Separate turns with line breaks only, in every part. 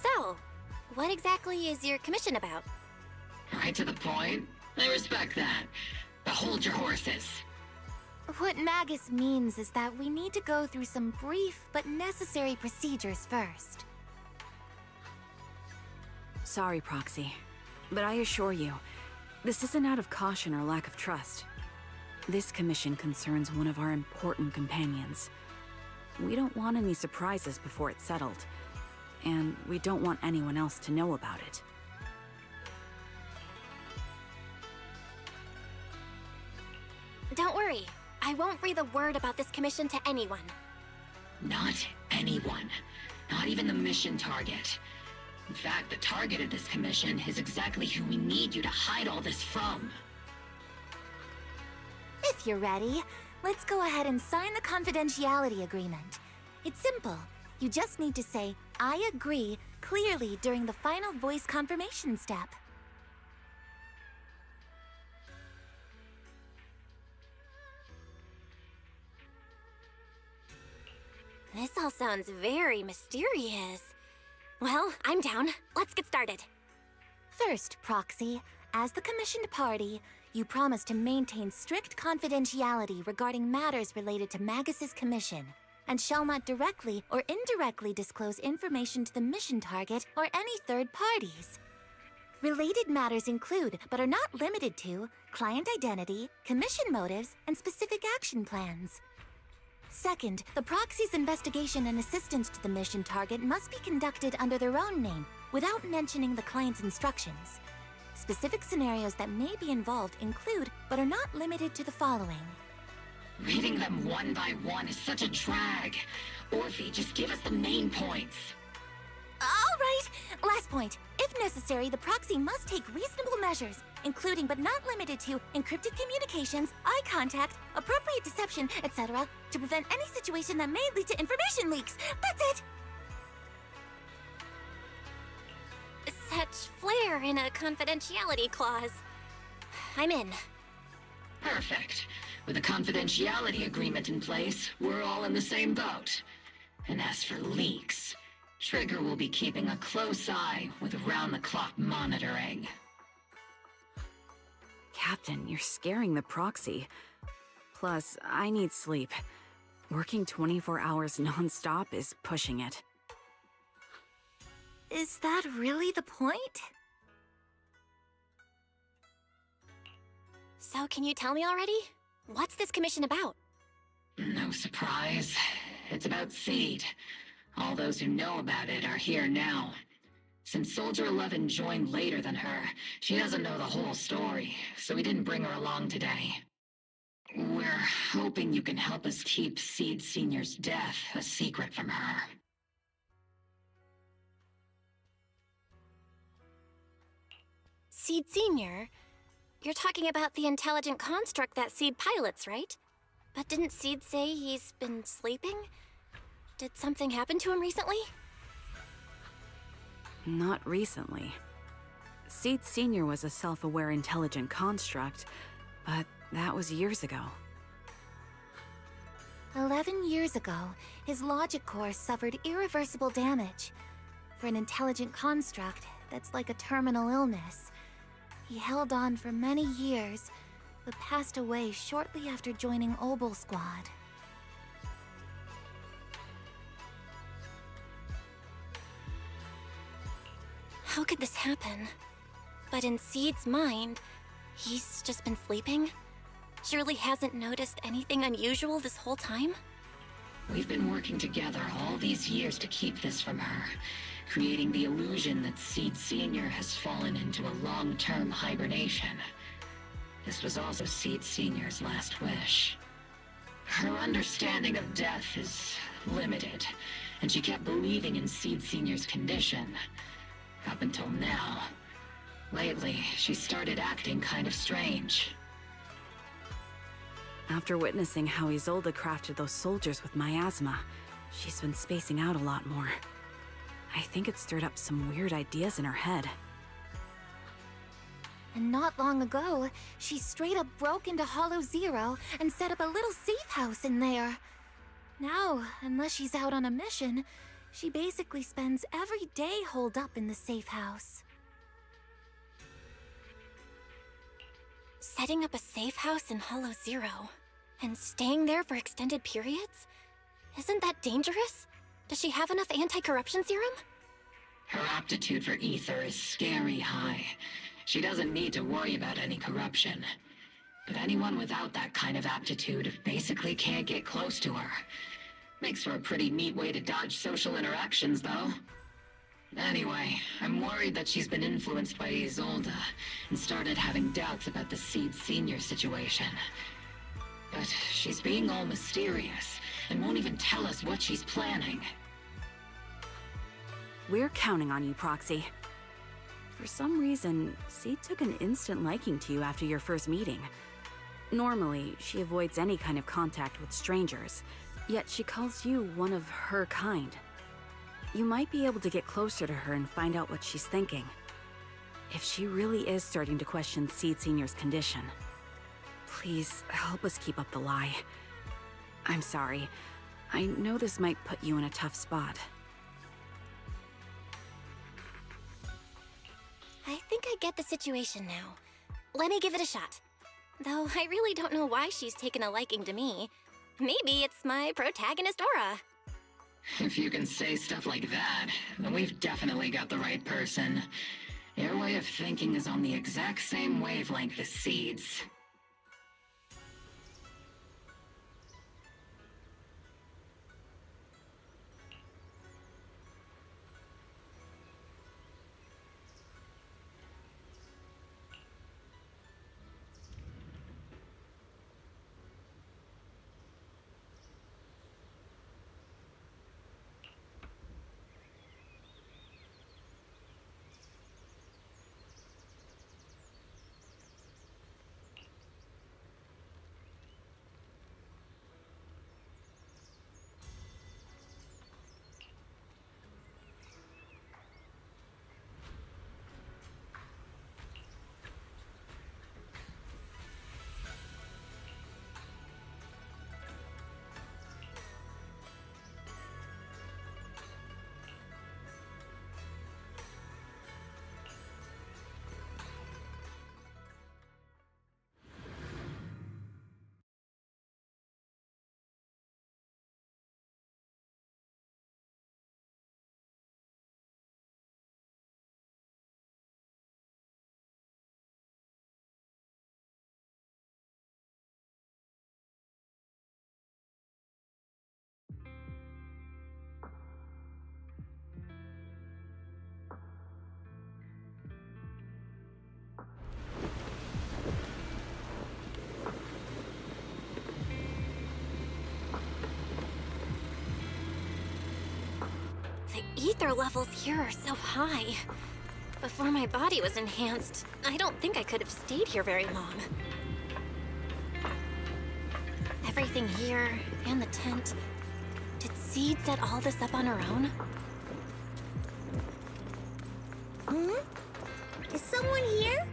So, what exactly is your commission about?
Right to the point. I respect that. But hold your horses.
What Magus means is that we need to go through some brief but necessary procedures first.
Sorry, Proxy, but I assure you, this isn't out of caution or lack of trust. This commission concerns one of our important companions. We don't want any surprises before it's settled, and we don't want anyone else to know about it.
Don't worry, I won't breathe a word about this commission to anyone.
Not anyone. Not even the mission target. In fact, the target of this commission is exactly who we need you to hide all this from.
If you're ready, let's go ahead and sign the confidentiality agreement. It's simple. You just need to say, "I agree," clearly during the final voice confirmation step. This all sounds very mysterious. Well, I'm down. Let's get started. First, Proxy, as the commissioned party, you promise to maintain strict confidentiality regarding matters related to Magus's commission, and shall not directly or indirectly disclose information to the mission target or any third parties. Related matters include, but are not limited to, client identity, commission motives, and specific action plans. Second, the proxy's investigation and assistance to the mission target must be conducted under their own name, without mentioning the client's instructions. Specific scenarios that may be involved include, but are not limited to the following.
Reading them one by one is such a drag. Orphe, just give us the main points.
All right! Last point. If necessary, the proxy must take reasonable measures, including but not limited to encrypted communications, eye contact, appropriate deception, etc., to prevent any situation that may lead to information leaks. That's it! Such flair in a confidentiality clause. I'm in.
Perfect. With a confidentiality agreement in place, we're all in the same boat. And as for leaks, Trigger will be keeping a close eye with round-the-clock monitoring.
Captain, you're scaring the proxy. Plus, I need sleep. Working 24 hours non-stop is pushing it.
Is that really the point? So, can you tell me already? What's this commission about?
No surprise. It's about Seed. All those who know about it are here now. Since Soldier 11 joined later than her, she doesn't know the whole story, so we didn't bring her along today. We're hoping you can help us keep Seed Senior's death a secret from her.
Seed Senior? You're talking about the intelligent construct that Seed pilots, right? But didn't Seed say he's been sleeping? Did something happen to him recently?
Not recently. Seed Senior was a self-aware intelligent construct, but that was years ago.
11 years ago, his logic core suffered irreversible damage. For an intelligent construct, that's like a terminal illness. He held on for many years, but passed away shortly after joining Obel Squad. How could this happen? But in Seed's mind, he's just been sleeping? Surely hasn't noticed anything unusual this whole time?
We've been working together all these years to keep this from her, creating the illusion that Seed Senior has fallen into a long-term hibernation. This was also Seed Senior's last wish. Her understanding of death is limited, and she kept believing in Seed Senior's condition. Up until now. Lately, she started acting kind of strange.
After witnessing how Isolde crafted those soldiers with miasma, she's been spacing out a lot more. I think it stirred up some weird ideas in her head.
And not long ago, she straight up broke into Hollow Zero and set up a little safe house in there. Now, unless she's out on a mission, she basically spends every day holed up in the safe house. Setting up a safe house in Hollow Zero. And staying there for extended periods? Isn't that dangerous? Does she have enough anti-corruption serum?
Her aptitude for ether is scary high. She doesn't need to worry about any corruption. But anyone without that kind of aptitude basically can't get close to her. Makes for a pretty neat way to dodge social interactions, though. Anyway, I'm worried that she's been influenced by Isolde and started having doubts about the Seed Senior situation. But she's being all mysterious and won't even tell us what she's planning.
We're counting on you, Proxy. For some reason, Seed took an instant liking to you after your first meeting. Normally, she avoids any kind of contact with strangers, yet she calls you one of her kind. You might be able to get closer to her and find out what she's thinking. If she really is starting to question Seed Senior's condition, please help us keep up the lie. I'm sorry. I know this might put you in a tough spot.
I think I get the situation now. Let me give it a shot. Though I really don't know why she's taken a liking to me. Maybe it's my protagonist aura.
If you can say stuff like that, then we've definitely got the right person. Your way of thinking is on the exact same wavelength as Seed's.
The ether levels here are so high. Before my body was enhanced, I don't think I could have stayed here very long. Everything here, and the tent. Did Seed set all this up on her own?
Is someone here?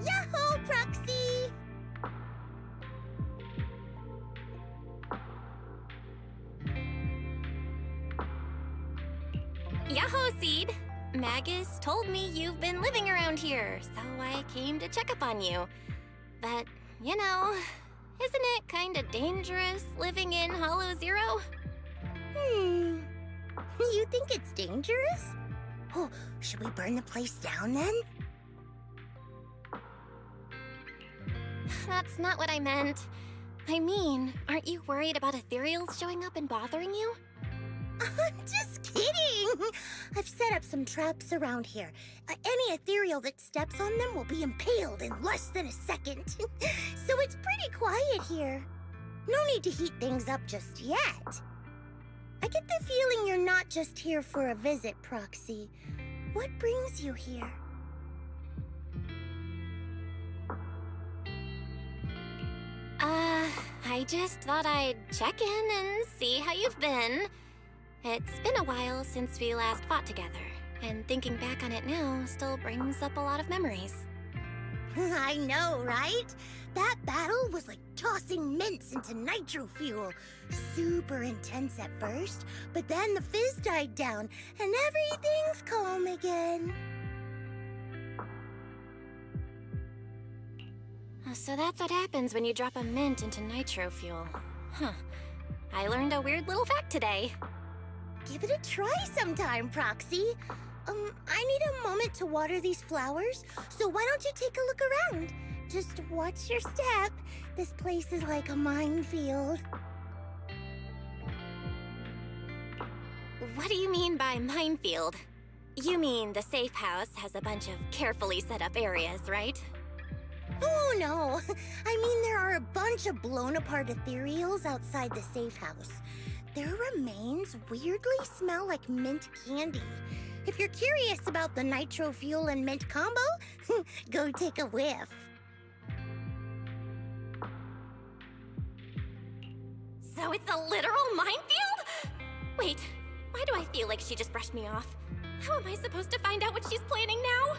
Yahoo, Proxy!
Yahoo, Seed! Magus told me you've been living around here, so I came to check up on you. But, you know, isn't it kinda dangerous living in Hollow Zero?
You think it's dangerous? Oh, should we burn the place down then?
That's not what I meant. I mean, aren't you worried about ethereals showing up and bothering you?
Just kidding! I've set up some traps around here. Any ethereal that steps on them will be impaled in less than a second. So it's pretty quiet here. No need to heat things up just yet. I get the feeling you're not just here for a visit, Proxy. What brings you here?
I just thought I'd check in and see how you've been. It's been a while since we last fought together, and thinking back on it now still brings up a lot of memories.
I know, right? That battle was like tossing mints into nitro fuel. Super intense at first, but then the fizz died down and everything's calm again.
So that's what happens when you drop a mint into nitro fuel. Huh. I learned a weird little fact today.
Give it a try sometime, Proxy. I need a moment to water these flowers, so why don't you take a look around? Just watch your step. This place is like a minefield.
What do you mean by minefield? You mean the safe house has a bunch of carefully set up areas, right?
Oh, no. I mean, there are a bunch of blown-apart ethereals outside the safe house. Their remains weirdly smell like mint candy. If you're curious about the nitro fuel and mint combo, go take a whiff.
So it's a literal minefield? Wait, why do I feel like she just brushed me off? How am I supposed to find out what she's planning now?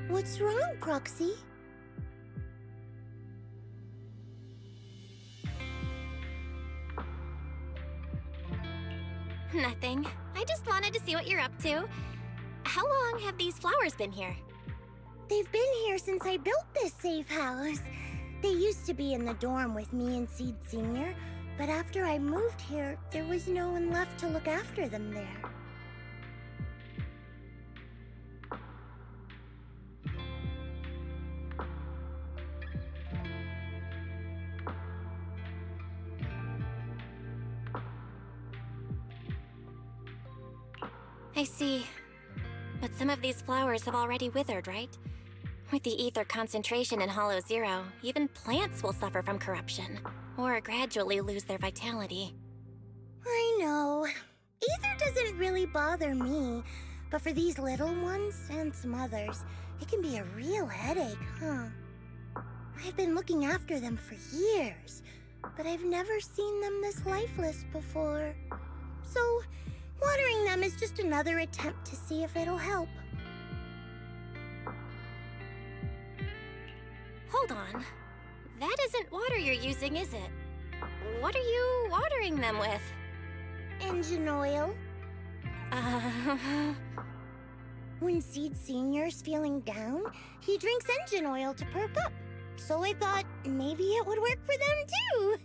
What's wrong, Proxy?
Nothing. I just wanted to see what you're up to. How long have these flowers been here?
They've been here since I built this safe house. They used to be in the dorm with me and Seed Sr., but after I moved here, there was no one left to look after them there.
I see. But some of these flowers have already withered, right? With the ether concentration in Hollow Zero, even plants will suffer from corruption, or gradually lose their vitality.
I know. Ether doesn't really bother me, but for these little ones, and some others, it can be a real headache, huh? I've been looking after them for years, but I've never seen them this lifeless before. So, watering them is just another attempt to see if it'll help.
Hold on. That isn't water you're using, is it? What are you watering them with?
Engine oil. When Seed Senior's feeling down, he drinks engine oil to perk up. So I thought maybe it would work for them too.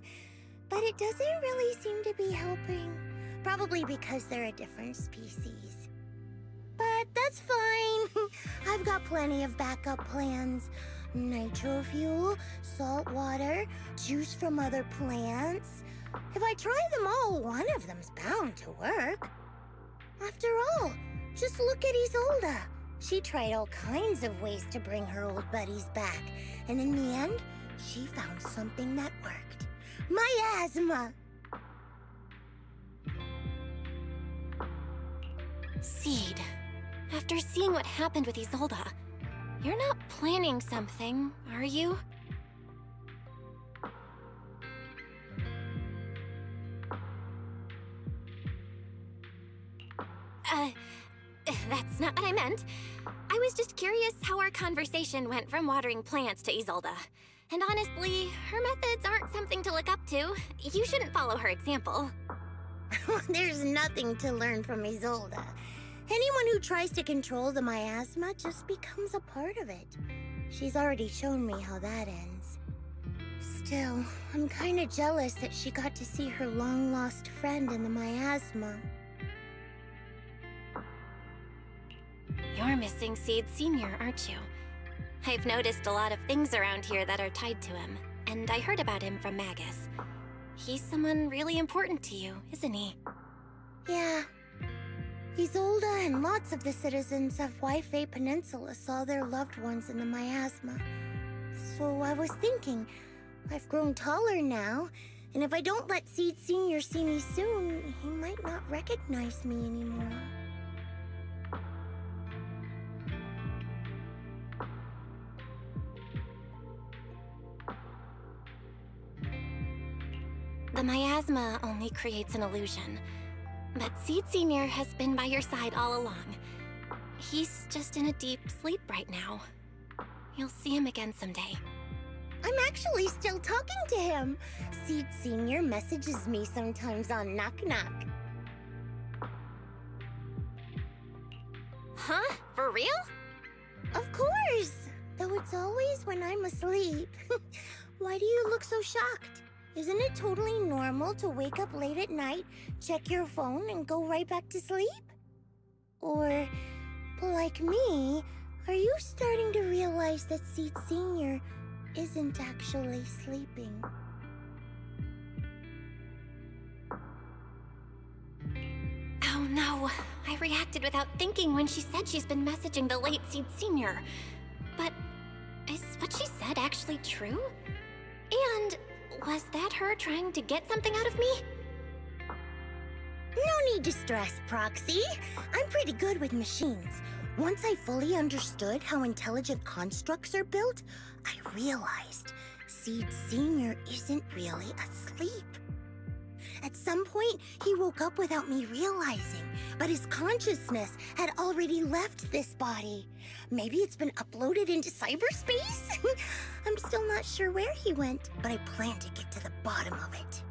But it doesn't really seem to be helping. Probably because they're a different species. But that's fine. I've got plenty of backup plans. Nitro fuel, salt water, juice from other plants. If I try them all, one of them's bound to work. After all, just look at Isolda. She tried all kinds of ways to bring her old buddies back, and in the end, she found something that worked. Miasma!
Seed, after seeing what happened with Isolda, you're not planning something, are you? That's not what I meant. I was just curious how our conversation went from watering plants to Isolda. And honestly, her methods aren't something to look up to. You shouldn't follow her example.
There's nothing to learn from Isolda. Anyone who tries to control the miasma just becomes a part of it. She's already shown me how that ends. Still, I'm kinda jealous that she got to see her long-lost friend in the miasma.
You're missing Seed Senior, aren't you? I've noticed a lot of things around here that are tied to him, and I heard about him from Magus. He's someone really important to you, isn't he?
Yeah. Isolda and lots of the citizens of Wi-Fi Peninsula saw their loved ones in the miasma. So I was thinking, I've grown taller now, and if I don't let Seed Senior see me soon, he might not recognize me anymore.
The miasma only creates an illusion. But Seed Senior has been by your side all along. He's just in a deep sleep right now. You'll see him again someday.
I'm actually still talking to him. Seed Senior messages me sometimes on Knock Knock.
Huh? For real?
Of course! Though it's always when I'm asleep. Why do you look so shocked? Isn't it totally normal to wake up late at night, check your phone, and go right back to sleep? Or, like me, are you starting to realize that Seed Senior isn't actually sleeping?
Oh no, I reacted without thinking when she said she's been messaging the late Seed Senior. But is what she said actually true? And was that her trying to get something out of me?
No need to stress, Proxy. I'm pretty good with machines. Once I fully understood how intelligent constructs are built, I realized Seed Senior isn't really asleep. At some point, he woke up without me realizing, but his consciousness had already left this body. Maybe it's been uploaded into cyberspace? I'm still not sure where he went, but I plan to get to the bottom of it.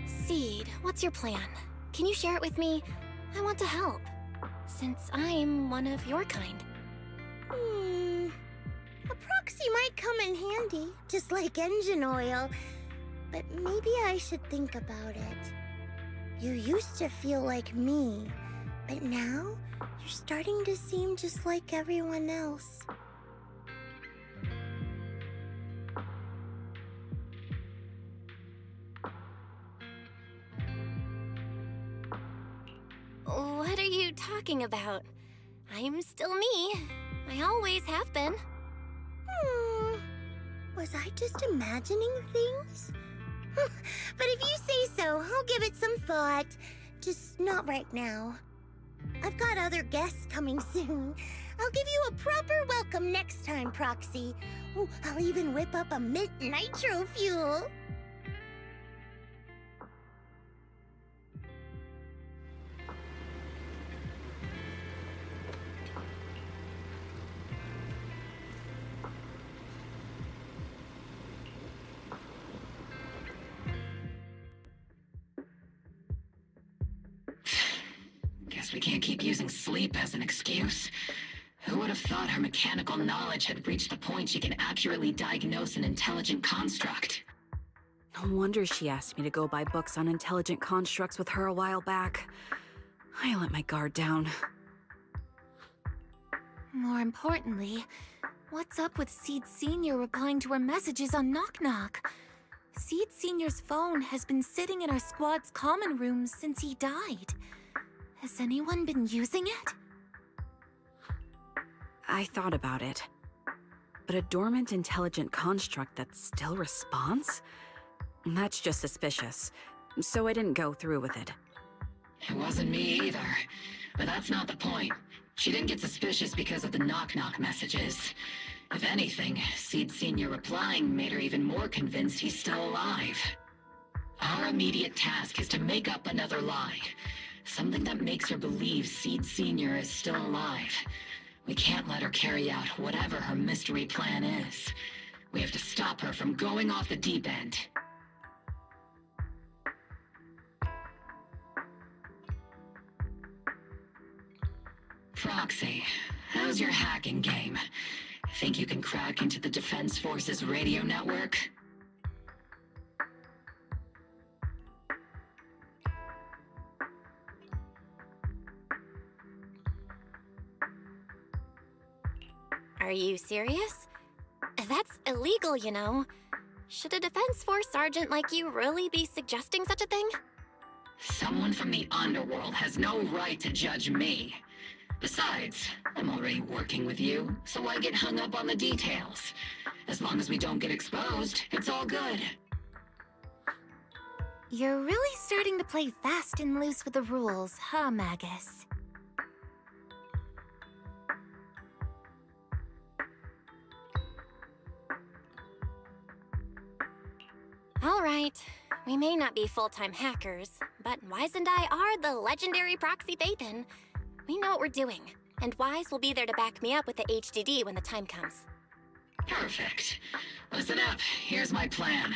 Seed, what's your plan? Can you share it with me? I want to help, since I'm one of your kind.
A proxy might come in handy, just like engine oil. But maybe I should think about it. You used to feel like me, but now you're starting to seem just like everyone else.
What are you talking about? I'm still me. I always have been.
Was I just imagining things? But if you say so, I'll give it some thought. Just not right now. I've got other guests coming soon. I'll give you a proper welcome next time, Proxy. Oh, I'll even whip up a mint nitro fuel.
we can't keep using sleep as an excuse. Who would have thought her mechanical knowledge had reached the point she can accurately diagnose an intelligent construct?
No wonder she asked me to go buy books on intelligent constructs with her a while back. I let my guard down.
More importantly, what's up with Seed Sr. replying to our messages on Knock Knock? Seed Sr.'s phone has been sitting in our squad's common room since he died. Has anyone been using it?
I thought about it. But a dormant intelligent construct that still responds? That's just suspicious. So I didn't go through with it.
It wasn't me either. But that's not the point. She didn't get suspicious because of the knock-knock messages. If anything, Seed Sr. replying made her even more convinced he's still alive. Our immediate task is to make up another lie. Something that makes her believe Seed Sr. is still alive. We can't let her carry out whatever her mystery plan is. We have to stop her from going off the deep end. Proxy, how's your hacking game? Think you can crack into the Defense Forces radio network?
Are you serious? That's illegal, you know. Should a Defense Force sergeant like you really be suggesting such a thing?
Someone from the underworld has no right to judge me. Besides, I'm already working with you, so why get hung up on the details? As long as we don't get exposed, it's all good.
You're really starting to play fast and loose with the rules, huh, Magus? All right. We may not be full-time hackers, but Wise and I are the legendary Proxy Phaethon. We know what we're doing, and Wise will be there to back me up with the HDD when the time comes.
Perfect. Listen up, here's my plan.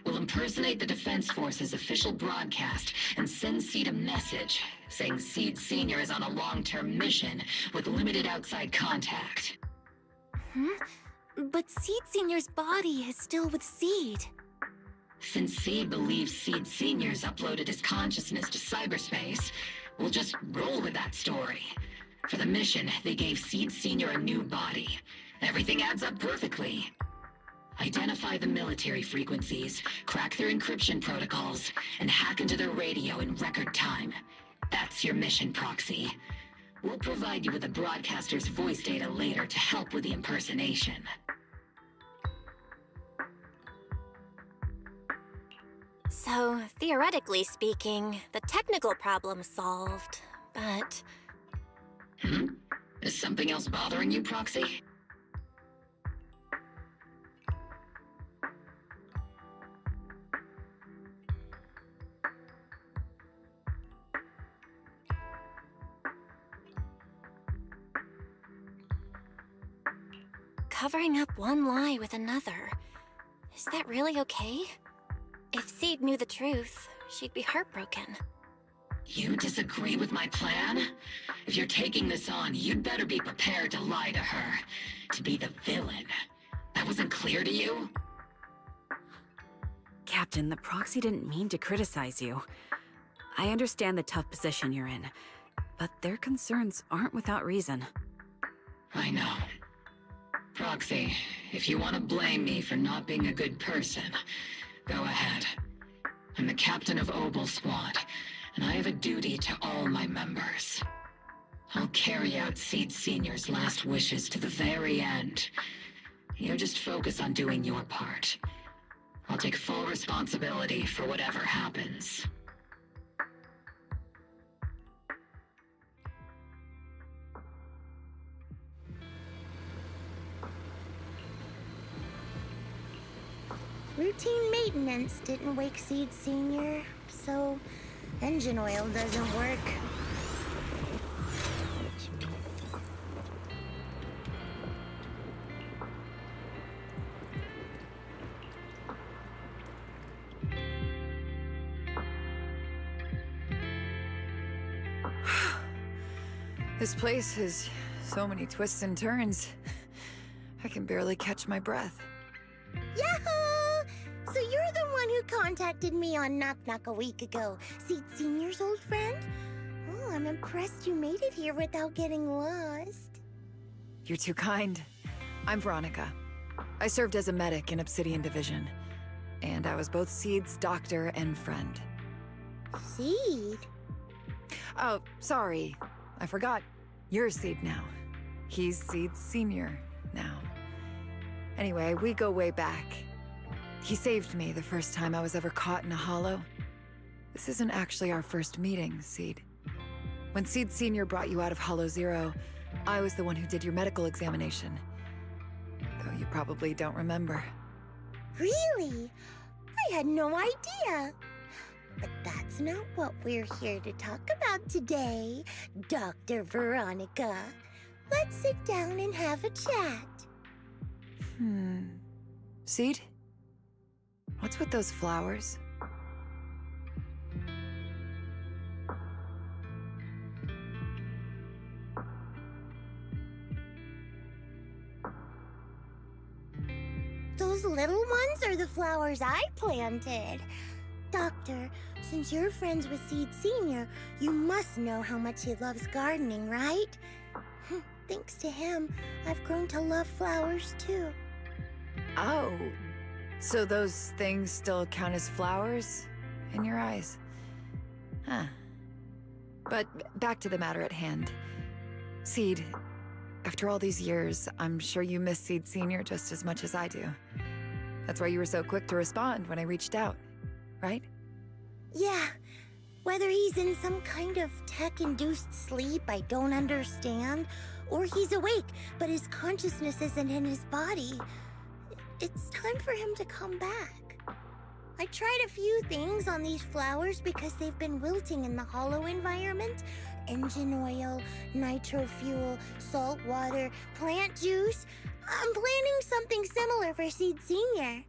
We'll impersonate the Defense Force's official broadcast and send Seed a message saying Seed Sr. is on a long-term mission with limited outside contact.
But Seed Sr.'s body is still with Seed.
Since Seed believes Seed Sr.'s uploaded his consciousness to cyberspace, we'll just roll with that story. For the mission, they gave Seed Sr. a new body. Everything adds up perfectly. Identify the military frequencies, crack their encryption protocols, and hack into their radio in record time. That's your mission, Proxy. We'll provide you with the broadcaster's voice data later to help with the impersonation.
So, theoretically speaking, the technical problem's solved, but...
Is something else bothering you, Proxy?
Covering up one lie with another. Is that really okay? If Seed knew the truth, she'd be heartbroken.
You disagree with my plan? If you're taking this on, you'd better be prepared to lie to her. To be the villain. That wasn't clear to you?
Captain, the Proxy didn't mean to criticize you. I understand the tough position you're in, but their concerns aren't without reason.
I know. Proxy, if you want to blame me for not being a good person, go ahead. I'm the captain of Obel Squad, and I have a duty to all my members. I'll carry out Seed Sr.'s last wishes to the very end. You just focus on doing your part. I'll take full responsibility for whatever happens.
Routine maintenance didn't wake Seed Sr., so engine oil doesn't work.
This place has so many twists and turns. I can barely catch my breath.
Yahoo! So you're the one who contacted me on Knock Knock a week ago, Seed Senior's old friend? Oh, I'm impressed you made it here without getting lost.
You're too kind. I'm Veronica. I served as a medic in Obsidian Division, and I was both Seed's doctor and friend.
Seed?
Oh, sorry. I forgot. You're Seed now. He's Seed Senior now. Anyway, we go way back. He saved me the first time I was ever caught in a hollow. This isn't actually our first meeting, Seed. When Seed Senior brought you out of Hollow Zero, I was the one who did your medical examination. Though you probably don't remember.
Really? I had no idea. But that's not what we're here to talk about today, Dr. Veronica. Let's sit down and have a chat.
Seed? What's with those flowers?
Those little ones are the flowers I planted. Doctor, since you're friends with Seed Senior, you must know how much he loves gardening, right? Thanks to him, I've grown to love flowers too.
Oh, so those things still count as flowers in your eyes? Huh. But back to the matter at hand. Seed, after all these years, I'm sure you miss Seed Senior just as much as I do. That's why you were so quick to respond when I reached out, right?
Yeah. Whether he's in some kind of tech-induced sleep I don't understand, or he's awake, but his consciousness isn't in his body, it's time for him to come back. I tried a few things on these flowers because they've been wilting in the hollow environment. Engine oil, nitro fuel, salt water, plant juice. I'm planning something similar for Seed Senior.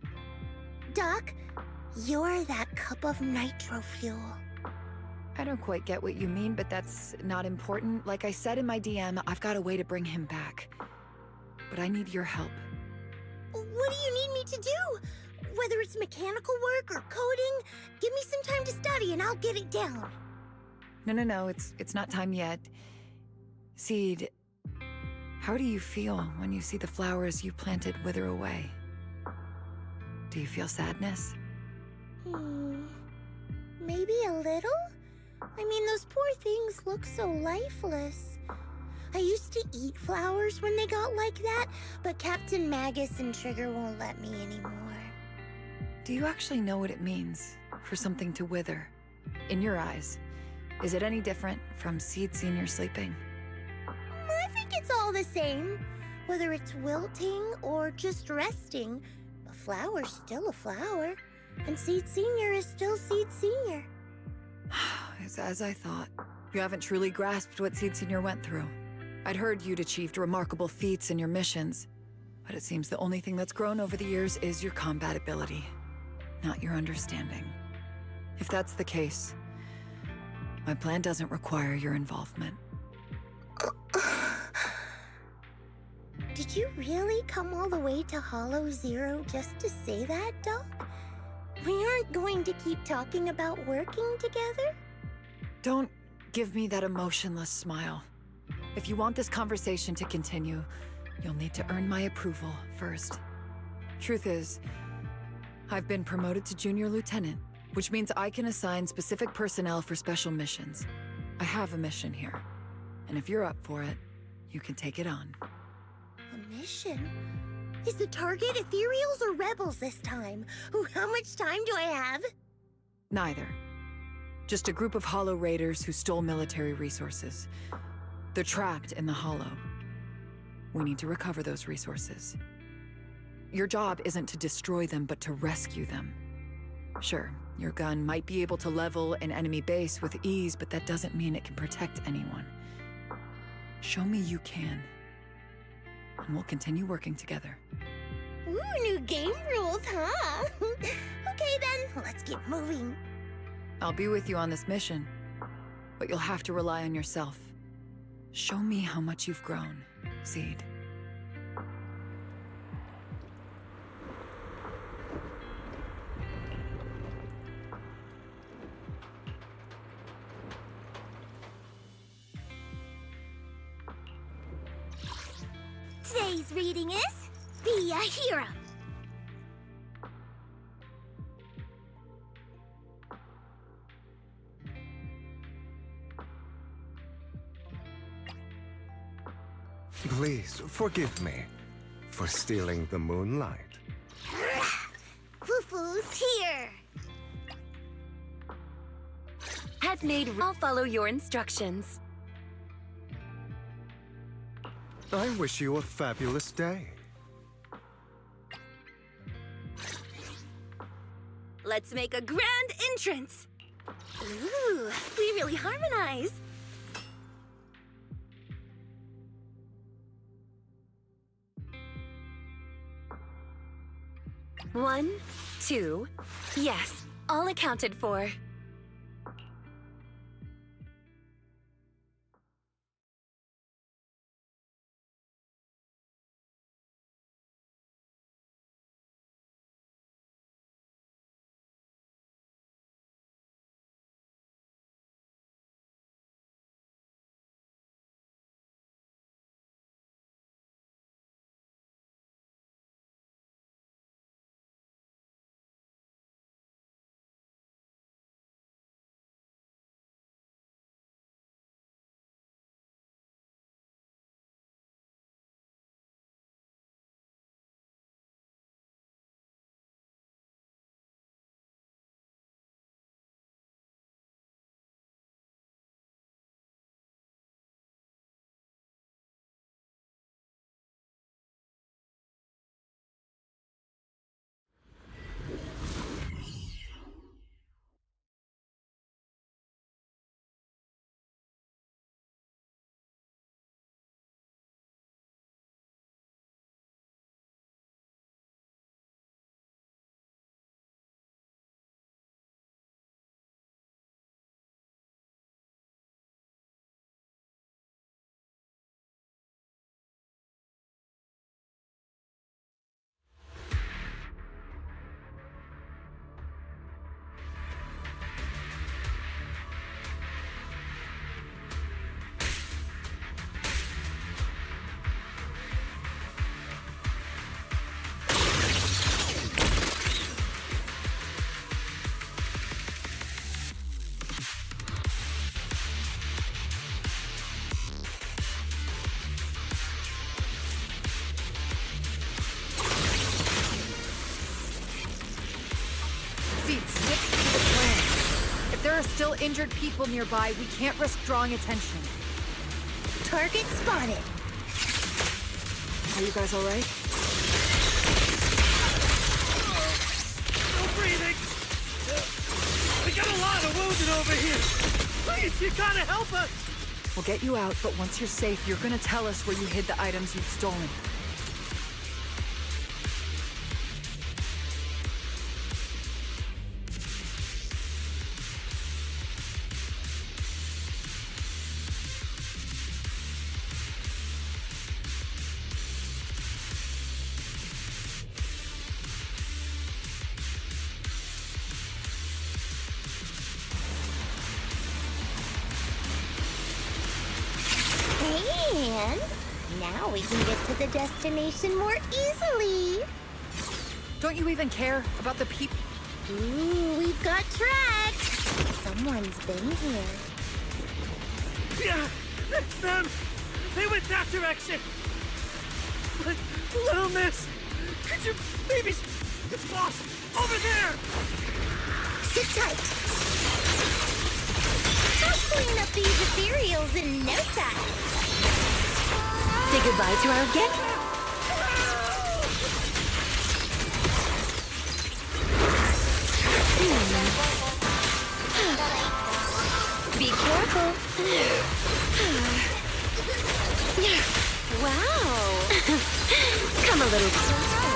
Doc, you're that cup of nitro fuel.
I don't quite get what you mean, but that's not important. Like I said in my DM, I've got a way to bring him back. But I need your help.
What do you need me to do? Whether it's mechanical work or coding, give me some time to study and I'll get it down.
No, it's not time yet. Seed, how do you feel when you see the flowers you planted wither away? Do you feel sadness?
Maybe a little? I mean, those poor things look so lifeless. I used to eat flowers when they got like that, but Captain Magus and Trigger won't let me anymore.
Do you actually know what it means for something to wither? In your eyes, is it any different from Seed Senior sleeping?
I think it's all the same. Whether it's wilting or just resting, a flower's still a flower, and Seed Senior is still Seed Senior.
It's as I thought. You haven't truly grasped what Seed Senior went through. I'd heard you'd achieved remarkable feats in your missions, but it seems the only thing that's grown over the years is your combat ability, not your understanding. If that's the case, my plan doesn't require your involvement.
Did you really come all the way to Hollow Zero just to say that, Doc? We aren't going to keep talking about working together?
Don't give me that emotionless smile. If you want this conversation to continue, you'll need to earn my approval first. Truth is, I've been promoted to Junior Lieutenant, which means I can assign specific personnel for special missions. I have a mission here, and if you're up for it, you can take it on.
A mission? Is the target Ethereals or Rebels this time? How much time do I have?
Neither. Just a group of Hollow Raiders who stole military resources. They're trapped in the Hollow. We need to recover those resources. Your job isn't to destroy them, but to rescue them. Sure, your gun might be able to level an enemy base with ease, but that doesn't mean it can protect anyone. Show me you can, and we'll continue working together.
Ooh, new game rules, huh? Okay then, let's get moving.
I'll be with you on this mission, but you'll have to rely on yourself. Show me how much you've grown, Seed.
Today's reading is Be a Hero.
Please forgive me for stealing the moonlight.
Fufu's here.
I've made. I'll follow your instructions.
I wish you a fabulous day.
Let's make a grand entrance. Ooh, we really harmonize. One, two, yes, all accounted for.
There are still injured people nearby. We can't risk drawing attention.
Target spotted.
Are you guys all right?
Still breathing. We got a lot of wounded over here. Please, you gotta help us.
We'll get you out, but once you're safe, you're gonna tell us where you hid the items you'd stolen.
And now we can get to the destination more easily.
Don't you even care about the people?
Ooh, we've got tracks. Someone's been here.
Yeah, that's them. They went that direction. But, little miss, could you maybe... It's boss, over there.
Sit tight. I'll clean up these ethereals in no time.
Say goodbye to our Gek. Be careful. Wow. Come a little closer.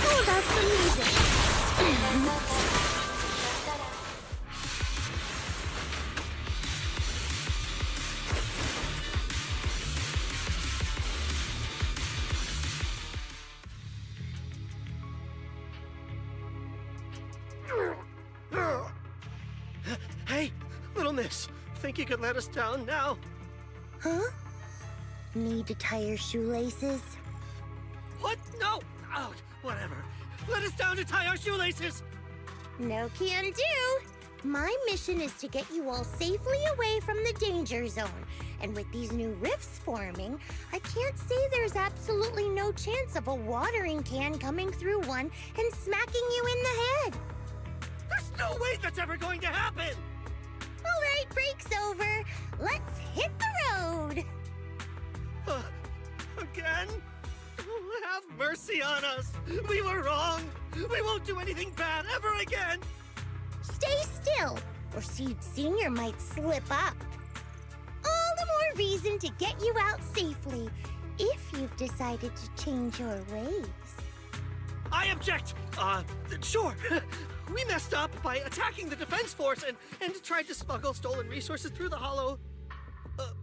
How about some new
Hey, little miss. Think you could let us down now?
Huh? Need to tie your shoelaces?
What? No! Oh, whatever. Let us down to tie our shoelaces!
No can do. My mission is to get you all safely away from the danger zone. And with these new rifts forming, I can't say there's absolutely no chance of a watering can coming through one and smacking you in the head.
There's no way that's ever going to happen!
All right, break's over. Let's hit the road.
Again? Oh, have mercy on us. We were wrong. We won't do anything bad ever again.
Stay still, or Seed Senior might slip up. All the more reason to get you out safely, if you've decided to change your ways.
I object. Sure. We messed up by attacking the defense force and tried to smuggle stolen resources through the Hollow.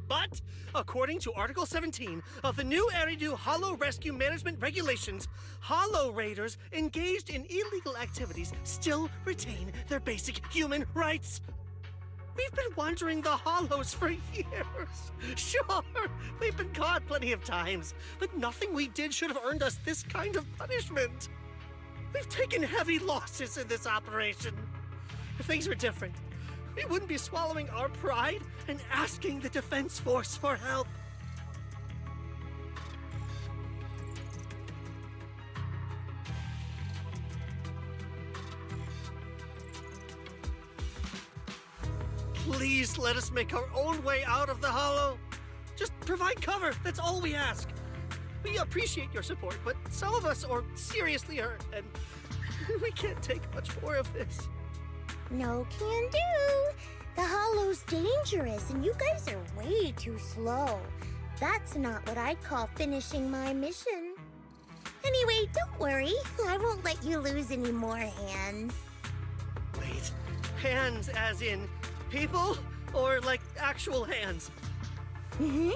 But, according to Article 17 of the new Eridu Hollow Rescue Management Regulations, Hollow Raiders engaged in illegal activities still retain their basic human rights. We've been wandering the Hollows for years. Sure, we've been caught plenty of times, but nothing we did should have earned us this kind of punishment. We've taken heavy losses in this operation. If things were different, we wouldn't be swallowing our pride and asking the defense force for help. Please let us make our own way out of the Hollow. Just provide cover, that's all we ask. We appreciate your support, but some of us are seriously hurt, and we can't take much more of this.
No can do. The Hollow's dangerous, and you guys are way too slow. That's not what I'd call finishing my mission. Anyway, don't worry. I won't let you lose any more hands.
Wait, hands as in people? Or like actual hands?
Mm-hmm.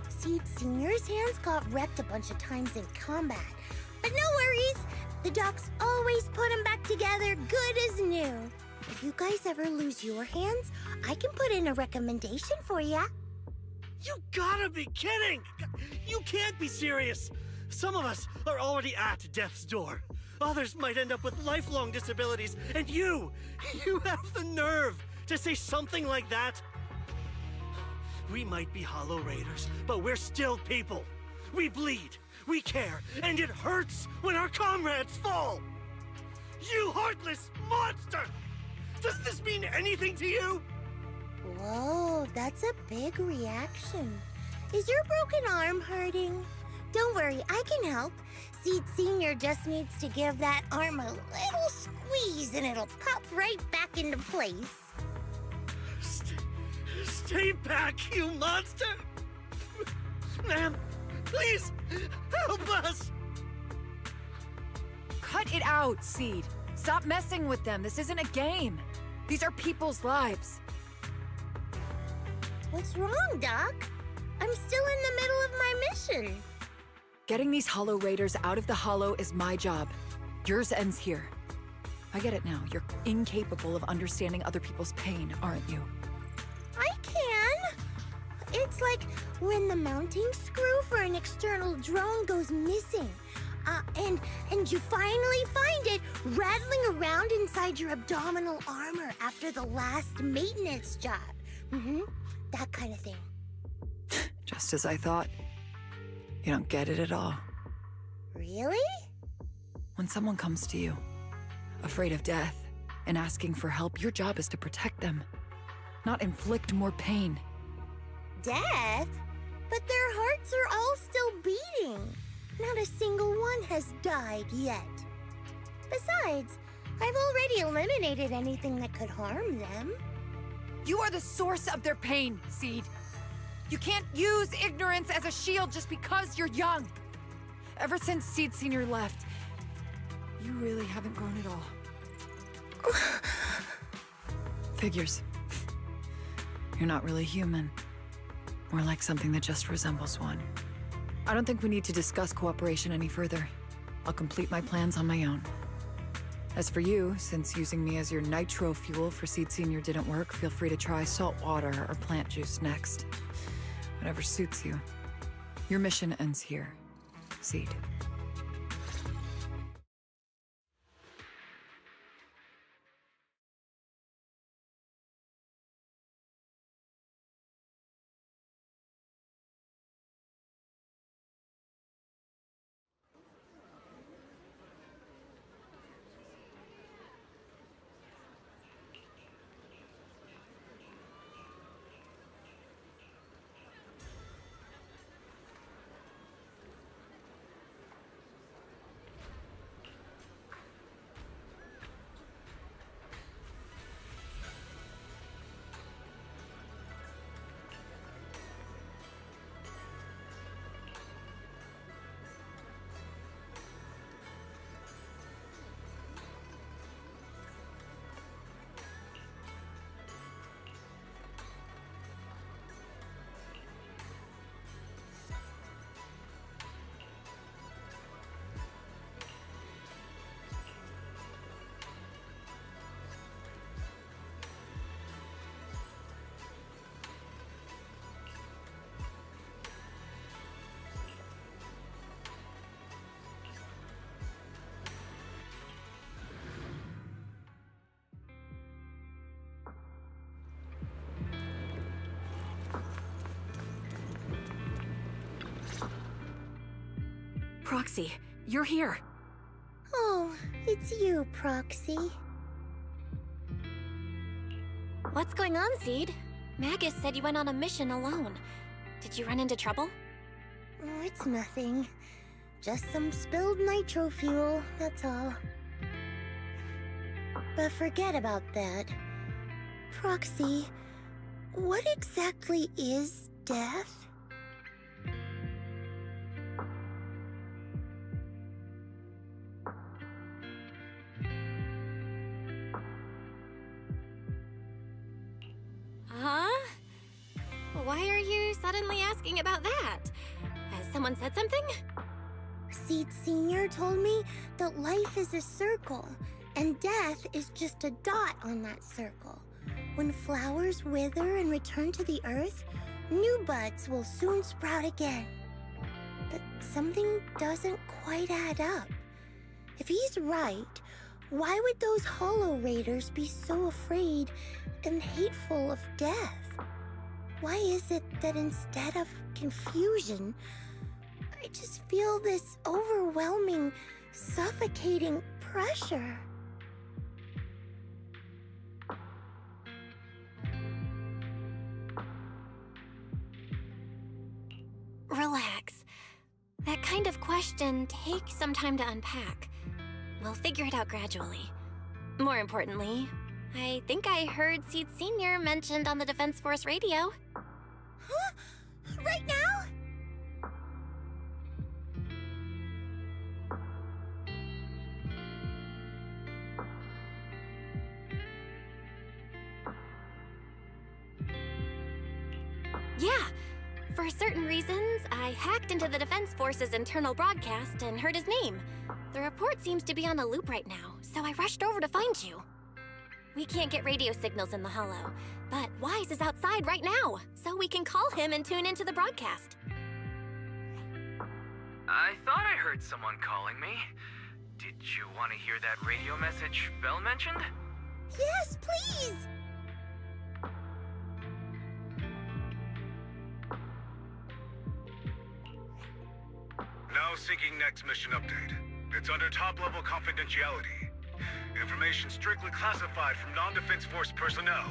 Seed Senior's hands got wrecked a bunch of times in combat. But no worries. The docs always put them back together good as new. If you guys ever lose your hands, I can put in a recommendation for ya.
You gotta be kidding! You can't be serious! Some of us are already at death's door. Others might end up with lifelong disabilities, and you have the nerve to say something like that? We might be Hollow Raiders, but we're still people. We bleed, we care, and it hurts when our comrades fall! You heartless monster! Does this mean anything to you?
Whoa, that's a big reaction. Is your broken arm hurting? Don't worry, I can help. Seed Senior just needs to give that arm a little squeeze and it'll pop right back into place.
Stay back, you monster! Ma'am, please, help us!
Cut it out, Seed. Stop messing with them. This isn't a game. These are people's lives.
What's wrong, Doc? I'm still in the middle of my mission.
Getting these Hollow Raiders out of the Hollow is my job. Yours ends here. I get it now. You're incapable of understanding other people's pain, aren't you?
I can. It's like when the mounting screw for an external drone goes missing. And you finally find it rattling around inside your abdominal armor after the last maintenance job. Mm-hmm. That kind of thing.
Just as I thought. You don't get it at all.
Really?
When someone comes to you, afraid of death, and asking for help, your job is to protect them, not inflict more pain.
Death? But their hearts are all still beating. Not a single one has died yet. Besides, I've already eliminated anything that could harm them.
You are the source of their pain, Seed. You can't use ignorance as a shield just because you're young. Ever since Seed Senior left, you really haven't grown at all. Figures. You're not really human. More like something that just resembles one. I don't think we need to discuss cooperation any further. I'll complete my plans on my own. As for you, since using me as your nitro fuel for Seed Senior didn't work, feel free to try salt water or plant juice next. Whatever suits you. Your mission ends here, Seed.
Proxy, you're here.
Oh, it's you, Proxy.
What's going on, Seed? Magus said you went on a mission alone. Did you run into trouble?
Oh, it's nothing. Just some spilled nitro fuel, that's all. But forget about that. Proxy, what exactly is death?
Huh? Why are you suddenly asking about that? Has someone said something?
Seed Senior told me that life is a circle, and death is just a dot on that circle. When flowers wither and return to the earth, new buds will soon sprout again. But something doesn't quite add up. If he's right, why would those Hollow Raiders be so afraid and hateful of death? Why is it that instead of confusion, I just feel this overwhelming, suffocating pressure?
Relax. That kind of question takes some time to unpack. We'll figure it out gradually. More importantly, I think I heard Seed Senior mentioned on the Defense Force radio.
Huh? Right now?
Yeah. For certain reasons, I hacked into the Defense Force's internal broadcast and heard his name. The report seems to be on a loop right now, so I rushed over to find you. We can't get radio signals in the Hollow, but Wise is outside right now, so we can call him and tune into the broadcast.
I thought I heard someone calling me. Did you want to hear that radio message Belle mentioned?
Yes, please!
Now syncing next mission update. It's under top-level confidentiality. Information strictly classified from non-Defense Force personnel.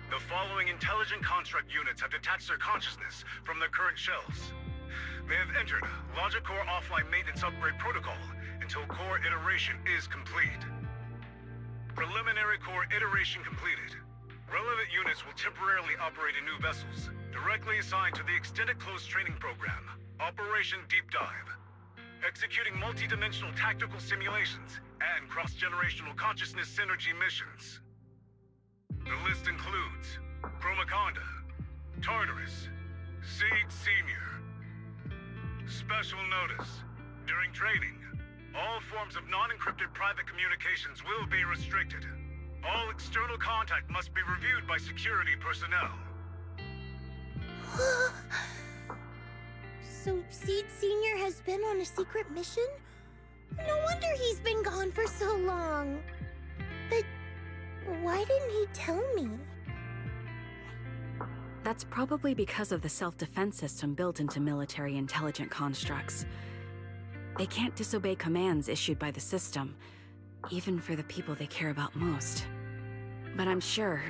The following intelligent construct units have detached their consciousness from their current shells. They have entered Logic Core offline maintenance upgrade protocol until core iteration is complete. Preliminary core iteration completed. Relevant units will temporarily operate in new vessels, directly assigned to the Extended Close Training Program, Operation Deep Dive. Executing multi-dimensional tactical simulations and cross-generational consciousness synergy missions. The list includes Chromaconda, Tartarus, Seed Senior. Special notice. During training, All forms of non-encrypted private communications will be restricted. All external contact must be reviewed by security personnel.
So, Seed Senior has been on a secret mission? No wonder he's been gone for so long. But why didn't he tell me?
That's probably because of the self-defense system built into military intelligent constructs. They can't disobey commands issued by the system, even for the people they care about most. But I'm sure,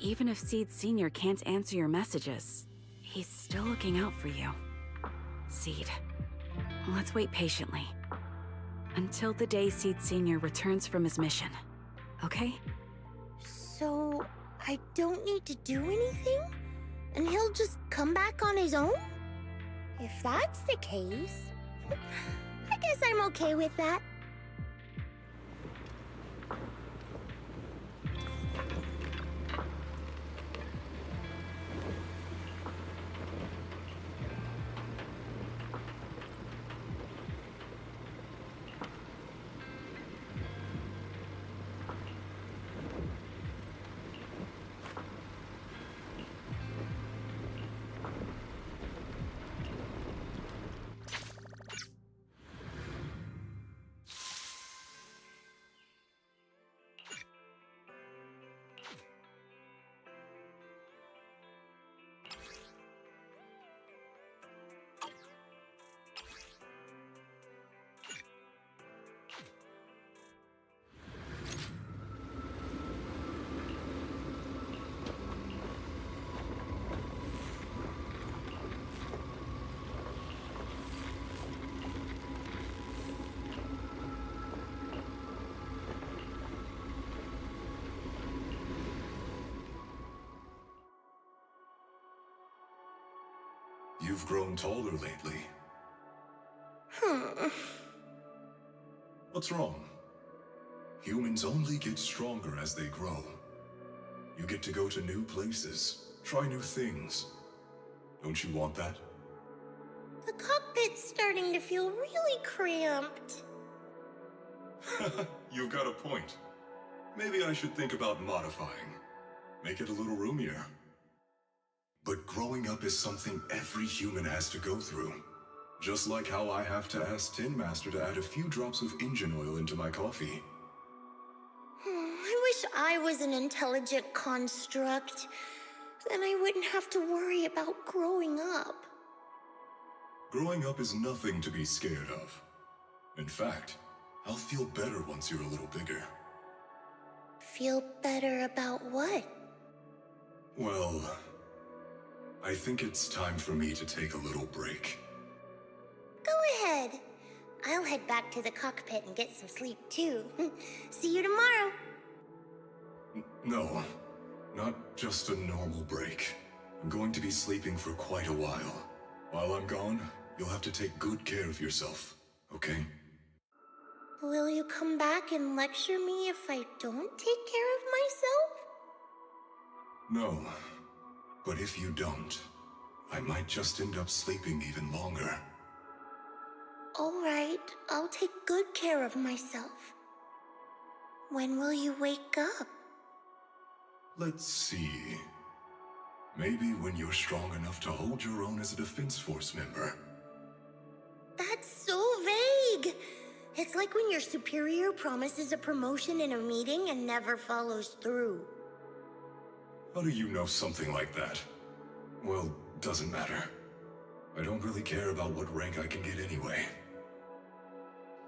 even if Seed Senior can't answer your messages, he's still looking out for you. Seed, let's wait patiently. Until the day Seed Senior returns from his mission, okay?
So, I don't need to do anything? And he'll just come back on his own? If that's the case, I guess I'm okay with that.
You've grown taller lately. What's wrong? Humans only get stronger as they grow. You get to go to new places, try new things. Don't you want that?
The cockpit's starting to feel really cramped.
You've got a point. Maybe I should think about modifying. Make it a little roomier. But growing up is something every human has to go through. Just like how I have to ask Tin Master to add a few drops of engine oil into my coffee.
I wish I was an intelligent construct. Then I wouldn't have to worry about growing up.
Growing up is nothing to be scared of. In fact, I'll feel better once you're a little bigger.
Feel better about what?
Well, I think it's time for me to take a little break.
Go ahead. I'll head back to the cockpit and get some sleep too. See you tomorrow.
No, not just a normal break. I'm going to be sleeping for quite a while. While I'm gone, you'll have to take good care of yourself, okay?
Will you come back and lecture me if I don't take care of myself?
No, but if you don't, I might just end up sleeping even longer.
All right, I'll take good care of myself. When will you wake up?
Let's see. Maybe when you're strong enough to hold your own as a Defense Force member.
That's so vague! It's like when your superior promises a promotion in a meeting and never follows through.
How do you know something like that? Well, doesn't matter. I don't really care about what rank I can get anyway.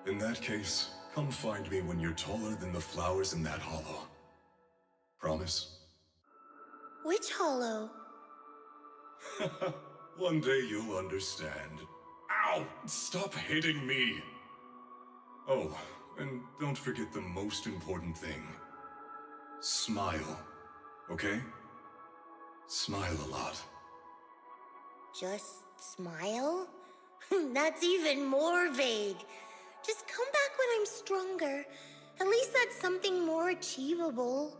In that case, come find me when you're taller than the flowers in that hollow. Promise?
Which hollow?
One day you'll understand. Ow! Stop hitting me! Oh, and don't forget the most important thing. Smile, okay? Smile a lot.
Just smile? That's even more vague. Just come back when I'm stronger. At least that's something more achievable.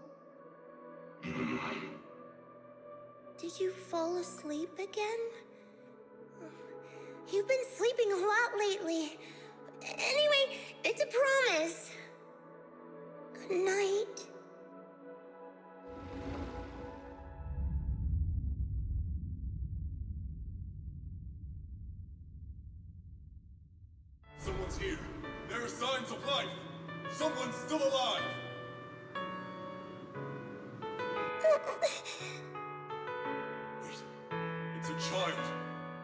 Did you fall asleep again? You've been sleeping a lot lately. Anyway, it's a promise. Good night.
Someone's here. There are signs of life. Someone's still alive. Wait, it's a child.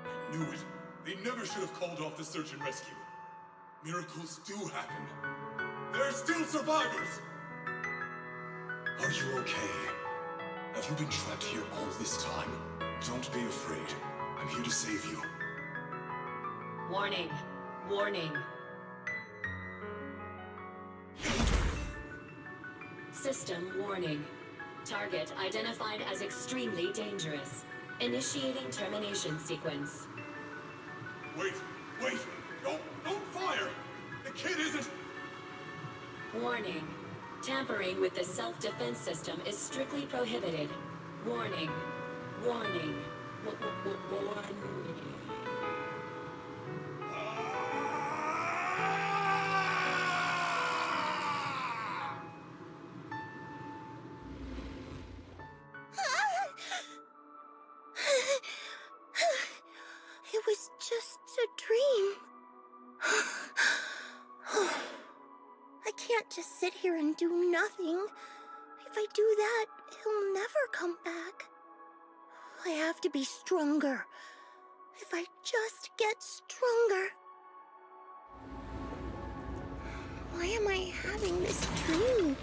I knew it. They never should have called off the search and rescue. Miracles do happen. There are still survivors. Are you okay? Have you been trapped here all this time? Don't be afraid. I'm here to save you.
Warning. Warning. System warning. Target identified as extremely dangerous. Initiating termination sequence.
Wait! Don't fire! The kid isn't...
Warning. Tampering with the self-defense system is strictly prohibited. Warning. Warning. Warning.
It was just a dream. I can't just sit here and do nothing. If I do that, he'll never come back. I have to be stronger. If I just get stronger. Why am I having this dream?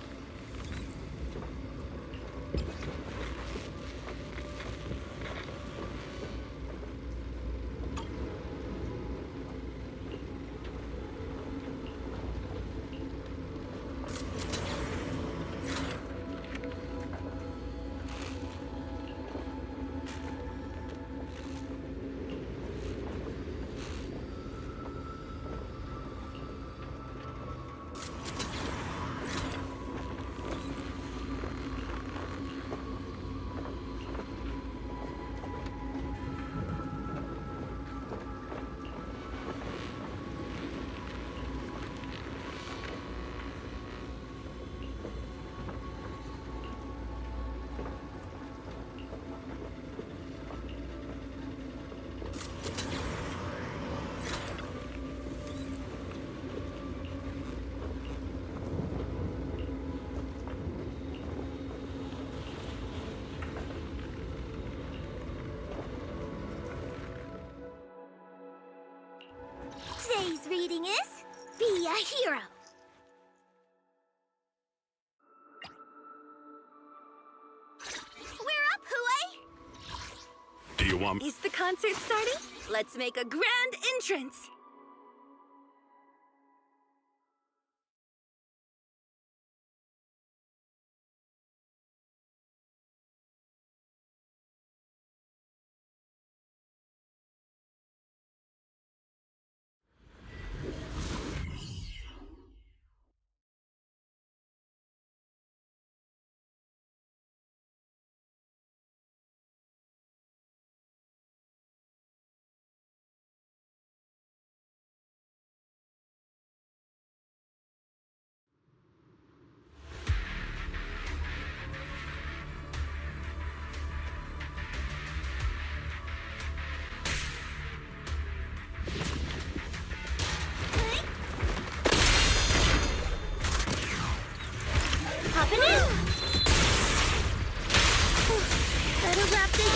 Today's reading is Be a Hero. We're up, Hooey!
Do you want...
Is the concert starting? Let's make a grand entrance! Hopping in! Better wrap this...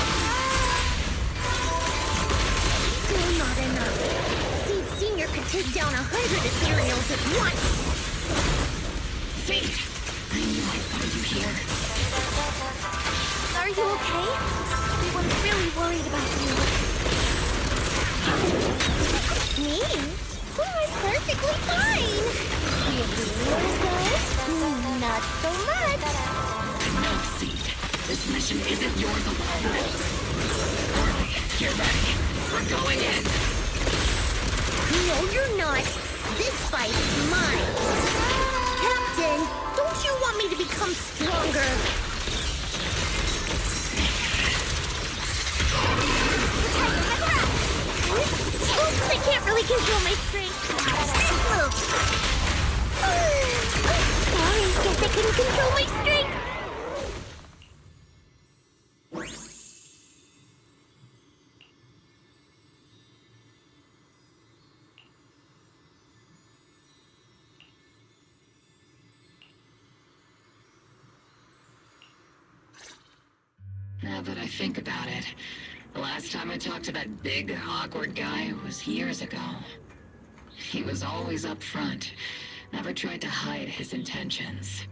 Still not enough. Seed Senior could take down 100 ethereals at once!
Fate! I knew I'd find you here.
Are you okay? Everyone's really worried about you.
Me? Well, I'm perfectly fine! The ethereals, though? Not so much!
No, Seed. This mission isn't yours alone. Alright, get ready. We're going in.
No, you're not. This fight is mine. Captain, don't you want me to become stronger? Oops, I can't really control my strength. This Sorry, guess I couldn't control my strength.
Now that I think about it, the last time I talked to that big, awkward guy was years ago. He was always up front, never tried to hide his intentions.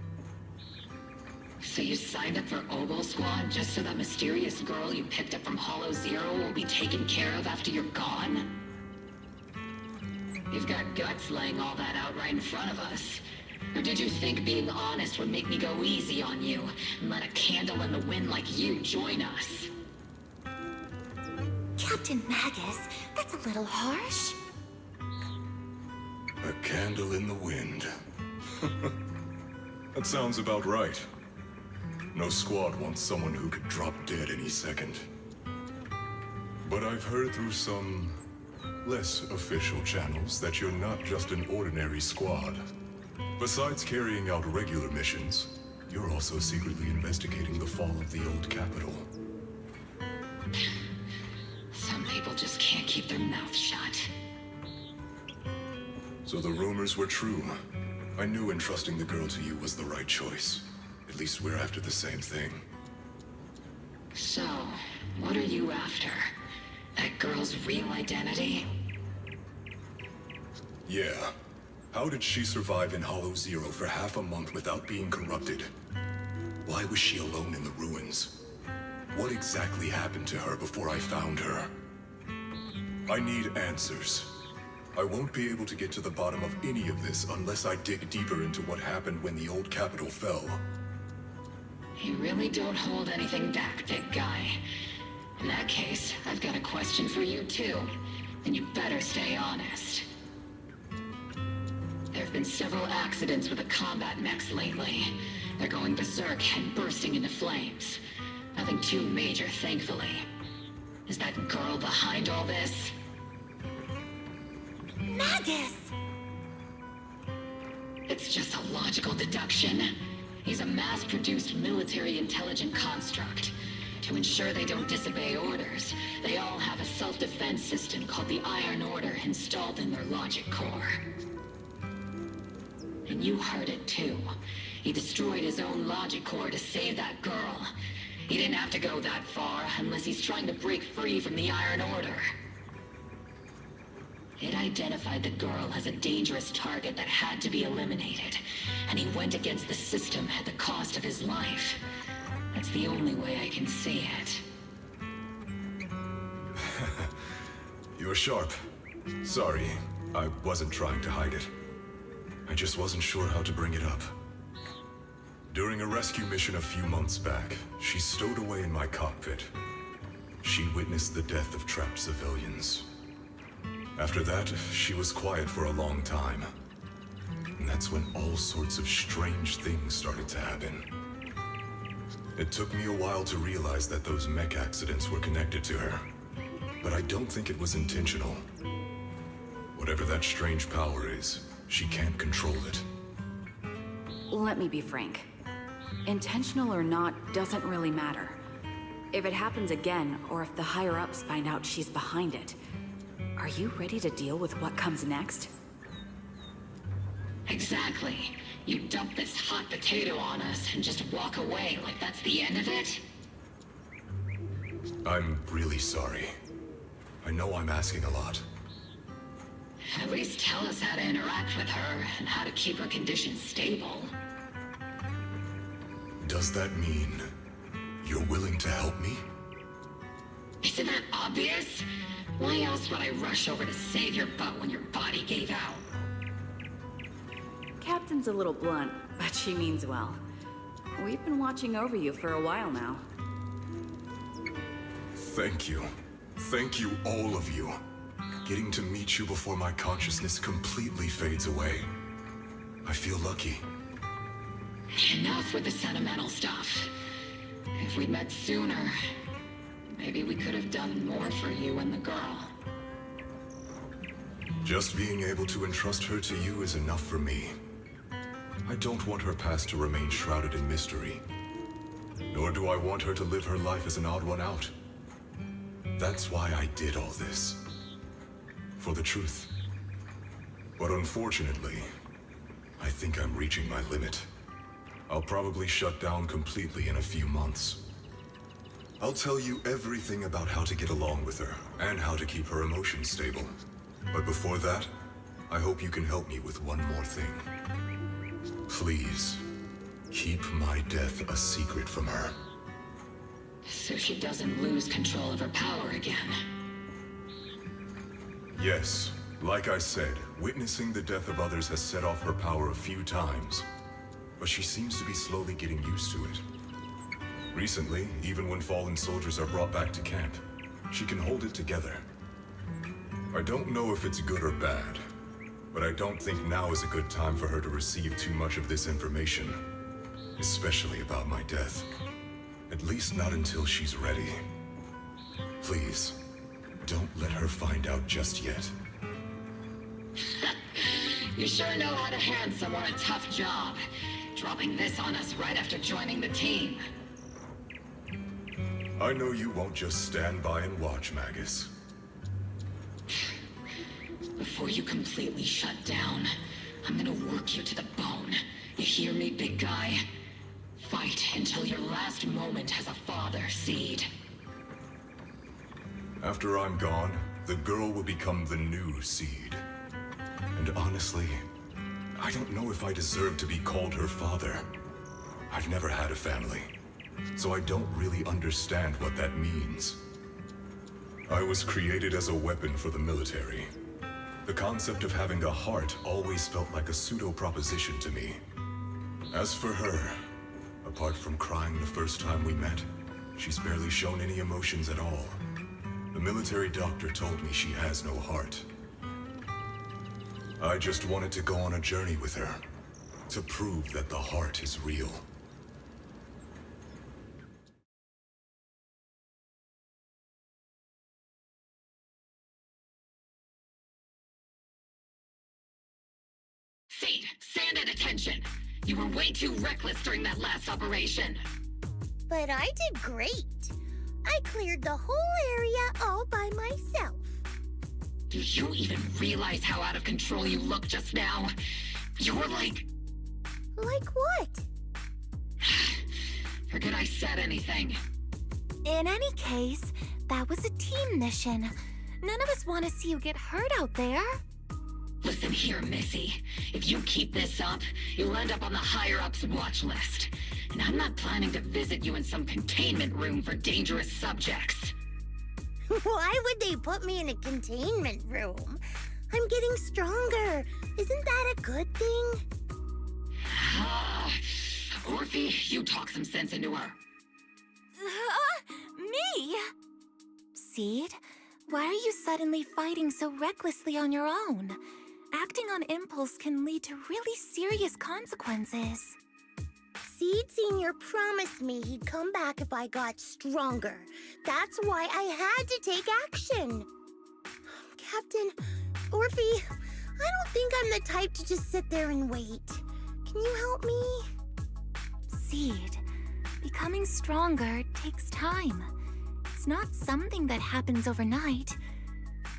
So you signed up for Ogle Squad just so that mysterious girl you picked up from Hollow Zero will be taken care of after you're gone? You've got guts laying all that out right in front of us. Or did you think being honest would make me go easy on you and let a candle in the wind like you join us?
Captain Magus, that's a little harsh.
A candle in the wind. That sounds about right. No squad wants someone who could drop dead any second. But I've heard through some less official channels that you're not just an ordinary squad. Besides carrying out regular missions, you're also secretly investigating the fall of the old capital.
Some people just can't keep their mouths shut.
So the rumors were true. I knew entrusting the girl to you was the right choice. At least we're after the same thing.
So, what are you after? That girl's real identity?
Yeah. How did she survive in Hollow Zero for half a month without being corrupted? Why was she alone in the ruins? What exactly happened to her before I found her? I need answers. I won't be able to get to the bottom of any of this unless I dig deeper into what happened when the old capital fell.
You really don't hold anything back, big guy. In that case, I've got a question for you too. And you better stay honest. There have been several accidents with the combat mechs lately. They're going berserk and bursting into flames. Nothing too major, thankfully. Is that girl behind all this?
Magus!
It's just a logical deduction. He's a mass-produced military intelligent construct. To ensure they don't disobey orders, they all have a self-defense system called the Iron Order installed in their logic core. And you heard it too. He destroyed his own logic core to save that girl. He didn't have to go that far unless he's trying to break free from the Iron Order. It identified the girl as a dangerous target that had to be eliminated, and he went against the system at the cost of his life. That's the only way I can see it.
You're sharp. Sorry, I wasn't trying to hide it. I just wasn't sure how to bring it up. During a rescue mission a few months back, she stowed away in my cockpit. She witnessed the death of trapped civilians. After that, she was quiet for a long time. And that's when all sorts of strange things started to happen. It took me a while to realize that those mech accidents were connected to her. But I don't think it was intentional. Whatever that strange power is, she can't control it.
Let me be frank. Intentional or not doesn't really matter. If it happens again, or if the higher-ups find out she's behind it, are you ready to deal with what comes next?
Exactly. You dump this hot potato on us and just walk away like that's the end of it?
I'm really sorry. I know I'm asking a lot.
At least tell us how to interact with her and how to keep her condition stable.
Does that mean you're willing to help me?
Isn't that obvious? Why else would I rush over to save your butt when your body gave out?
Captain's a little blunt, but she means well. We've been watching over you for a while now.
Thank you. Thank you, all of you. Getting to meet you before my consciousness completely fades away. I feel lucky.
Enough with the sentimental stuff. If we'd met sooner, maybe we could have done more for you and the girl.
Just being able to entrust her to you is enough for me. I don't want her past to remain shrouded in mystery. Nor do I want her to live her life as an odd one out. That's why I did all this. For the truth. But unfortunately, I think I'm reaching my limit. I'll probably shut down completely in a few months. I'll tell you everything about how to get along with her, and how to keep her emotions stable. But before that, I hope you can help me with one more thing. Please, keep my death a secret from her.
So she doesn't lose control of her power again.
Yes, like I said, witnessing the death of others has set off her power a few times. But she seems to be slowly getting used to it. Recently, even when fallen soldiers are brought back to camp, she can hold it together. I don't know if it's good or bad, but I don't think now is a good time for her to receive too much of this information, especially about my death. At least not until she's ready. Please, don't let her find out just yet.
You sure know how to hand someone a tough job, dropping this on us right after joining the team.
I know you won't just stand by and watch, Magus.
Before you completely shut down, I'm gonna work you to the bone. You hear me, big guy? Fight until your last moment has a father, Seed.
After I'm gone, the girl will become the new Seed. And honestly, I don't know if I deserve to be called her father. I've never had a family, so I don't really understand what that means. I was created as a weapon for the military. The concept of having a heart always felt like a pseudo-proposition to me. As for her, apart from crying the first time we met, she's barely shown any emotions at all. The military doctor told me she has no heart. I just wanted to go on a journey with her, to prove that the heart is real.
Seed, stand at attention! You were way too reckless during that last operation.
But I did great. I cleared the whole area all by myself.
Do you even realize how out of control you looked just now? You were like...
Like what?
Forget I said anything.
In any case, that was a team mission. None of us want to see you get hurt out there.
Listen here, Missy. If you keep this up, you'll end up on the higher-ups watch list. And I'm not planning to visit you in some containment room for dangerous subjects.
Why would they put me in a containment room? I'm getting stronger. Isn't that a good thing?
Orphe, you talk some sense into her.
Me? Seed, why are you suddenly fighting so recklessly on your own? Acting on impulse can lead to really serious consequences.
Seed Senior promised me he'd come back if I got stronger. That's why I had to take action. Captain, Orphe, I don't think I'm the type to just sit there and wait. Can you help me?
Seed, becoming stronger takes time. It's not something that happens overnight.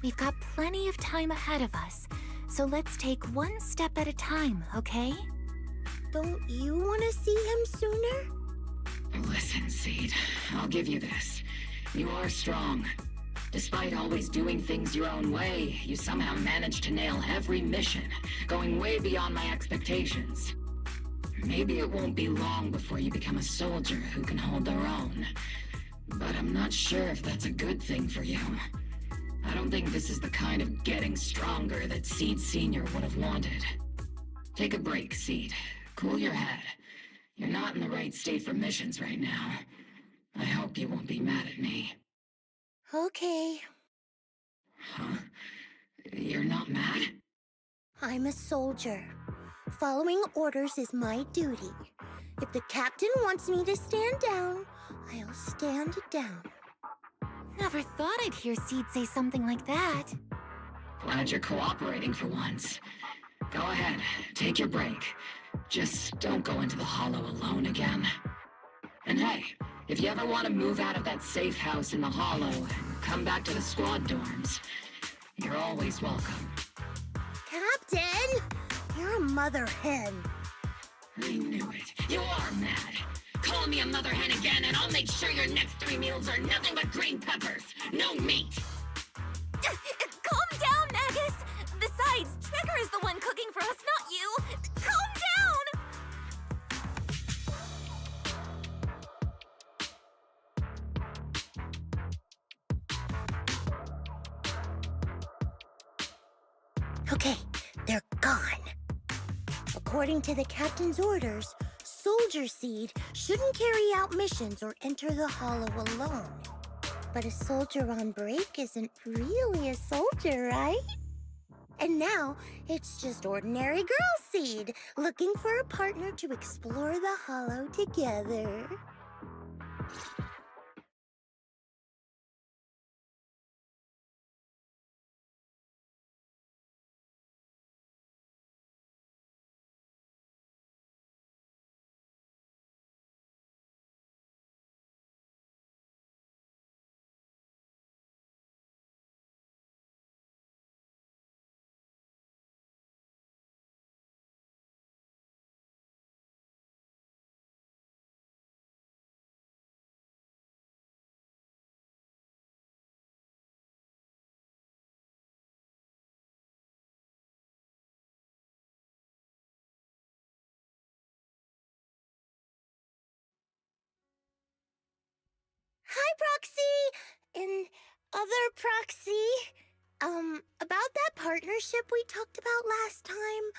We've got plenty of time ahead of us, so let's take one step at a time, okay?
Don't you want to see him sooner?
Listen, Seed, I'll give you this. You are strong. Despite always doing things your own way, you somehow managed to nail every mission, going way beyond my expectations. Maybe it won't be long before you become a soldier who can hold their own. But I'm not sure if that's a good thing for you. I don't think this is the kind of getting stronger that Seed Senior would have wanted. Take a break, Seed. Cool your head. You're not in the right state for missions right now. I hope you won't be mad at me.
Okay.
Huh? You're not mad?
I'm a soldier. Following orders is my duty. If the captain wants me to stand down, I'll stand down.
Never thought I'd hear Seed say something like that.
Glad you're cooperating for once. Go ahead, take your break. Just don't go into the Hollow alone again. And hey, if you ever want to move out of that safe house in the Hollow and come back to the squad dorms, you're always welcome.
Captain! You're a mother hen.
I knew it. You are mad. Call me a mother hen again and I'll make sure your next 3 meals are nothing but green peppers. No meat.
Calm down, Magus! Besides, Trigger is the one cooking for us, not you! Calm down!
Okay, they're gone. According to the captain's orders, Soldier Seed shouldn't carry out missions or enter the Hollow alone. But a soldier on break isn't really a soldier, right? And now, it's just ordinary Girl Seed, looking for a partner to explore the Hollow together. Hi, Proxy! And other Proxy. About that partnership we talked about last time.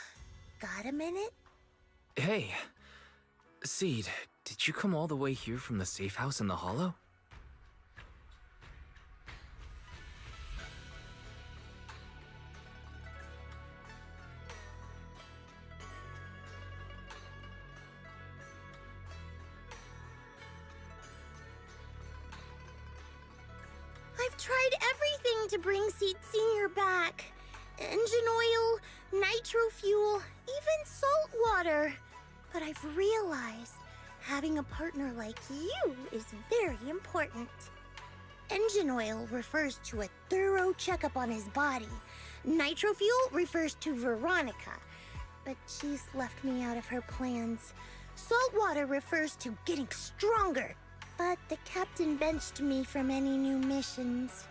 Got a minute?
Hey, Seed, did you come all the way here from the safe house in the Hollow?
I've tried everything to bring Seed Senior back. Engine oil, nitro fuel, even salt water. But I've realized having a partner like you is very important. Engine oil refers to a thorough checkup on his body. Nitro fuel refers to Veronica, but she's left me out of her plans. Salt water refers to getting stronger, but the captain benched me from any new missions.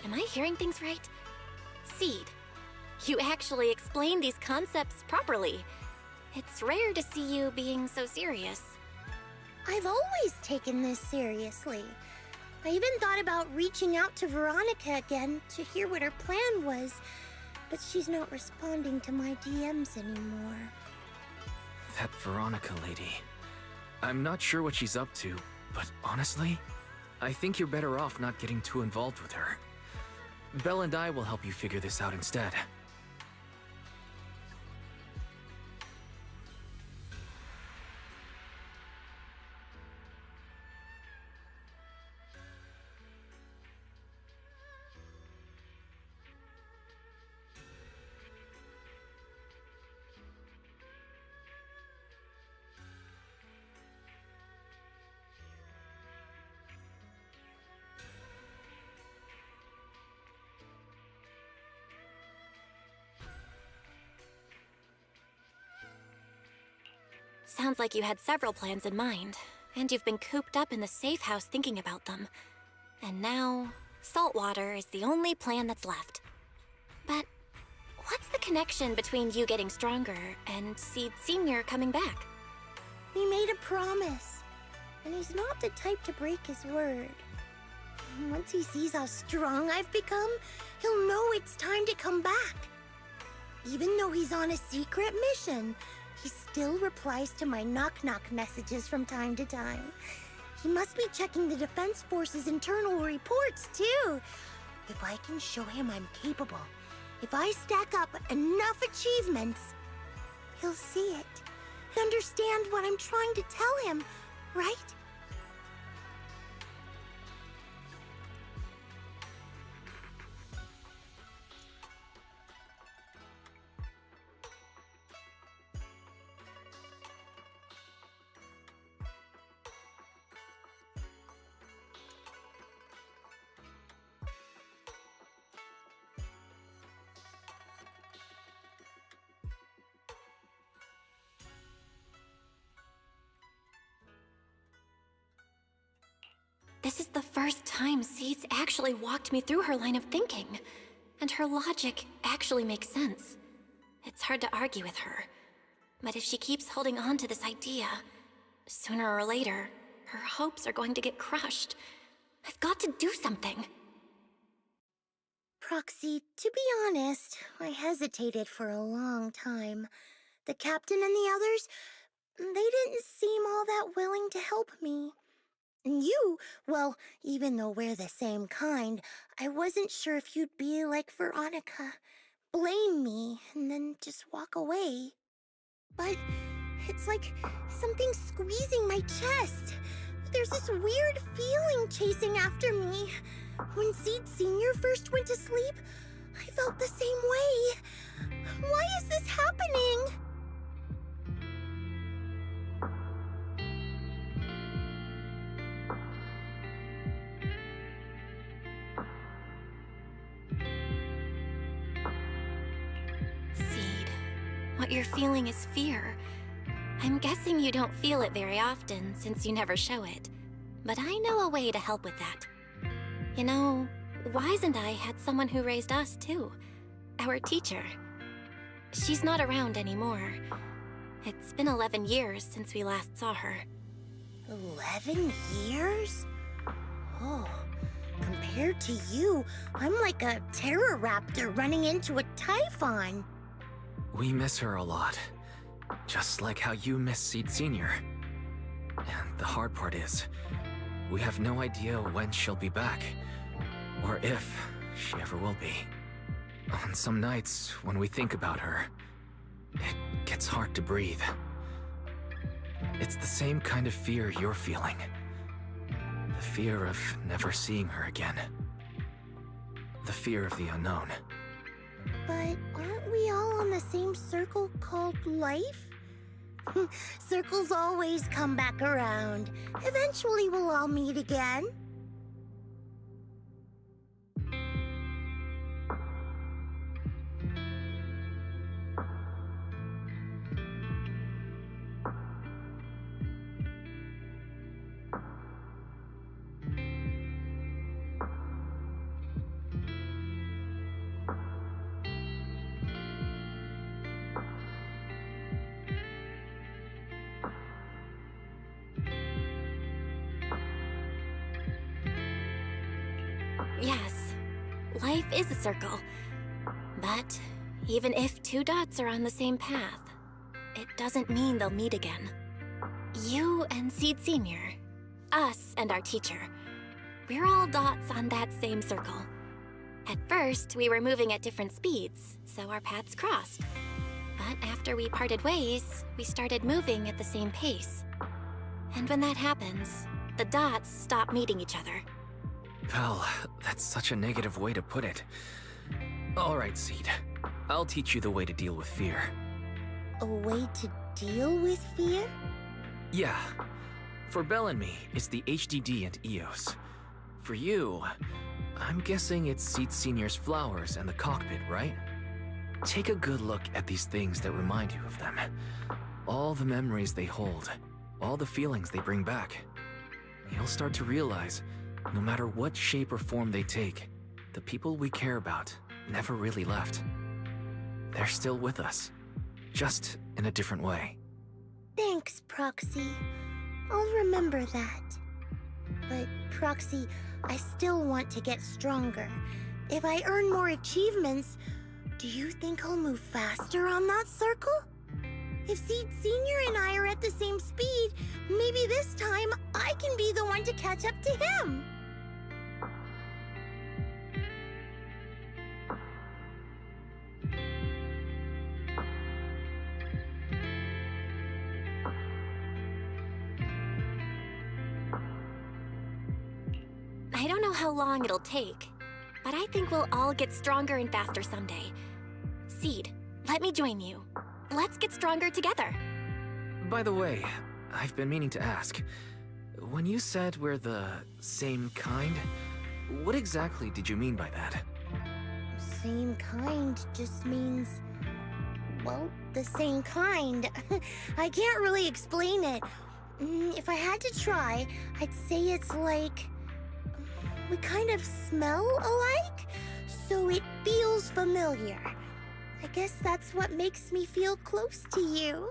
Am I hearing things right? Seed, you actually explain these concepts properly. It's rare to see you being so serious.
I've always taken this seriously. I even thought about reaching out to Veronica again to hear what her plan was, but she's not responding to my DMs anymore.
That Veronica lady. I'm not sure what she's up to, but honestly, I think you're better off not getting too involved with her. Belle and I will help you figure this out instead.
Sounds like you had several plans in mind, and you've been cooped up in the safe house thinking about them. And now, saltwater is the only plan that's left. But what's the connection between you getting stronger and Seed Sr. coming back?
He made a promise, and he's not the type to break his word. Once he sees how strong I've become, he'll know it's time to come back. Even though he's on a secret mission, he still replies to my knock-knock messages from time to time. He must be checking the Defense Force's internal reports, too. If I can show him I'm capable, if I stack up enough achievements, he'll see it, understand what I'm trying to tell him, right?
This is the first time Seed's actually walked me through her line of thinking, and her logic actually makes sense. It's hard to argue with her, but if she keeps holding on to this idea, sooner or later, her hopes are going to get crushed. I've got to do something.
Proxy, to be honest, I hesitated for a long time. The captain and the others, they didn't seem all that willing to help me. And you, well, even though we're the same kind, I wasn't sure if you'd be like Veronica. Blame me, and then just walk away. But it's like something squeezing my chest. There's this weird feeling chasing after me. When Seed Sr. first went to sleep, I felt the same way. Why is this happening?
Seed, what you're feeling is fear. I'm guessing you don't feel it very often since you never show it. But I know a way to help with that. You know, Wise and I had someone who raised us too. Our teacher. She's not around anymore. It's been 11 years since we last saw her.
11 years? Oh, compared to you, I'm like a terror raptor running into a typhon.
We miss her a lot. Just like how you miss Seed Sr. And the hard part is, we have no idea when she'll be back. Or if she ever will be. On some nights, when we think about her, it gets hard to breathe. It's the same kind of fear you're feeling. The fear of never seeing her again. The fear of the unknown.
But aren't we all on the same circle called life? Circles always come back around. Eventually we'll all meet again.
Yes, life is a circle. But even if two dots are on the same path, it doesn't mean they'll meet again. You and Seed Senior, us and our teacher, we're all dots on that same circle. At first, we were moving at different speeds, so our paths crossed. But after we parted ways, we started moving at the same pace. And when that happens, the dots stop meeting each other.
Well, that's such a negative way to put it. Alright, Seed. I'll teach you the way to deal with fear.
A way to deal with fear?
Yeah. For Belle and me, it's the HDD and EOS. For you, I'm guessing it's Seed Senior's flowers and the cockpit, right? Take a good look at these things that remind you of them. All the memories they hold, all the feelings they bring back. You'll start to realize, no matter what shape or form they take, the people we care about never really left. They're still with us, just in a different way.
Thanks, Proxy. I'll remember that. But, Proxy, I still want to get stronger. If I earn more achievements, do you think I'll move faster on that circle? If Seed Senior and I are at the same speed, maybe this time I can be the one to catch up to him.
I don't know how long it'll take, but I think we'll all get stronger and faster someday. Seed, let me join you. Let's get stronger together.
By the way, I've been meaning to ask. When you said we're the same kind, what exactly did you mean by that?
Same kind just means, well, the same kind. I can't really explain it. If I had to try, I'd say it's like we kind of smell alike, so it feels familiar. I guess that's what makes me feel close to you.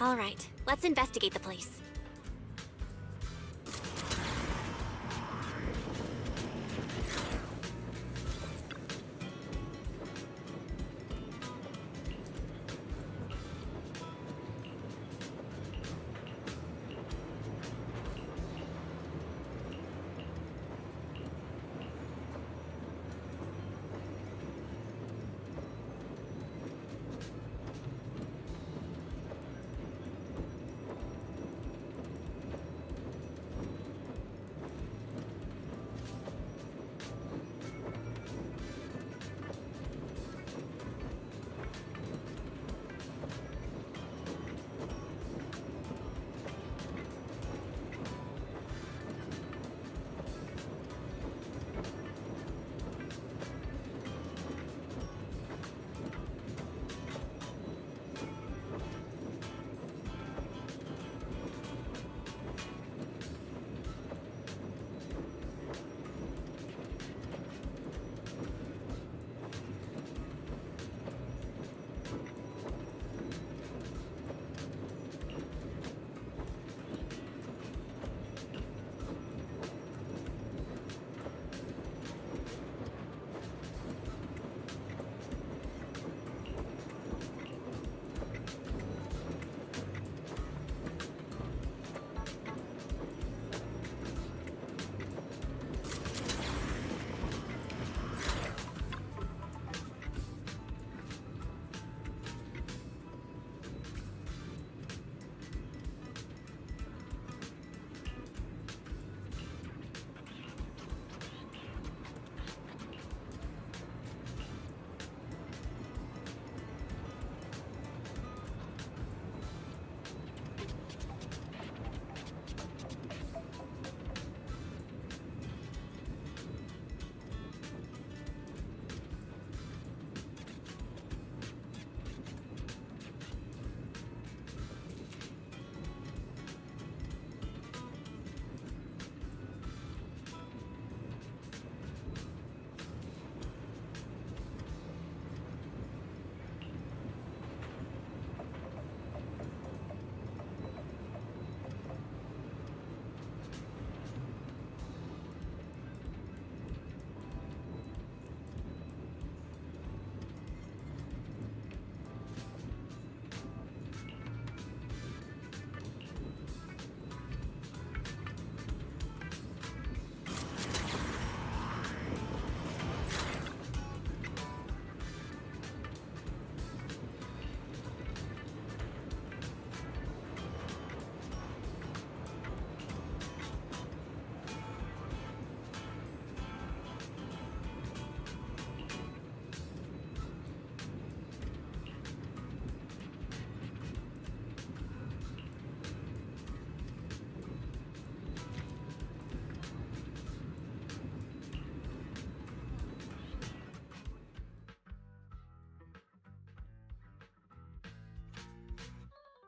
All right, let's investigate the place.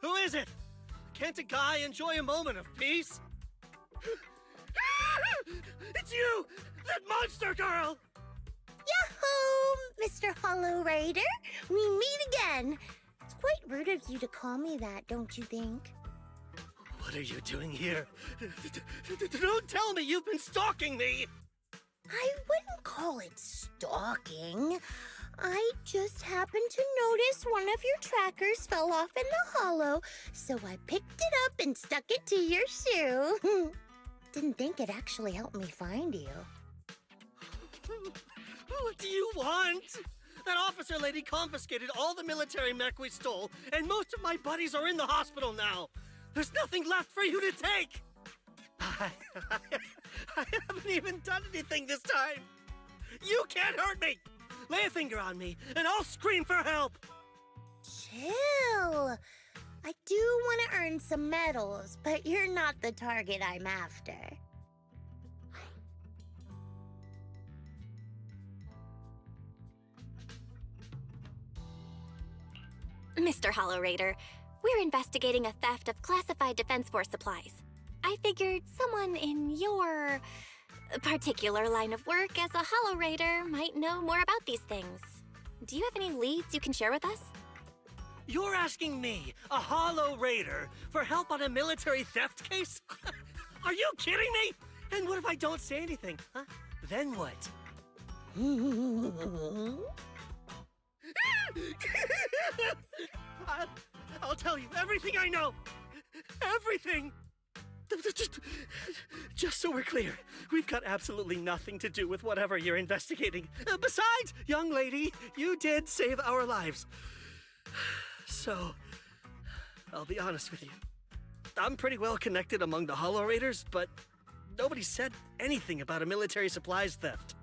Who is it? Can't a guy enjoy a moment of peace? It's you! That monster girl!
Yahoo, Mr. Hollow Raider. We meet again. It's quite rude of you to call me that, don't you think?
What are you doing here? Don't tell me you've been stalking me!
I wouldn't call it stalking. I just happened to notice one of your trackers fell off in the hollow, so I picked it up and stuck it to your shoe. Didn't think it actually helped me find you.
What do you want? That officer lady confiscated all the military mech we stole, and most of my buddies are in the hospital now. There's nothing left for you to take. I haven't even done anything this time. You can't hurt me. Lay a finger on me, and I'll scream for help.
Chill. I do want to earn some medals, but you're not the target I'm after.
Mr. Hollow Raider, we're investigating a theft of classified Defense Force supplies. I figured someone in your particular line of work as a Hollow Raider might know more about these things. Do you have any leads you can share with us?
You're asking me, a Hollow Raider, for help on a military theft case? Are you kidding me? And what if I don't say anything, huh? Then what? I'll tell you everything I know. Everything. Just so we're clear, we've got absolutely nothing to do with whatever you're investigating. Besides, young lady, you did save our lives. So, I'll be honest with you. I'm pretty well connected among the Hollow Raiders, but nobody said anything about a military supplies theft.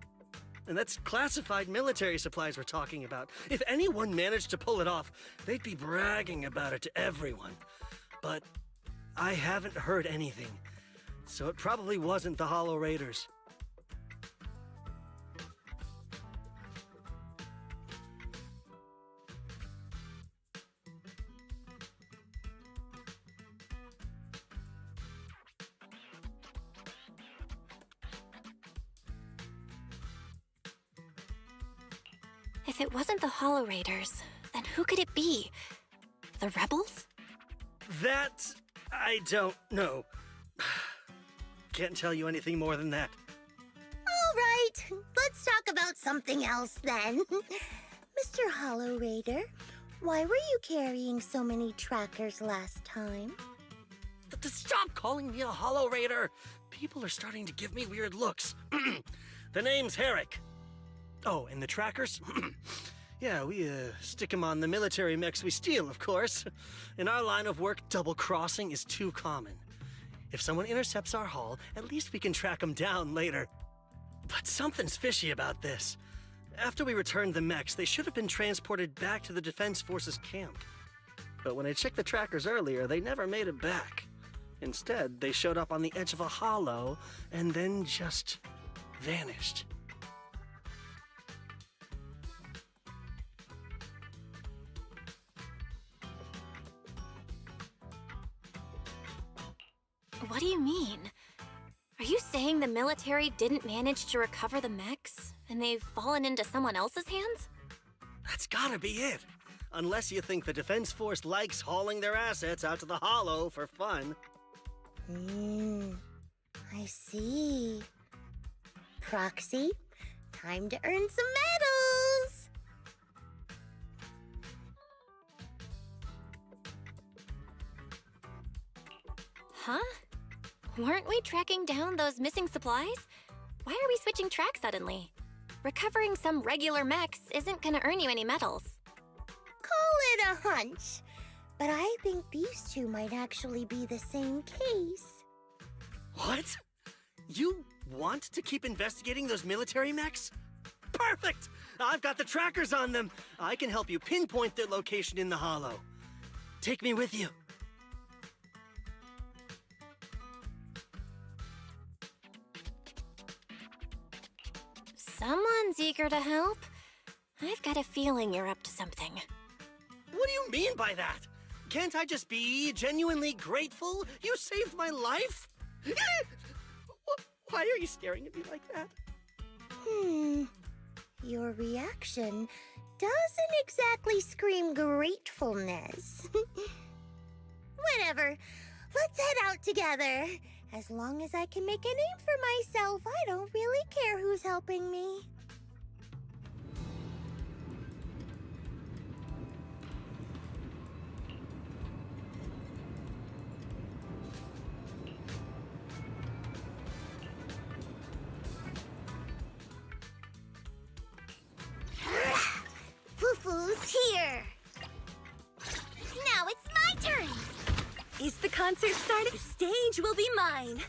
And that's classified military supplies we're talking about. If anyone managed to pull it off, they'd be bragging about it to everyone. But I haven't heard anything, so it probably wasn't the Hollow Raiders.
If it wasn't the Hollow Raiders, then who could it be? The rebels?
That I don't know. Can't tell you anything more than that.
All right, let's talk about something else then. Mr. Hollow Raider, why were you carrying so many trackers last time?
Stop calling me a Hollow Raider! People are starting to give me weird looks. The name's Herrick. Oh, and the trackers? Yeah, we stick them on the military mechs we steal, of course. In our line of work, double-crossing is too common. If someone intercepts our haul, at least we can track them down later. But something's fishy about this. After we returned the mechs, they should have been transported back to the Defense Forces camp. But when I checked the trackers earlier, they never made it back. Instead, they showed up on the edge of a hollow and then just vanished.
What do you mean? Are you saying the military didn't manage to recover the mechs, and they've fallen into someone else's hands?
That's gotta be it. Unless you think the Defense Force likes hauling their assets out to the Hollow for fun.
I see. Proxy, time to earn some medals!
Huh? Weren't we tracking down those missing supplies? Why are we switching tracks suddenly? Recovering some regular mechs isn't gonna earn you any medals.
Call it a hunch, but I think these two might actually be the same case.
What? You want to keep investigating those military mechs? Perfect! I've got the trackers on them. I can help you pinpoint their location in the Hollow. Take me with you.
Someone's eager to help. I've got a feeling you're up to something.
What do you mean by that? Can't I just be genuinely grateful? You saved my life? Why are you staring at me like that?
Your reaction doesn't exactly scream gratefulness. Whatever. Let's head out together. As long as I can make a name for myself, I don't really care who's helping me. Foo-foo's here. Now it's my turn.
Is the concert started? The stage will be mine!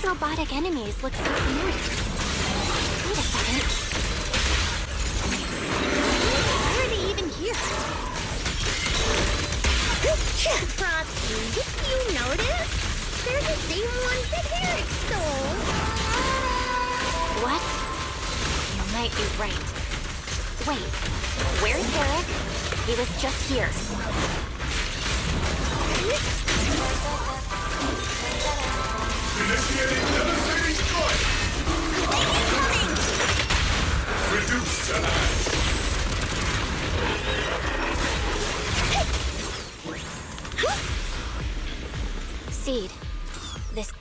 These robotic enemies look so familiar. Wait a second. Why are they even here?
Proxy, did you notice? They're the same ones that Eric stole.
What? You might be right. Wait, where's Eric? He was just here.
Initiating devastating strike!
Incoming!
Reduce to ash!
Seed. This...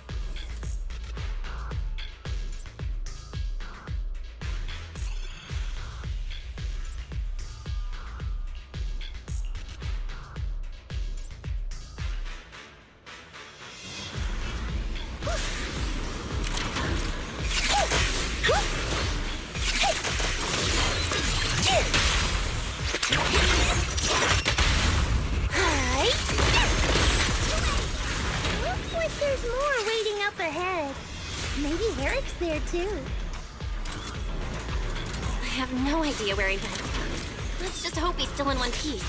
Looks like there's more waiting up ahead. Maybe Eric's there too.
I have no idea where he went. Let's just hope he's still in one piece.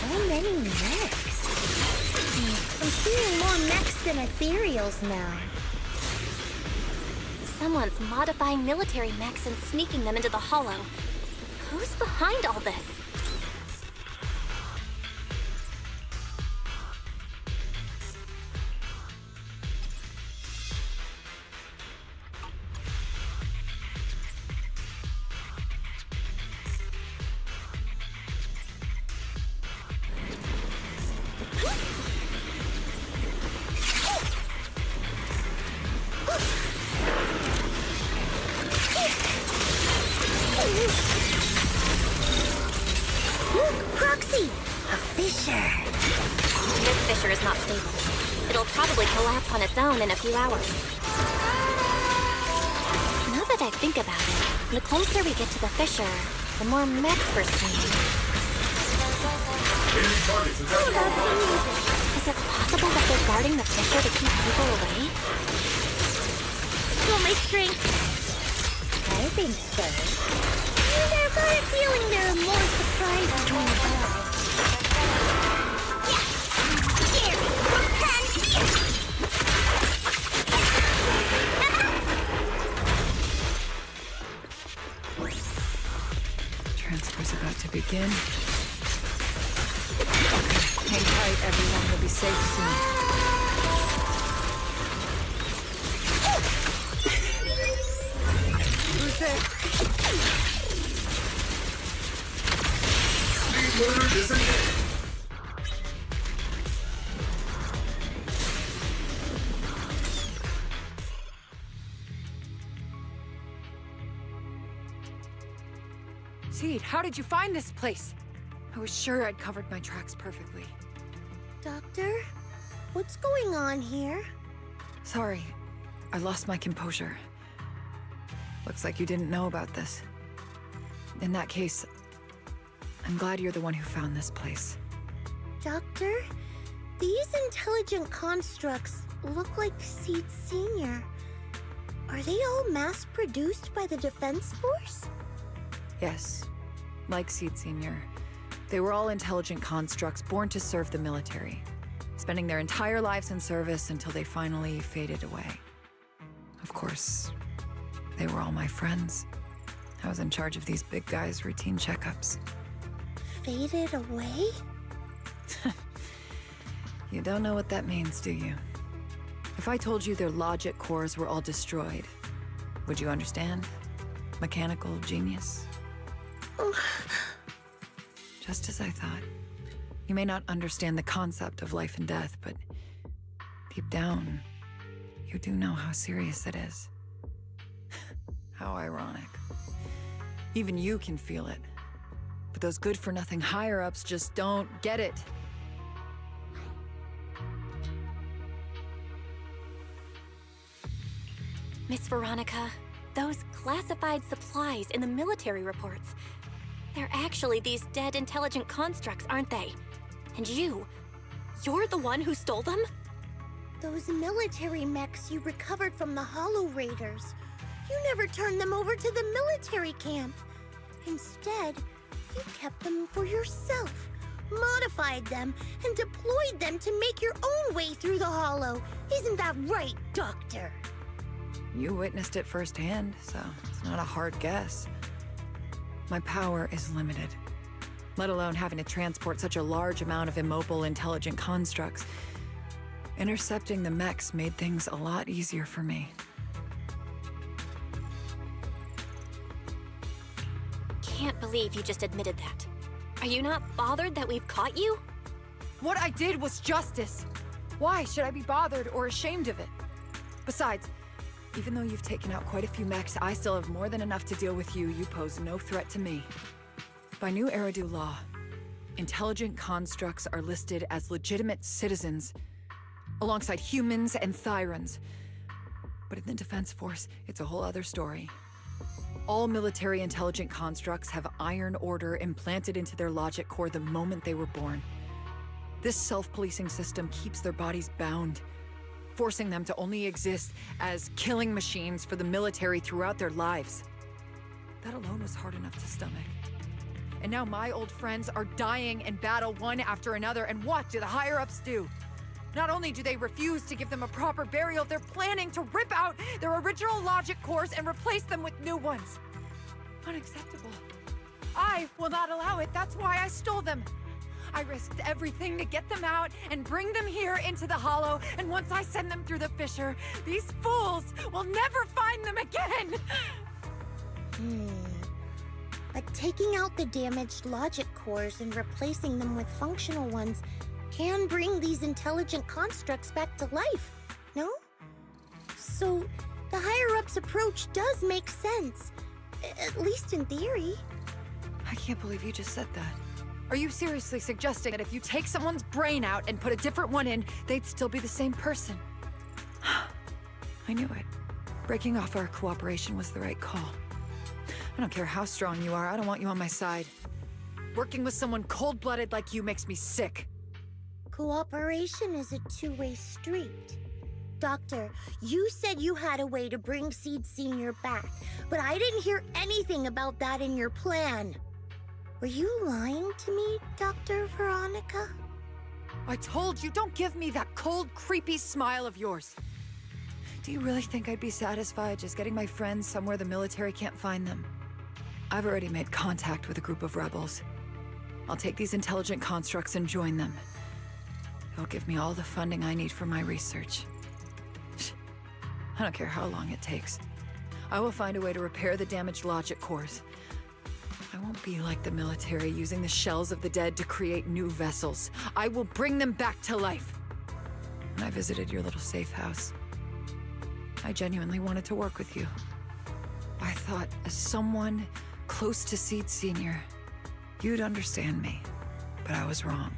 So many mechs. I'm seeing more mechs than ethereals now.
Someone's modifying military mechs and sneaking them into the Hollow. Who's behind all this?
Look, Proxy! A fissure.
This fissure is not stable. It'll probably collapse on its own in a few hours. Now that I think about it, the closer we get to the fissure, the more mechs we're seeing.
How about some music?
Is it possible that they're guarding the fissure to keep people away?
Feel my strength. I think so. And I've got a feeling there are more surprises than above.
Transfer's about to begin. Hang tight, everyone. We'll be safe soon. Who's there?
Speed is engaged.
Seed, how did you find this place? I was sure I'd covered my tracks perfectly.
Doctor? What's going on here?
Sorry, I lost my composure. Looks like you didn't know about this. In that case, I'm glad you're the one who found this place.
Doctor? These intelligent constructs look like Seed Senior. Are they all mass-produced by the Defense Force?
Yes, like Seed Senior. They were all intelligent constructs born to serve the military, spending their entire lives in service until they finally faded away. Of course, they were all my friends. I was in charge of these big guys' routine checkups.
Faded away?
You don't know what that means, do you? If I told you their logic cores were all destroyed, would you understand? Mechanical genius? Just as I thought. You may not understand the concept of life and death, but deep down, you do know how serious it is. How ironic. Even you can feel it. But those good-for-nothing higher-ups just don't get it.
Miss Veronica, those classified supplies in the military reports, they're actually these dead intelligent constructs, aren't they? And you're the one who stole them?
Those military mechs you recovered from the Hollow Raiders. You never turned them over to the military camp. Instead, you kept them for yourself, modified them, and deployed them to make your own way through the Hollow. Isn't that right, Doctor?
You witnessed it firsthand, so it's not a hard guess. My power is limited, let alone having to transport such a large amount of immobile, intelligent constructs. Intercepting the mechs made things a lot easier for me.
Can't believe you just admitted that. Are you not bothered that we've caught you?
What I did was justice. Why should I be bothered or ashamed of it? Besides, even though you've taken out quite a few mechs, I still have more than enough to deal with you. You pose no threat to me. By new Eridu law, intelligent constructs are listed as legitimate citizens, alongside humans and Thyrans. But in the Defense Force, it's a whole other story. All military intelligent constructs have Iron Order implanted into their logic core the moment they were born. This self-policing system keeps their bodies bound, forcing them to only exist as killing machines for the military throughout their lives. That alone was hard enough to stomach. And now my old friends are dying in battle one after another, and what do the higher-ups do? Not only do they refuse to give them a proper burial, they're planning to rip out their original logic cores and replace them with new ones. Unacceptable. I will not allow it. That's why I stole them. I risked everything to get them out and bring them here into the Hollow, and once I send them through the fissure, these fools will never find them again!
But taking out the damaged logic cores and replacing them with functional ones can bring these intelligent constructs back to life, no? So, the higher-ups approach does make sense, at least in theory.
I can't believe you just said that. Are you seriously suggesting that if you take someone's brain out and put a different one in, they'd still be the same person? I knew it. Breaking off our cooperation was the right call. I don't care how strong you are, I don't want you on my side. Working with someone cold-blooded like you makes me sick.
Cooperation is a two-way street. Doctor, you said you had a way to bring Seed Senior back, but I didn't hear anything about that in your plan. Were you lying to me, Dr. Veronica?
I told you, don't give me that cold, creepy smile of yours. Do you really think I'd be satisfied just getting my friends somewhere the military can't find them? I've already made contact with a group of rebels. I'll take these intelligent constructs and join them. They'll give me all the funding I need for my research. I don't care how long it takes. I will find a way to repair the damaged logic cores. I won't be like the military, using the shells of the dead to create new vessels. I will bring them back to life. When I visited your little safe house, I genuinely wanted to work with you. I thought, as someone close to Seed Senior, you'd understand me, but I was wrong.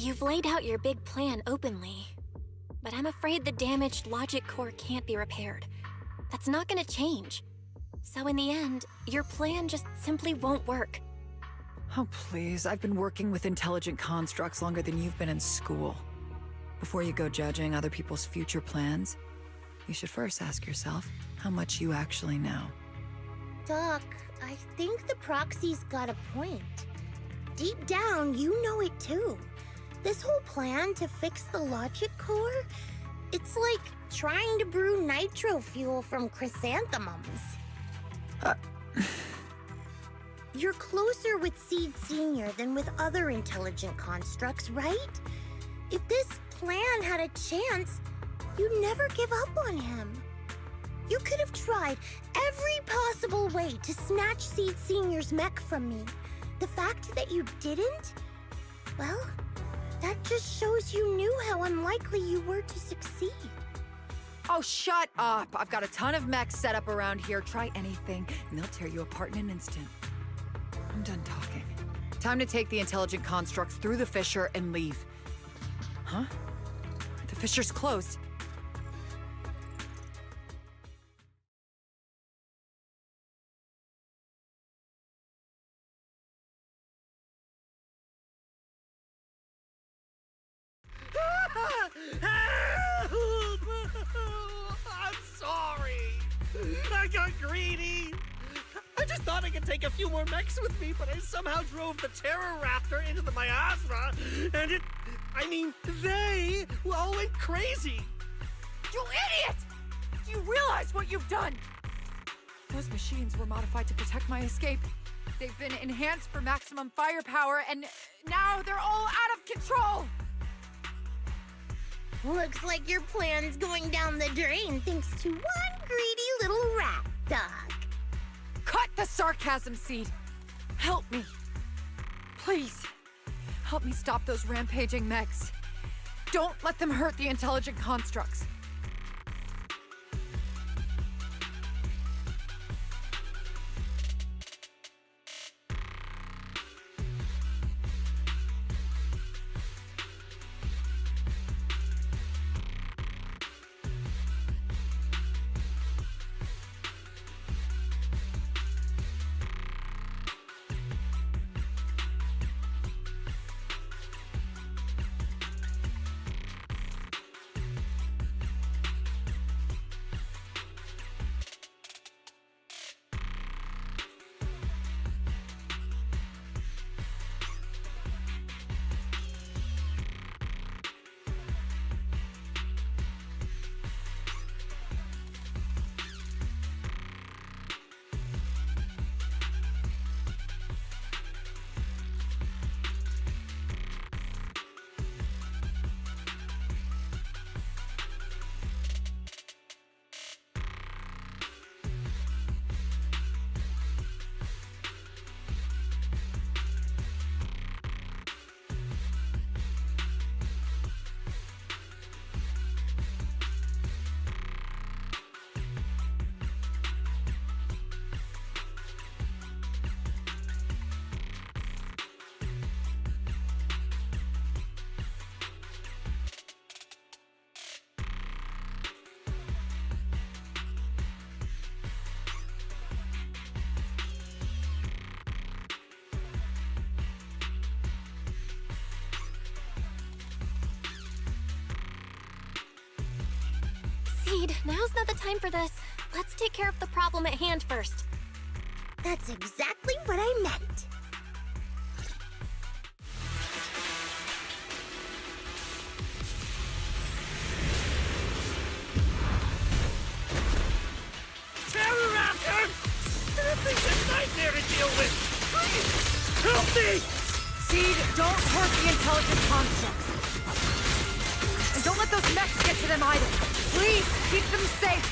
You've laid out your big plan openly, but I'm afraid the damaged logic core can't be repaired. That's not gonna change. So in the end, your plan just simply won't work.
Oh, please. I've been working with intelligent constructs longer than you've been in school. Before you go judging other people's future plans, you should first ask yourself how much you actually know.
Doc, I think the proxy's got a point. Deep down, you know it too. This whole plan to fix the logic core, it's like trying to brew nitro fuel from chrysanthemums. You're closer with Seed Senior than with other intelligent constructs, right? If this plan had a chance, you'd never give up on him. You could have tried every possible way to snatch Seed Senior's mech from me. The fact that you didn't, well, that just shows you knew how unlikely you were to succeed.
Oh, shut up! I've got a ton of mechs set up around here. Try anything, and they'll tear you apart in an instant. I'm done talking. Time to take the intelligent constructs through the fissure and leave. Huh? The fissure's closed.
Help! I'm sorry. I got greedy. I just thought I could take a few more mechs with me, but I somehow drove the Terror Raptor into the miasma, and they all went crazy.
You idiot! Do you realize what you've done? Those machines were modified to protect my escape. They've been enhanced for maximum firepower, and now they're all out of control!
Looks like your plan's going down the drain thanks to one greedy little rat, Doc.
Cut the sarcasm, Seed. Help me. Please. Help me stop those rampaging mechs. Don't let them hurt the intelligent constructs.
Seed, now's not the time for this. Let's take care of the problem at hand first.
That's exactly what I meant.
Terror Raptor! That thing's a nightmare to deal with! Please, help me!
Seed, don't hurt the intelligent constructs. And don't let those mechs get to them either. Please, keep them safe.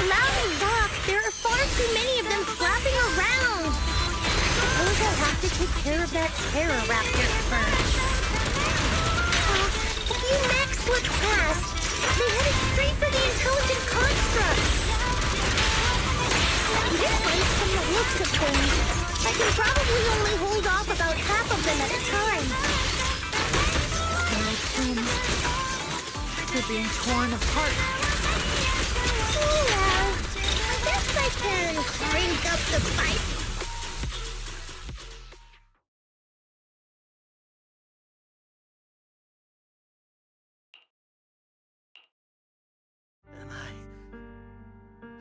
Allow me, Doc. There are far too many of them flapping around. Suppose I'll have to take care of that Terror Raptor first. A few mechs slipped past. They headed straight for the intelligent constructs. This way, from the looks of things, I can probably only hold off about half of them at a time.
They're being torn apart.
Oh well, I guess I can crank up the fight.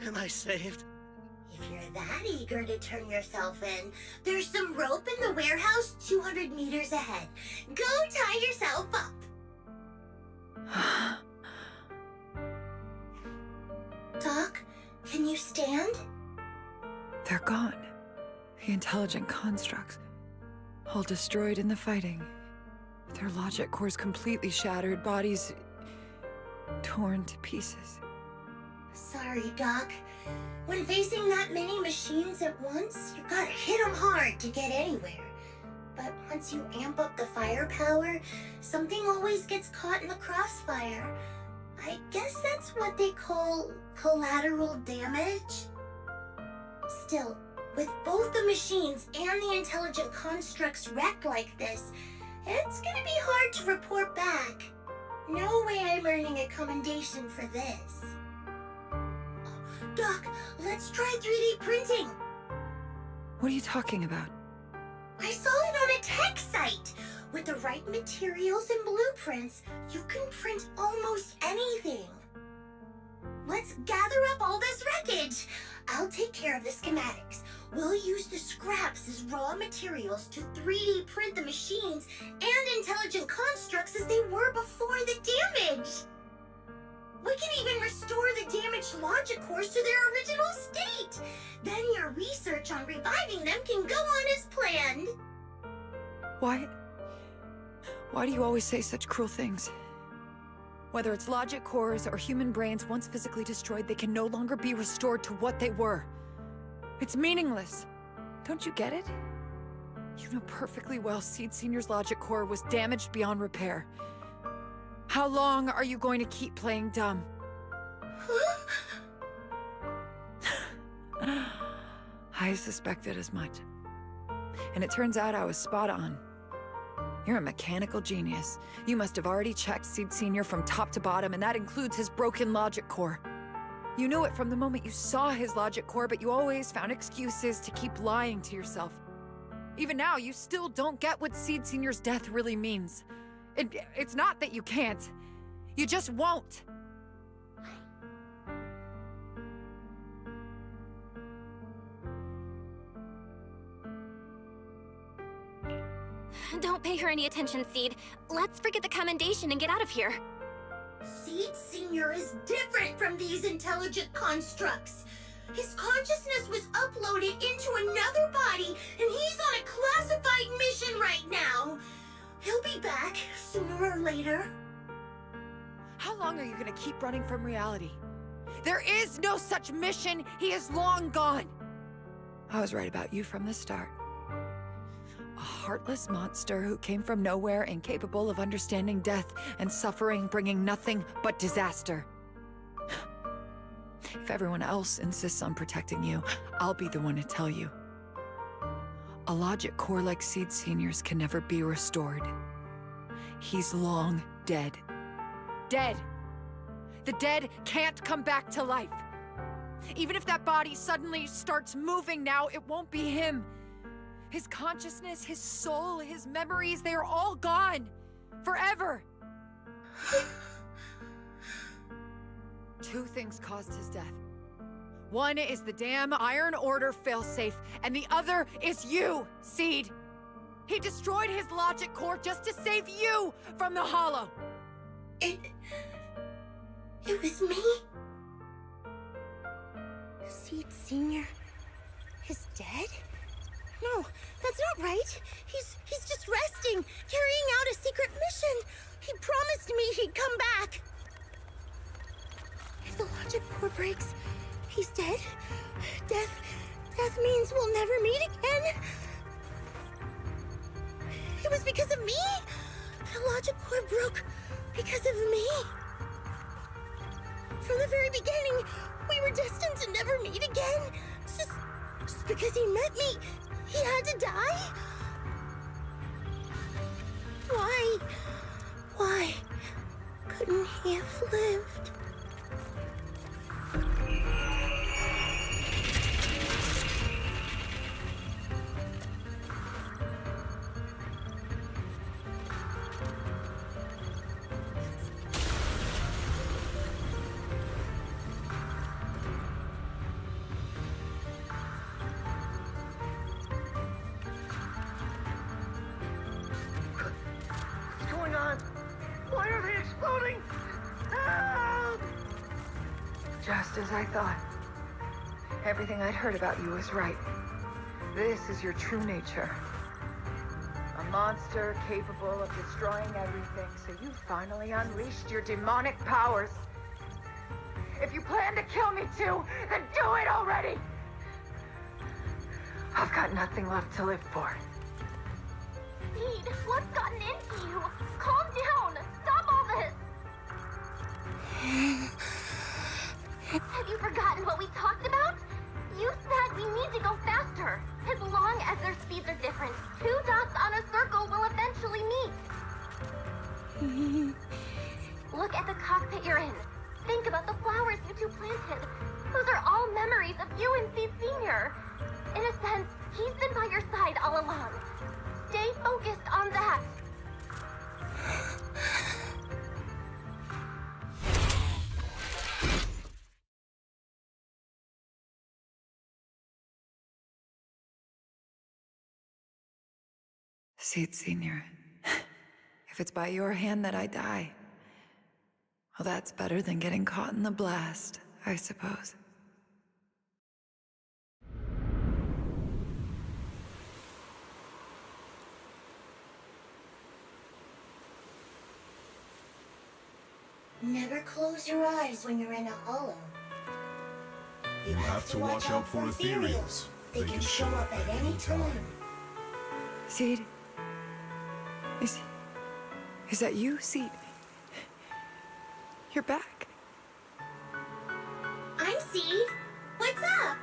Am I saved?
If you're that eager to turn yourself in, there's some rope in the warehouse 200 meters ahead. Go tie yourself up. Doc, can you stand?
They're gone. The intelligent constructs. All destroyed in the fighting. Their logic cores completely shattered, bodies torn to pieces.
Sorry, Doc. When facing that many machines at once, you gotta hit them hard to get anywhere. But once you amp up the firepower, something always gets caught in the crossfire. I guess that's what they call collateral damage. Still, with both the machines and the intelligent constructs wrecked like this, it's gonna be hard to report back. No way I'm earning a commendation for this. Doc, let's try 3D printing.
What are you talking about?
I saw it on a tech site. With the right materials and blueprints, you can print almost anything. Let's gather up all this wreckage. I'll take care of the schematics. We'll use the scraps as raw materials to 3D print the machines and intelligent constructs as they were before the damage. We can even restore the damaged logic cores to their original state. Then your research on reviving them can go on as planned.
Why do you always say such cruel things? Whether it's logic cores or human brains once physically destroyed, they can no longer be restored to what they were. It's meaningless. Don't you get it? You know perfectly well Seed Senior's logic core was damaged beyond repair. How long are you going to keep playing dumb? I suspected as much. And it turns out I was spot on. You're a mechanical genius. You must have already checked Seed Senior from top to bottom, and that includes his broken logic core. You knew it from the moment you saw his logic core, but you always found excuses to keep lying to yourself. Even now, you still don't get what Seed Senior's death really means. It's not that you can't. You just won't.
Don't pay her any attention, Seed. Let's forget the commendation and get out of here.
Seed Senior is different from these intelligent constructs. His consciousness was uploaded into another body, and he's on a classified mission right now. He'll be back sooner or later.
How long are you gonna keep running from reality? There is no such mission. He is long gone. I was right about you from the start. A heartless monster who came from nowhere, incapable of understanding death and suffering, bringing nothing but disaster. If everyone else insists on protecting you, I'll be the one to tell you. A logic core like Seed Senior's can never be restored. He's long dead. Dead! The dead can't come back to life. Even if that body suddenly starts moving now, it won't be him. His consciousness, his soul, his memories, they are all gone. Forever. Two things caused his death. One is the damn Iron Order failsafe, and the other is you, Seed. He destroyed his logic core just to save you from the Hollow.
It was me? Seed Senior is dead? No, that's not right. He's just resting, carrying out a secret mission. He promised me he'd come back. If the logic core breaks, he's dead. Death means we'll never meet again. It was because of me. The logic core broke because of me. From the very beginning, we were destined to never meet again. Just because he met me, He had to die? Why? Why couldn't he have lived?
What's going on? Why are they exploding? Help!
Just as I thought. Everything I'd heard about you was right. This is your true nature. A monster capable of destroying everything, so you finally unleashed your demonic powers. If you plan to kill me too, then do it already! I've got nothing left to live for.
Seed, what's gotten into you? Calm down! Stop all this! Have you forgotten what we talked about? You said we need to go faster. As long as their speeds are different, 2 dots on a circle will eventually meet. Look at the cockpit you're in. Think about the flowers you two planted. Those are all memories of you and Seed Senior. In a sense, he's been by your side all along. Stay focused on that.
Seed Senior, if it's by your hand that I die, well, that's better than getting caught in the blast, I suppose.
Never close your eyes when you're in a hollow.
You have to watch out for ethereals.
They can show up at any time.
Seed? Is that you, Seed? You're back.
I'm Seed. What's up?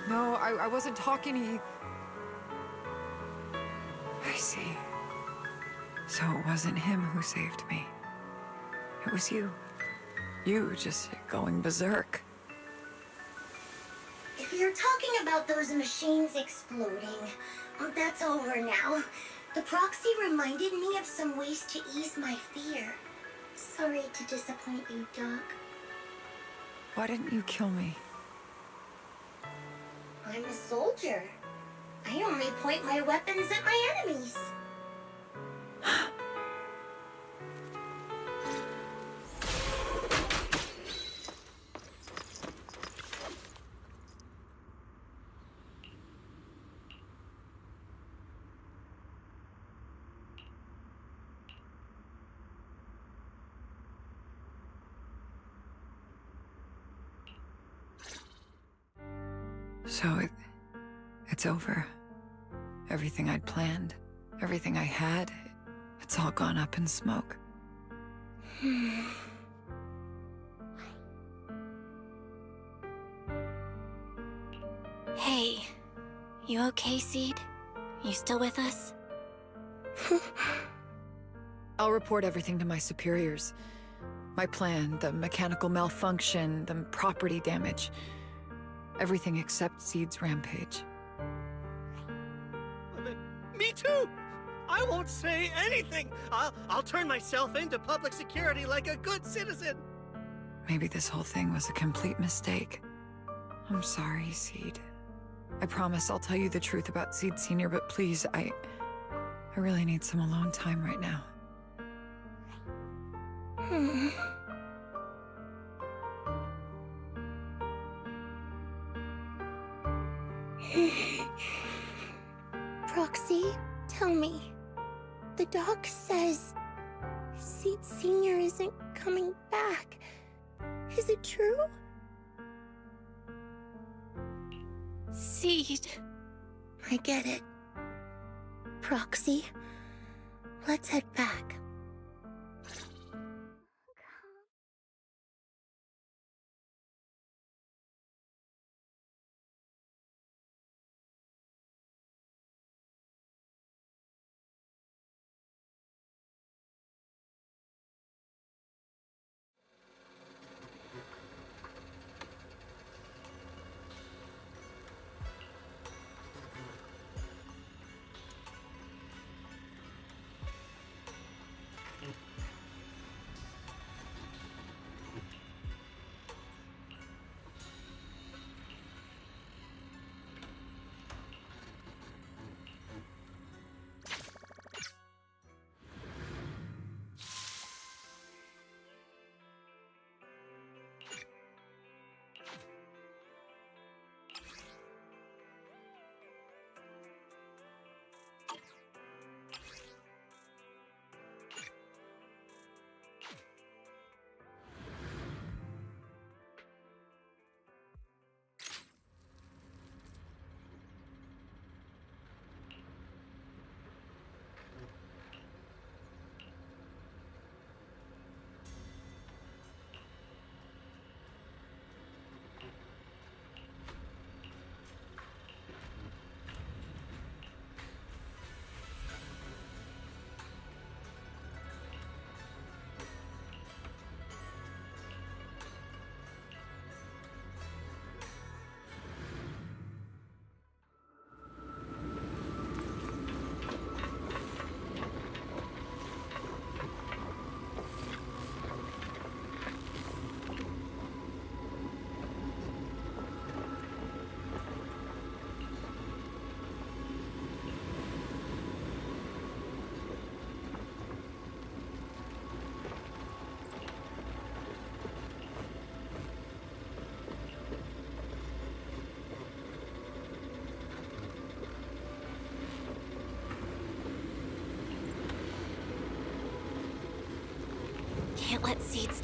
No, I wasn't talking to you. I see. So it wasn't him who saved me. It was you. You just going berserk.
If you're talking about those machines exploding, that's over now. The proxy reminded me of some ways to ease my fear. Sorry to disappoint you, Doc.
Why didn't you kill me?
I'm a soldier. I only point my weapons at my enemies.
So it's over. Everything I'd planned, everything I had, it's all gone up in smoke.
Hey, you okay, Seed? You still with us?
I'll report everything to my superiors. My plan, the mechanical malfunction, the property damage. Everything except Seed's rampage.
Me too! I won't say anything! I'll turn myself into public security like a good citizen!
Maybe this whole thing was a complete mistake. I'm sorry, Seed. I promise I'll tell you the truth about Seed Senior, but please, I really need some alone time right now.
Proxy, tell me. The doc says Seed Senior isn't coming back. Is it true?
Seed.
I get it. Proxy, let's head back.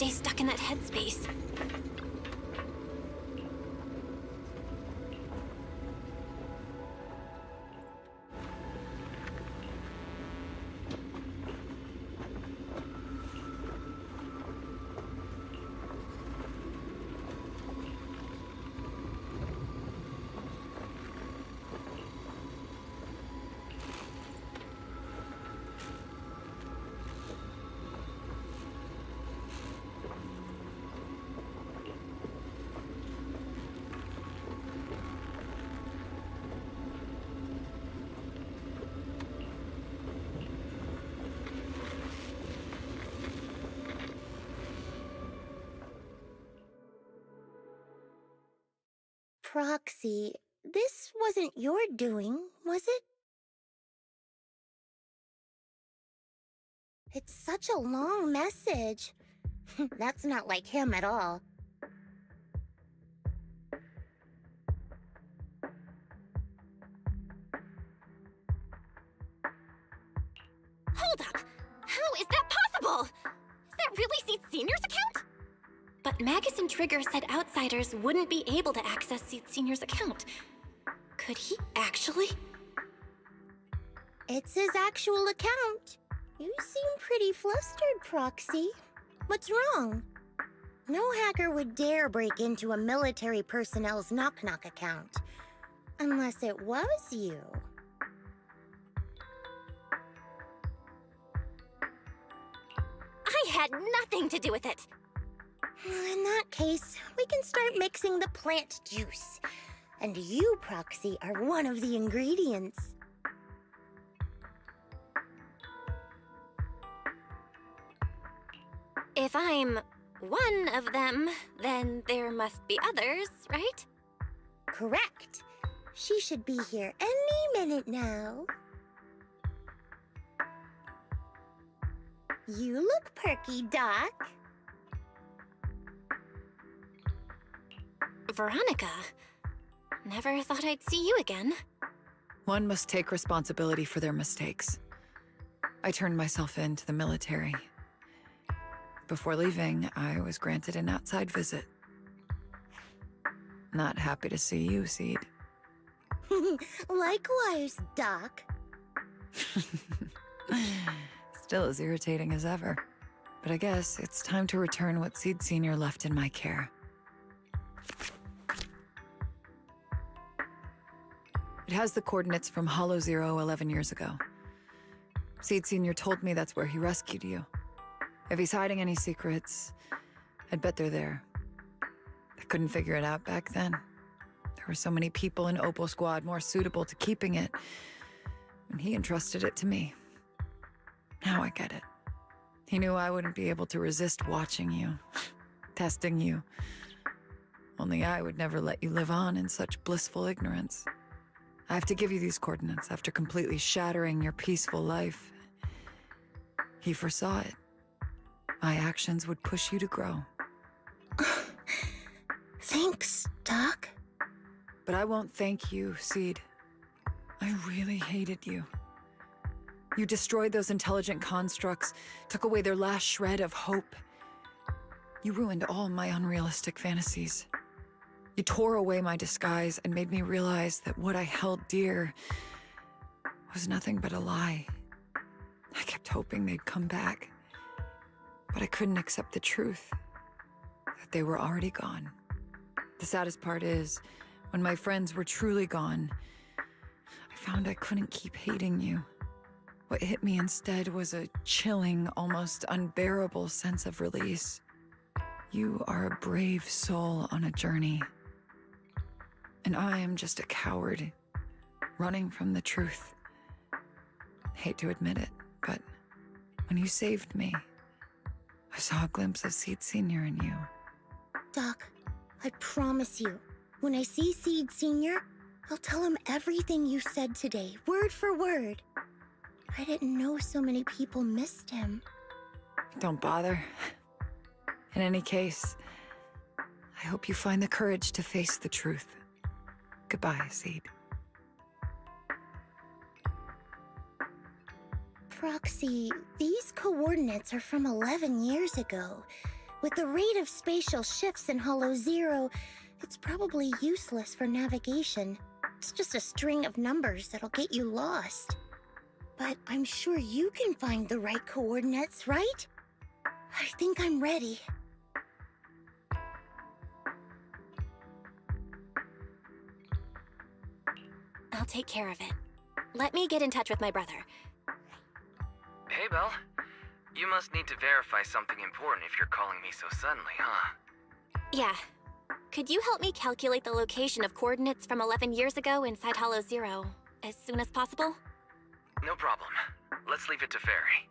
stay stuck in that headspace.
Proxy, this wasn't your doing, was it? It's such a long message. That's not like him at all.
Hold up! How is that possible? Is that really Seed Senior's account? But Magus and Trigger said outsiders wouldn't be able to access Seed Senior's account. Could he actually?
It's his actual account. You seem pretty flustered, Proxy. What's wrong? No hacker would dare break into a military personnel's knock-knock account. Unless it was you.
I had nothing to do with it.
In that case, we can start mixing the plant juice. And you, Proxy, are one of the ingredients.
If I'm one of them, then there must be others, right?
Correct. She should be here any minute now. You look perky, Doc.
Veronica, never thought I'd see you again.
One must take responsibility for their mistakes. I turned myself in to the military. Before leaving, I was granted an outside visit. Not happy to see you, Seed.
Likewise, Doc.
Still as irritating as ever. But I guess it's time to return what Seed Senior left in my care. It has the coordinates from Hollow Zero 11 years ago. Seed Senior told me that's where he rescued you. If he's hiding any secrets, I'd bet they're there. I couldn't figure it out back then. There were so many people in Opal Squad more suitable to keeping it, and he entrusted it to me. Now I get it. He knew I wouldn't be able to resist watching you, testing you. Only I would never let you live on in such blissful ignorance. I have to give you these coordinates after completely shattering your peaceful life. He foresaw it. My actions would push you to grow.
Thanks, Doc.
But I won't thank you, Seed. I really hated you. You destroyed those intelligent constructs, took away their last shred of hope. You ruined all my unrealistic fantasies. You tore away my disguise and made me realize that what I held dear was nothing but a lie. I kept hoping they'd come back, but I couldn't accept the truth, that they were already gone. The saddest part is, when my friends were truly gone, I found I couldn't keep hating you. What hit me instead was a chilling, almost unbearable sense of release. You are a brave soul on a journey. And I am just a coward, running from the truth. Hate to admit it, but when you saved me, I saw a glimpse of Seed Senior in you.
Doc, I promise you, when I see Seed Senior, I'll tell him everything you said today, word for word. I didn't know so many people missed him.
Don't bother. In any case, I hope you find the courage to face the truth. Goodbye, Seed.
Proxy, these coordinates are from 11 years ago. With the rate of spatial shifts in Hollow Zero, it's probably useless for navigation. It's just a string of numbers that'll get you lost. But I'm sure you can find the right coordinates, right? I think I'm ready.
I'll take care of it. Let me get in touch with my brother.
Hey, Belle. You must need to verify something important if you're calling me so suddenly, huh?
Yeah. Could you help me calculate the location of coordinates from 11 years ago inside Hollow Zero as soon as possible?
No problem. Let's leave it to Fairy.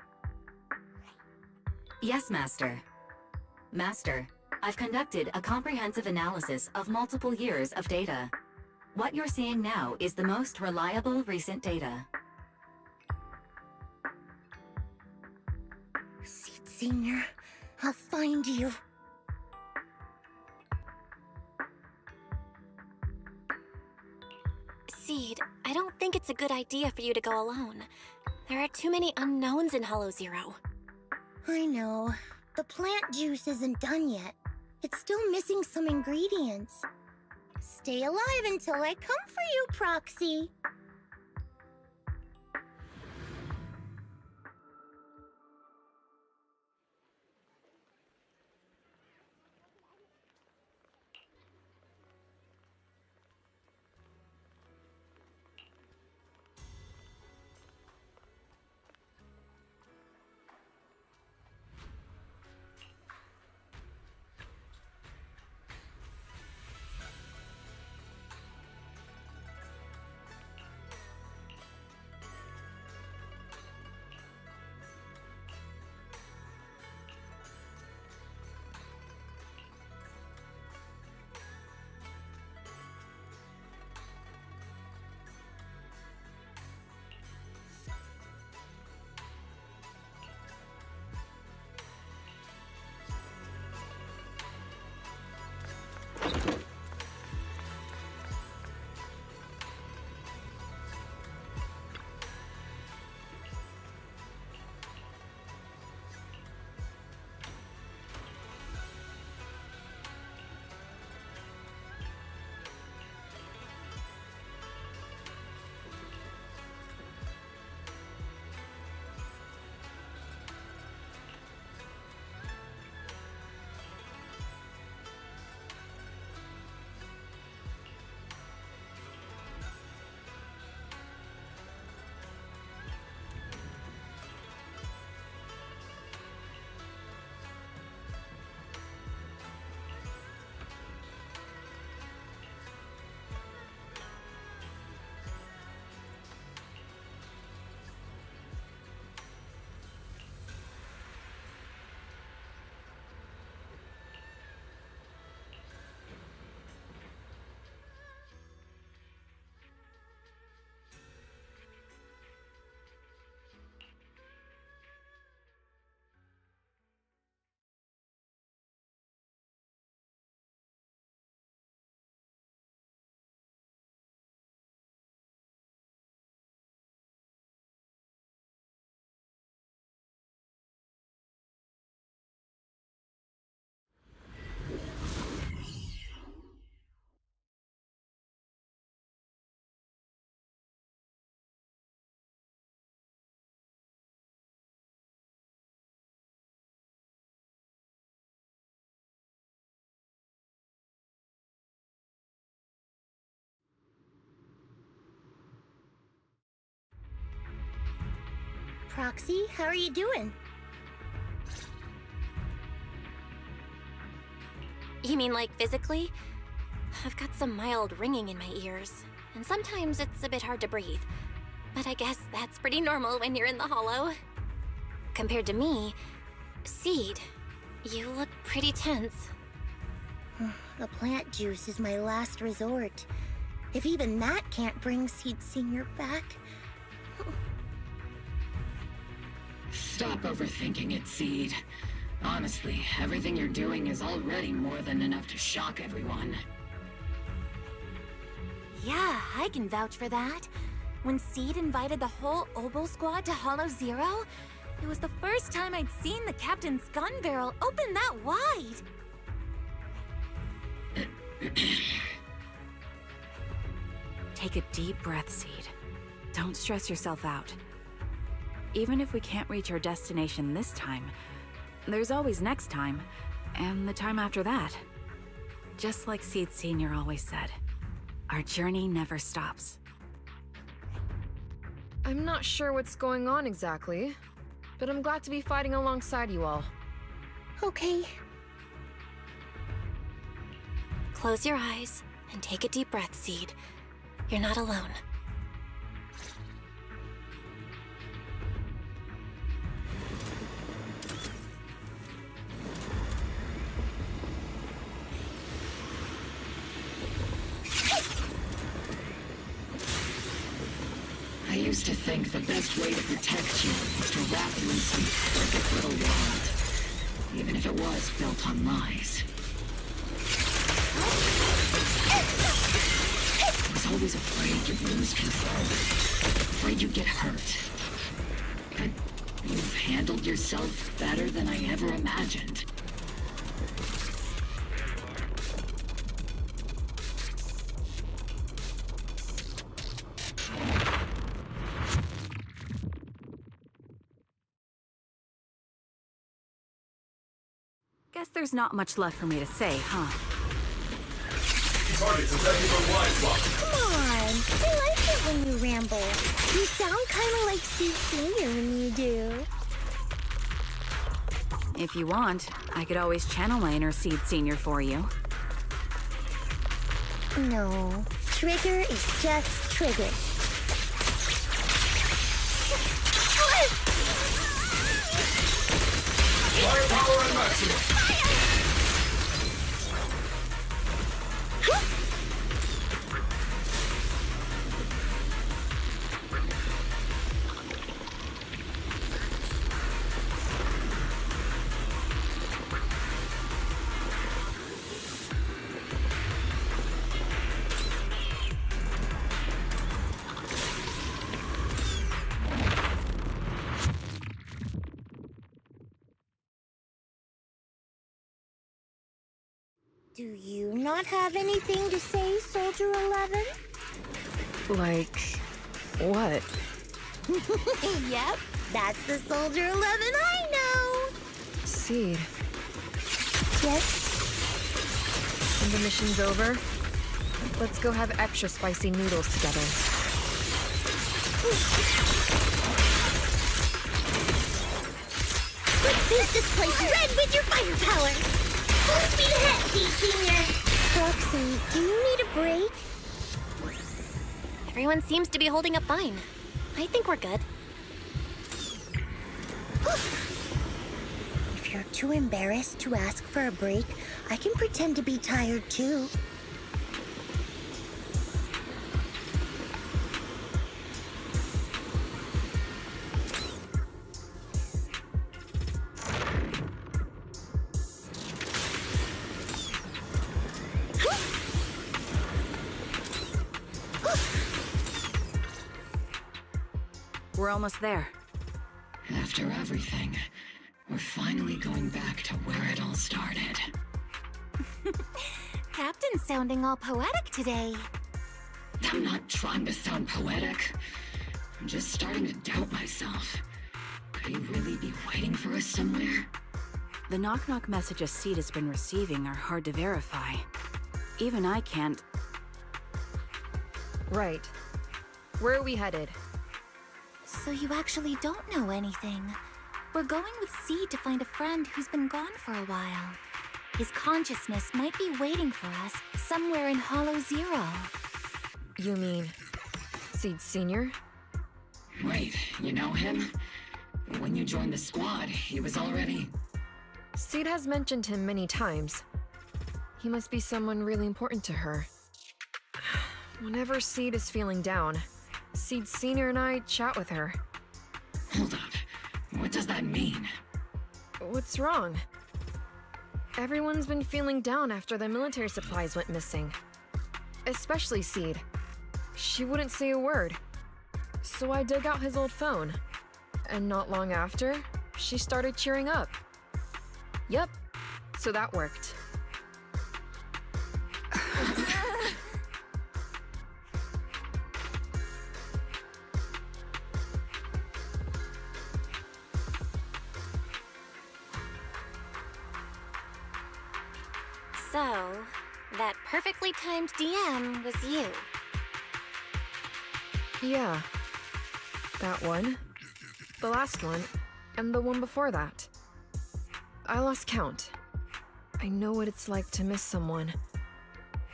Yes, Master. Master, I've conducted a comprehensive analysis of multiple years of data. What you're seeing now is the most reliable recent data.
Seed Senior, I'll find you.
Seed, I don't think it's a good idea for you to go alone. There are too many unknowns in Hollow Zero.
I know. The plant juice isn't done yet. It's still missing some ingredients. Stay alive until I come for you, Proxy. Proxy, how are you doing?
You mean like physically? I've got some mild ringing in my ears, and sometimes it's a bit hard to breathe. But I guess that's pretty normal when you're in the hollow. Compared to me, Seed, you look pretty tense.
The plant juice is my last resort. If even that can't bring Seed Senior back...
Stop overthinking it, Seed. Honestly, everything you're doing is already more than enough to shock everyone.
Yeah, I can vouch for that. When Seed invited the whole Obol squad to Hollow Zero, It was the first time I'd seen the captain's gun barrel open that wide.
Take a deep breath, Seed. Don't stress yourself out. Even if we can't reach our destination this time, there's always next time, and the time after that. Just like Seed Sr. always said, our journey never stops.
I'm not sure what's going on exactly, but I'm glad to be fighting alongside you all.
Okay.
Close your eyes and take a deep breath, Seed. You're not alone.
I used to think the best way to protect you was to wrap you in some perfect little world, even if it was built on lies. I was always afraid you'd lose control, afraid you'd get hurt. But you've handled yourself better than I ever imagined.
Guess there's not much left for me to say, huh?
Come on, I like it when you ramble. You sound kind of like Seed Sr. when you do.
If you want, I could always channel my inner Seed Senior for you.
No, Trigger is just Trigger.
Firepower and maximum!
Do you not have anything to say, Soldier 11?
Like, what?
Yep, that's the Soldier 11 I know!
Seed,
Yes?
when the mission's over, let's go have extra spicy noodles together.
Let's paint this place red with your firepower! Full speed ahead, Seed Senior! Roxy, do you need a break?
Everyone seems to be holding up fine. I think we're good.
If you're too embarrassed to ask for a break, I can pretend to be tired too.
We're almost there.
After everything, we're finally going back to where it all started.
Captain's sounding all poetic today.
I'm not trying to sound poetic. I'm just starting to doubt myself. Could he really be waiting for us somewhere?
The knock-knock messages Seed has been receiving are hard to verify. Even I can't...
Right. Where are we headed?
So you actually don't know anything. We're going with Seed to find a friend who's been gone for a while. His consciousness might be waiting for us somewhere in Hollow Zero.
You mean Seed Senior?
Wait, you know him? When you joined the squad, he was already...
Seed has mentioned him many times. He must be someone really important to her. Whenever Seed is feeling down, Seed Senior and I chat with her.
Hold up. What does that mean?
What's wrong? Everyone's been feeling down after the military supplies went missing. Especially Seed. She wouldn't say a word. So I dug out his old phone. And not long after, she started cheering up. Yep, so that worked.
So, that perfectly timed DM was you.
Yeah. That one, the last one, and the one before that. I lost count. I know what it's like to miss someone.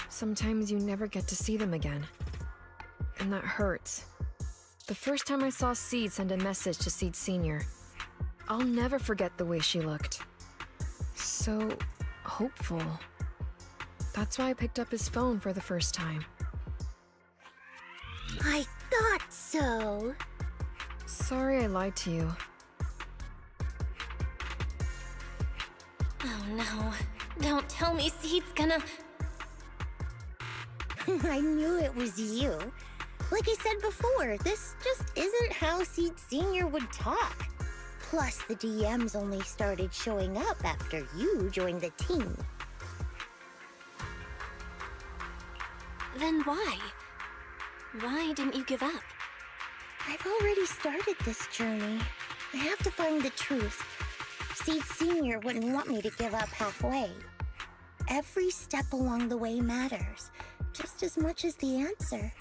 Sometimes you never get to see them again. And that hurts. The first time I saw Seed send a message to Seed Sr., I'll never forget the way she looked. So hopeful. That's why I picked up his phone for the first time.
I thought so.
Sorry I lied to you.
Oh no. Don't tell me Seed's gonna...
I knew it was you. Like I said before, this just isn't how Seed Sr. would talk. Plus, the DMs only started showing up after you joined the team.
Then why? Why didn't you give up?
I've already started this journey. I have to find the truth. Seed Sr. wouldn't want me to give up halfway. Every step along the way matters, just as much as the answer.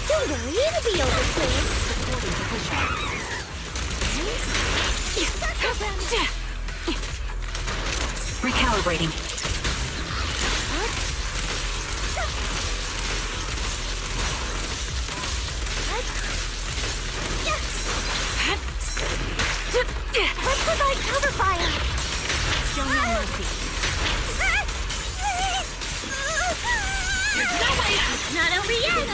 Don't worry, it'll be over soon.
Recalibrating.
Let's provide cover fire.
Show no mercy.
There's no way out! Not over yet!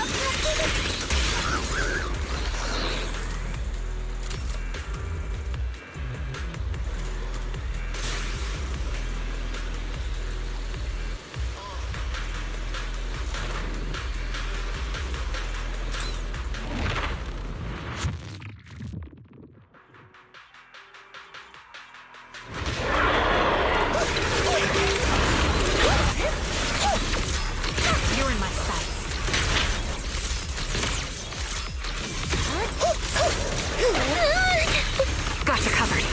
You're in my sights. Got you covered.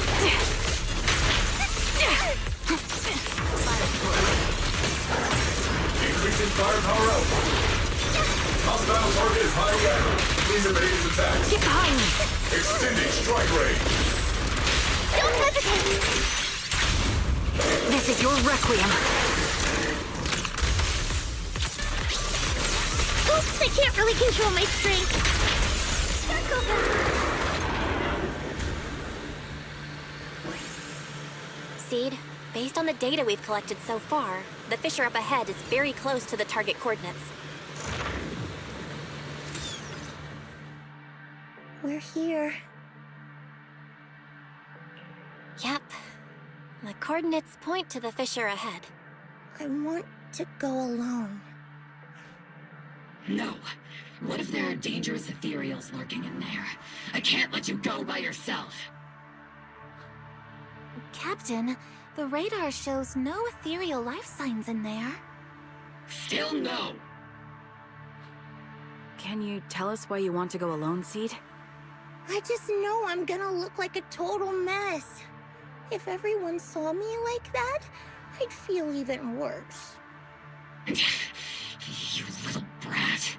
Increasing firepower output. Hostile target is high alert. Please evade his attacks.
Get behind me.
Extending strike range.
Don't hesitate!
This is your requiem.
Oops, I can't really control my strength. Circle back.
Seed, based on the data we've collected so far, the fissure up ahead is very close to the target coordinates.
We're here.
Yep. The coordinates point to the fissure ahead.
I want to go alone.
No. What if there are dangerous ethereals lurking in there? I can't let you go by yourself.
Captain, the radar shows no ethereal life signs in there.
Still no.
Can you tell us why you want to go alone, Seed?
I just know I'm gonna look like a total mess. If everyone saw me like that, I'd feel even worse.
You little brat.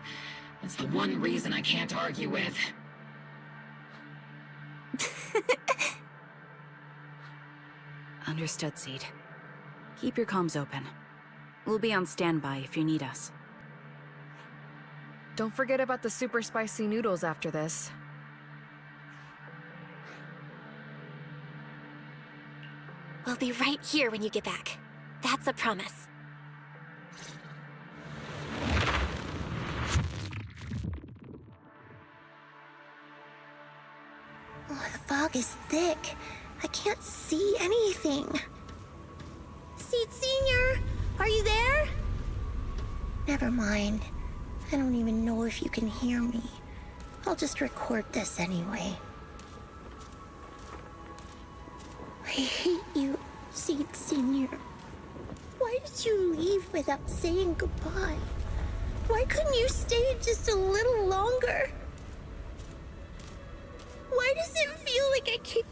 That's the one reason I can't argue with.
Understood, Seed. Keep your comms open. We'll be on standby if you need us.
Don't forget about the super spicy noodles after this.
We'll be right here when you get back. That's a promise.
Oh, the fog is thick. I can't see anything. Seed Senior, are you there? Never mind. I don't even know if you can hear me. I'll just record this anyway. I hate you, Seed Senior. Why did you leave without saying goodbye? Why couldn't you stay just a little longer? Why does it feel like I can't...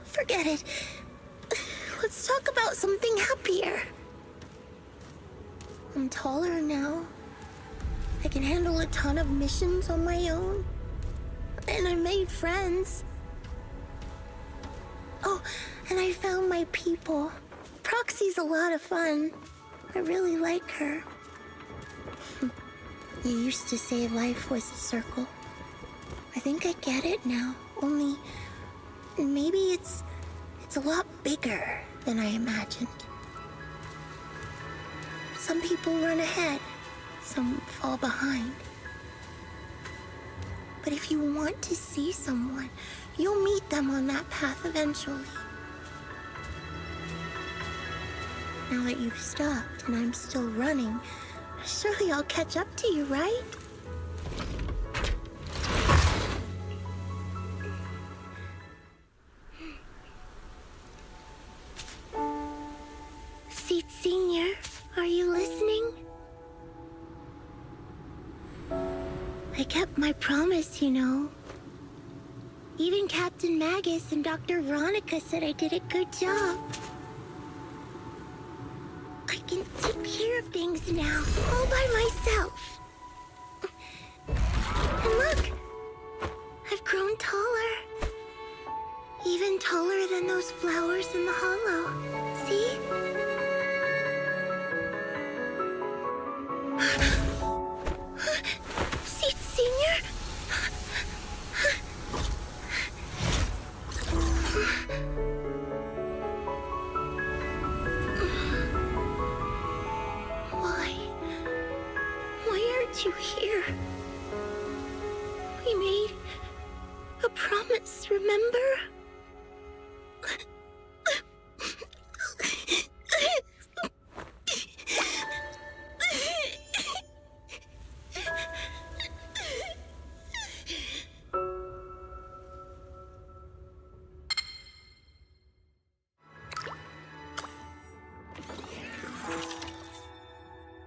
Forget it. Let's talk about something happier. I'm taller now. I can handle a ton of missions on my own. And I made friends. Oh, and I found my people. Proxy's a lot of fun. I really like her. You used to say life was a circle. I think I get it now. Only, maybe it's a lot bigger than I imagined. Some people run ahead. Some fall behind. But if you want to see someone, you'll meet them on that path eventually. Now that you've stopped and I'm still running, surely I'll catch up to you, right? Seed Senior, are you listening? I kept my promise, you know. Even Captain Magus and Dr. Veronica said I did a good job. I can take care of things now, all by myself. And look, I've grown taller. Even taller than those flowers in the hollow. See? Seed Senior? Why aren't you here? We made a promise, remember?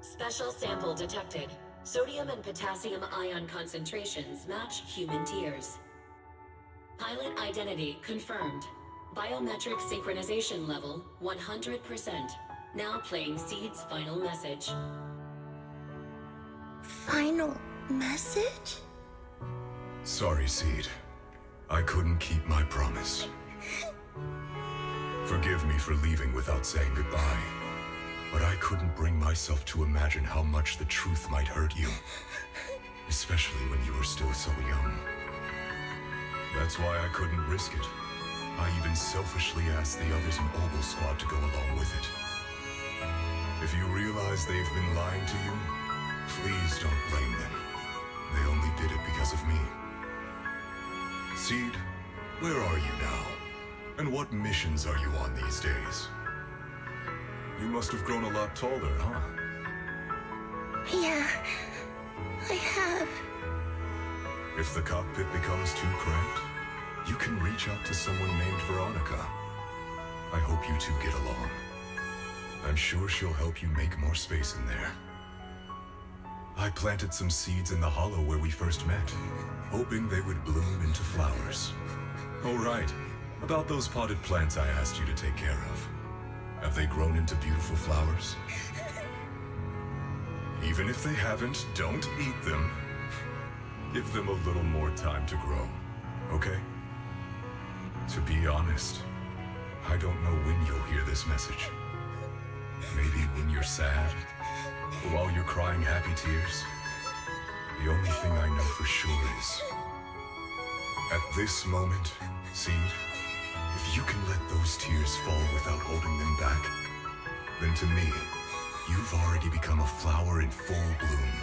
Special sample detected. Sodium and potassium ion concentrations match human tears. Pilot identity confirmed. Biometric synchronization level 100%. Now playing Seed's final message.
Final message?
Sorry, Seed. I couldn't keep my promise. Forgive me for leaving without saying goodbye. But I couldn't bring myself to imagine how much the truth might hurt you. Especially when you were still so young. That's why I couldn't risk it. I even selfishly asked the others in Ogle Squad to go along with it. If you realize they've been lying to you, please don't blame them. They only did it because of me. Seed, where are you now? And what missions are you on these days? You must have grown a lot taller, huh?
Yeah, I have.
If the cockpit becomes too cramped, you can reach out to someone named Veronica. I hope you two get along. I'm sure she'll help you make more space in there. I planted some seeds in the hollow where we first met, hoping they would bloom into flowers. Oh, right. About those potted plants I asked you to take care of. Have they grown into beautiful flowers? Even if they haven't, don't eat them. Give them a little more time to grow, okay? To be honest, I don't know when you'll hear this message. Maybe when you're sad, or while you're crying happy tears. The only thing I know for sure is, at this moment, Seed, if you can let those tears fall without holding them back, then to me, you've already become a flower in full bloom,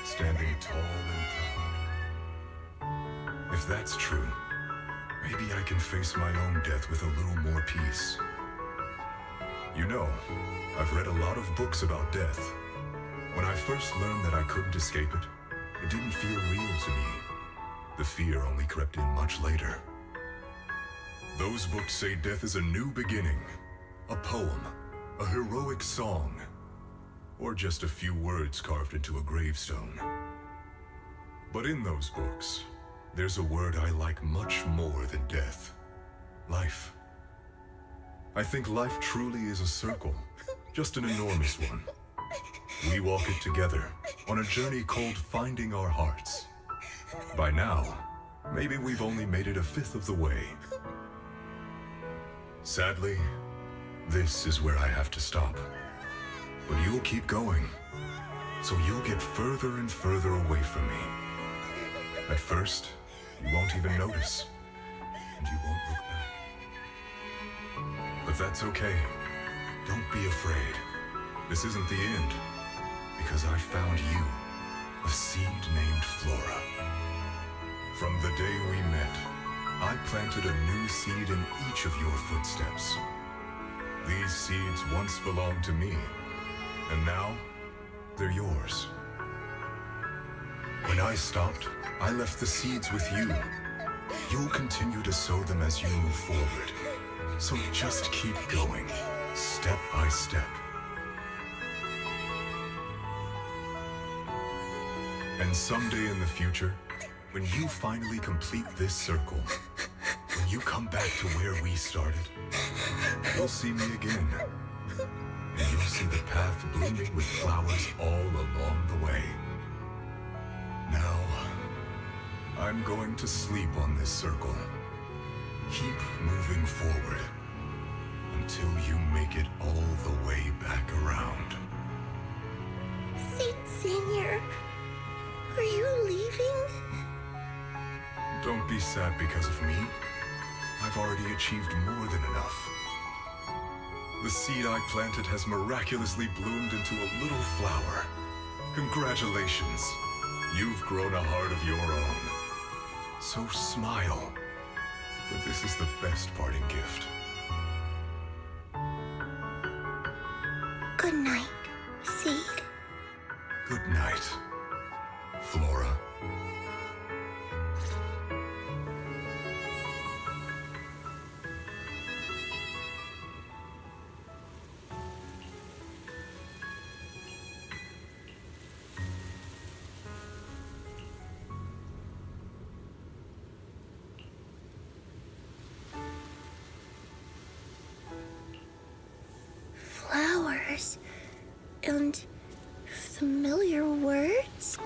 standing tall and proud. If that's true, maybe I can face my own death with a little more peace. You know, I've read a lot of books about death. When I first learned that I couldn't escape it, it didn't feel real to me. The fear only crept in much later. Those books say death is a new beginning, a poem, a heroic song, or just a few words carved into a gravestone. But in those books, there's a word I like much more than death. Life. I think life truly is a circle, just an enormous one. We walk it together, on a journey called Finding Our Hearts. By now, maybe we've only made it a fifth of the way. Sadly, this is where I have to stop. But you'll keep going, so you'll get further and further away from me. At first, you won't even notice, and you won't look back. But that's okay. Don't be afraid. This isn't the end, because I found you, a seed named Flora. From the day we met, I planted a new seed in each of your footsteps. These seeds once belonged to me, and now they're yours. When I stopped, I left the seeds with you. You'll continue to sow them as you move forward. So just keep going, step by step. And someday in the future, when you finally complete this circle, when you come back to where we started, you'll see me again. And you'll see the path blooming with flowers all along the way. Now, I'm going to sleep on this circle. Keep moving forward until you make it all the way back around.
Seed Senior, are you leaving?
Don't be sad because of me. I've already achieved more than enough. The seed I planted has miraculously bloomed into a little flower. Congratulations. You've grown a heart of your own. So smile, for this is the best parting gift.
Good night, Seed.
Good night, Flora.
Flowers and familiar words?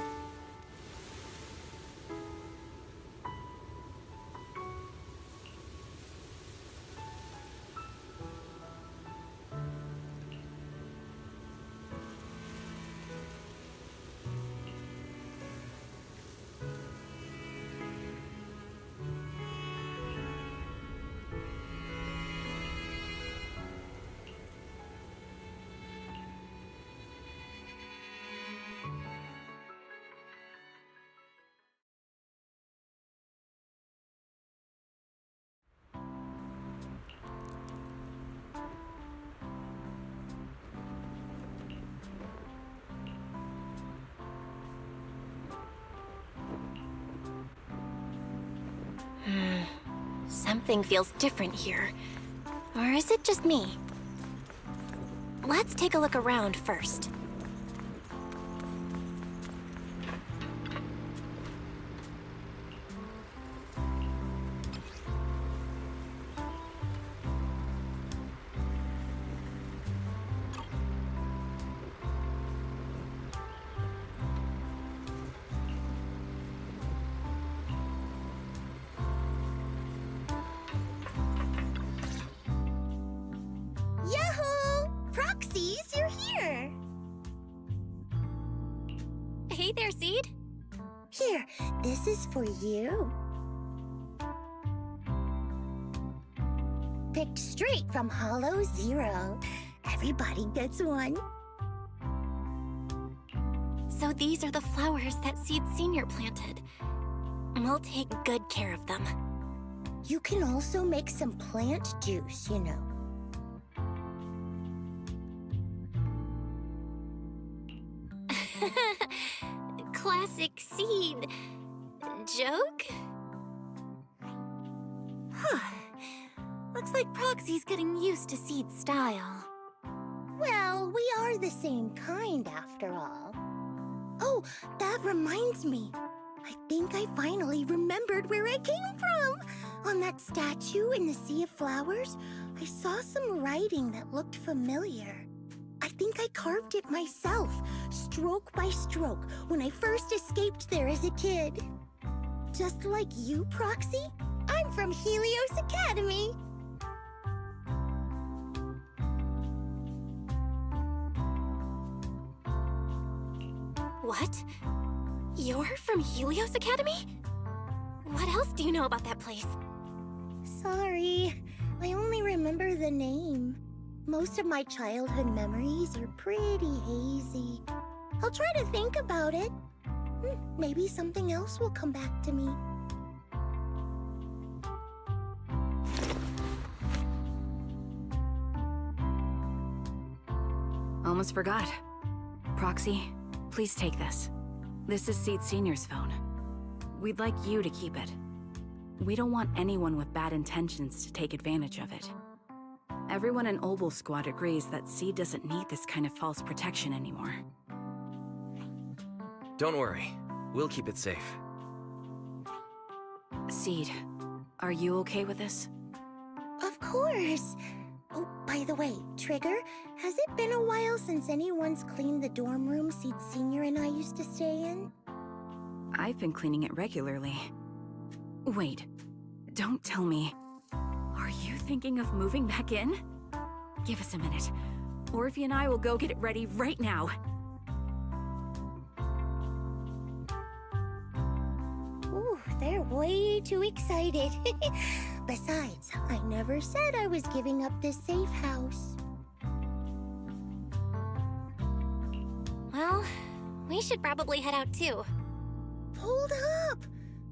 Something feels different here. Or is it just me? Let's take a look around first.
Yahoo! Proxy,
Hey there, Seed.
Here, this is for you. Picked straight from Hollow Zero. Everybody gets one.
So these are the flowers that Seed Senior planted. We'll take good care of them.
You can also make some plant juice, you know.
Classic Seed. Joke? Looks like Proxy's getting used to Seed's style.
Well, we are the same kind after all. Oh, that reminds me. I think I finally remembered where I came from. On that statue in the Sea of Flowers, I saw some writing that looked familiar. I think I carved it myself, stroke by stroke, when I first escaped there as a kid. Just like you, Proxy, I'm from Helios Academy.
What? You're from Helios Academy? What else do you know about that place?
Sorry, I only remember the name. Most of my childhood memories are pretty hazy. I'll try to think about it. Maybe something else will come back to me.
Almost forgot. Proxy, please take this. This is Seed Senior's phone. We'd like you to keep it. We don't want anyone with bad intentions to take advantage of it. Everyone in Obel Squad agrees that Seed doesn't need this kind of false protection anymore.
Don't worry. We'll keep it safe.
Seed, are you okay with this?
Of course. Oh, by the way, Trigger, has it been a while since anyone's cleaned the dorm room Seed Senior and I used to stay in?
I've been cleaning it regularly. Wait, don't tell me. Are you thinking of moving back in? Give us a minute. Orphe and I will go get it ready right now.
Ooh, they're way too excited. Besides, I never said I was giving up this safe house.
Well, we should probably head out too.
Hold up!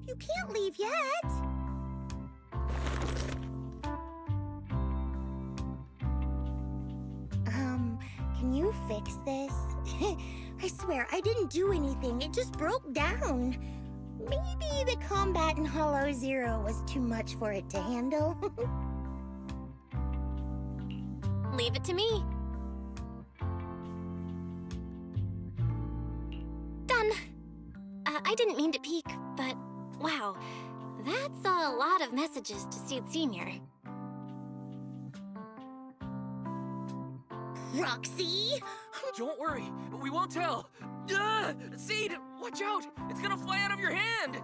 You can't leave yet! Can you fix this? I swear, I didn't do anything. It just broke down. Maybe the combat in Hollow Zero was too much for it to handle.
Leave it to me. Done. I didn't mean to peek, but wow, that's a lot of messages to Seed Senior.
Roxy!
Don't worry. We won't tell. Seed, watch out. It's gonna fly out of your hand.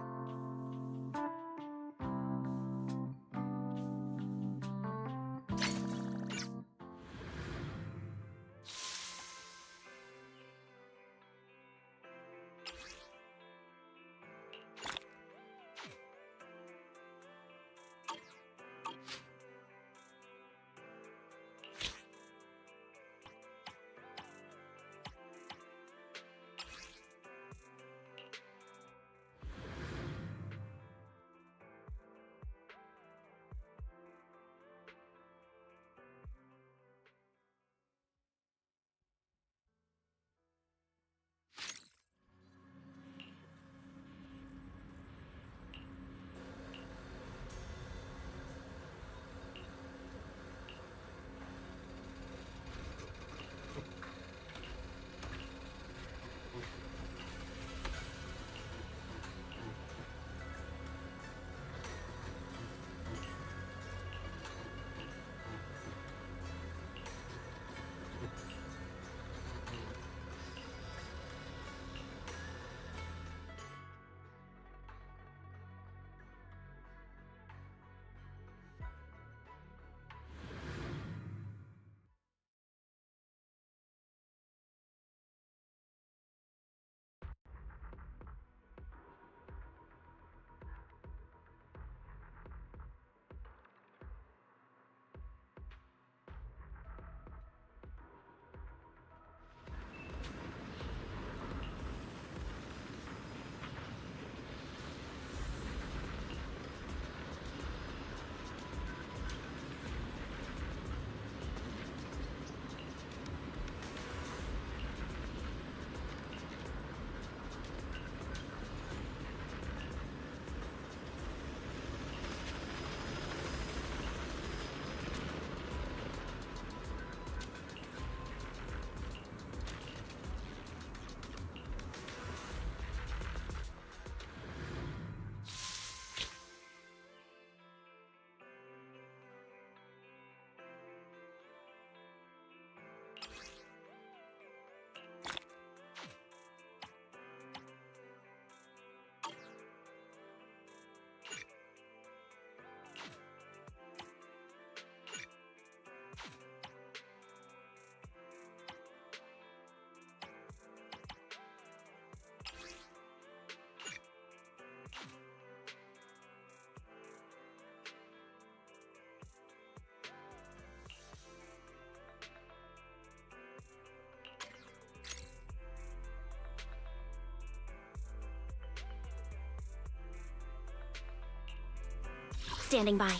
Standing by.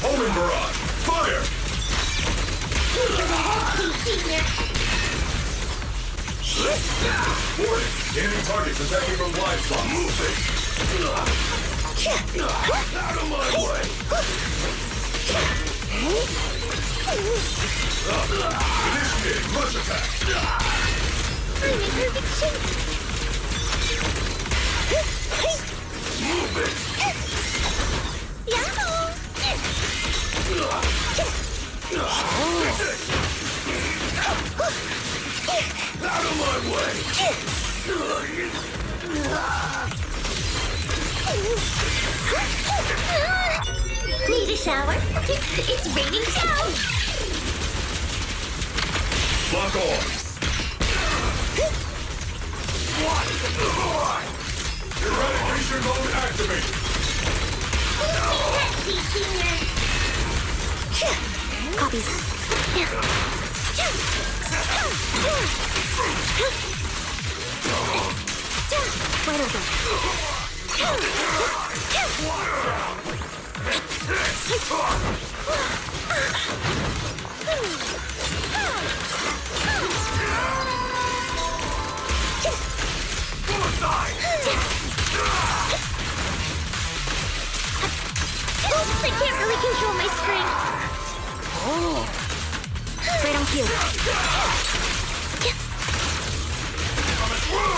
Homing barrage! Fire! Warning! Scanning targets attacking from blind spots. Moving! Out of my way! Initiating rush attack!
I'm in perfect shape.
Moving!
Yahoo!
Out of my way!
Need a shower? It's raining down!
Lock on! Eradication mode activated!
Copy. Wide open.
Oops, I can't really control my strength.
Right on cue.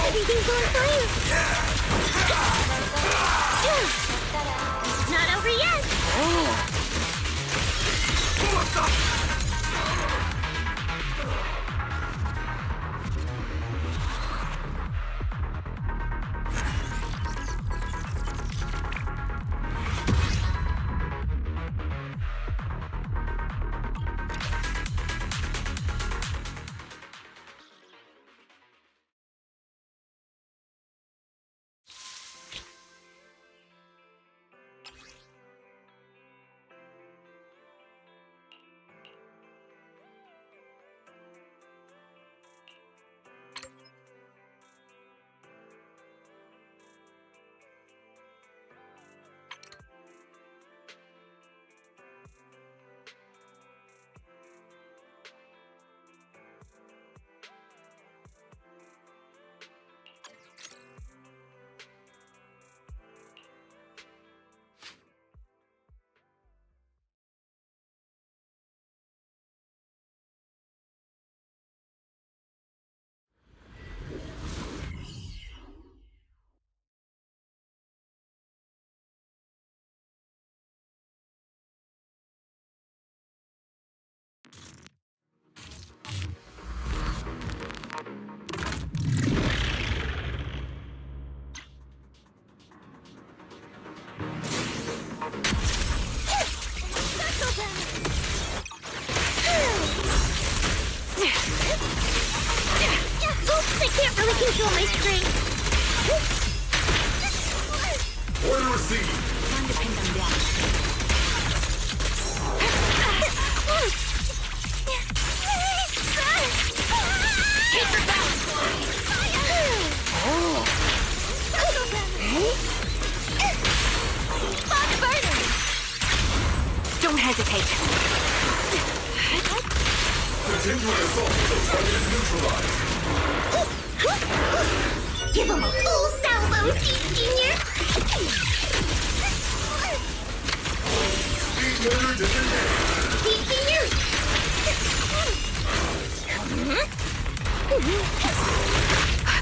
Everything's on fire. Not over yet. Control my strength.
Order received.
Time to pin them down.
Take your balance. Spot burner.
Don't hesitate.
Continuing assault until target is neutralized.
Give him a full salvo, Senior!
Speed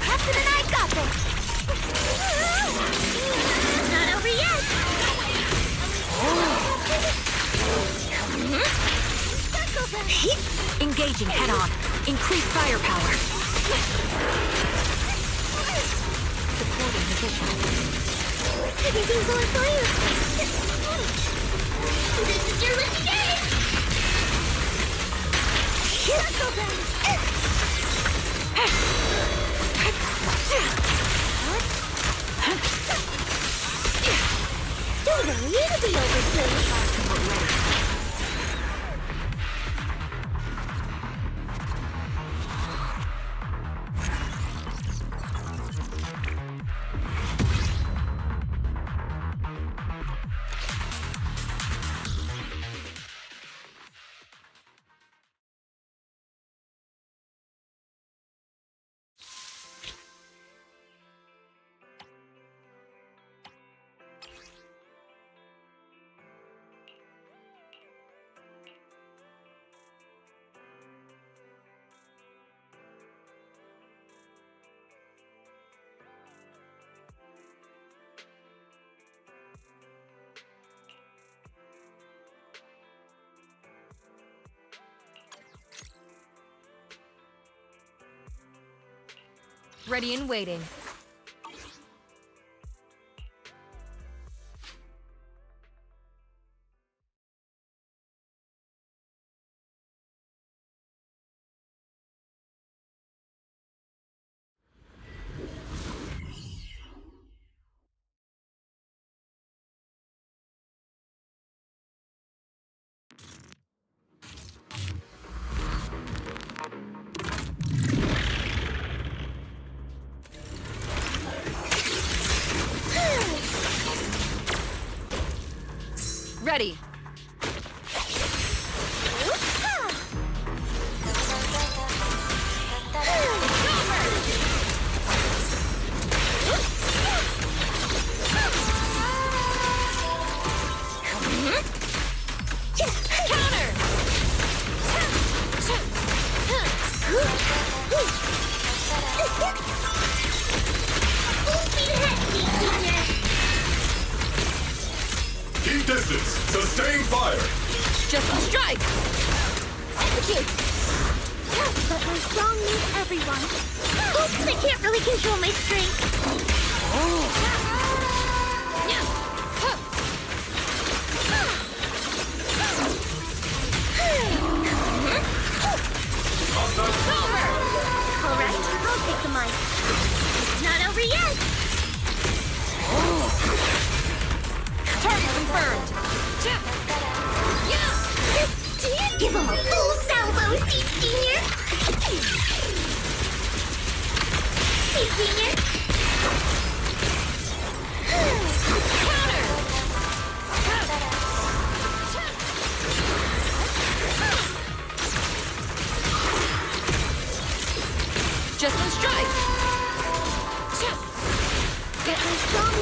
Captain and I got this! Not over yet!
Engaging head-on. Increase firepower. Supporting position.
Everything's on fire! This is your lucky day! Circle them! Don't worry, it'll be over soon.
Ready and waiting. Ready.
Keep distance. Sustain fire.
Just a strike.
Execute! But my song needs everyone. Oops, I can't really control my strength. Alright, I'll take the mic. It's not over yet!
Target confirmed.
Give him a full salvo, Seed Senior! Seed Senior!
Just on strike.
Get my strong.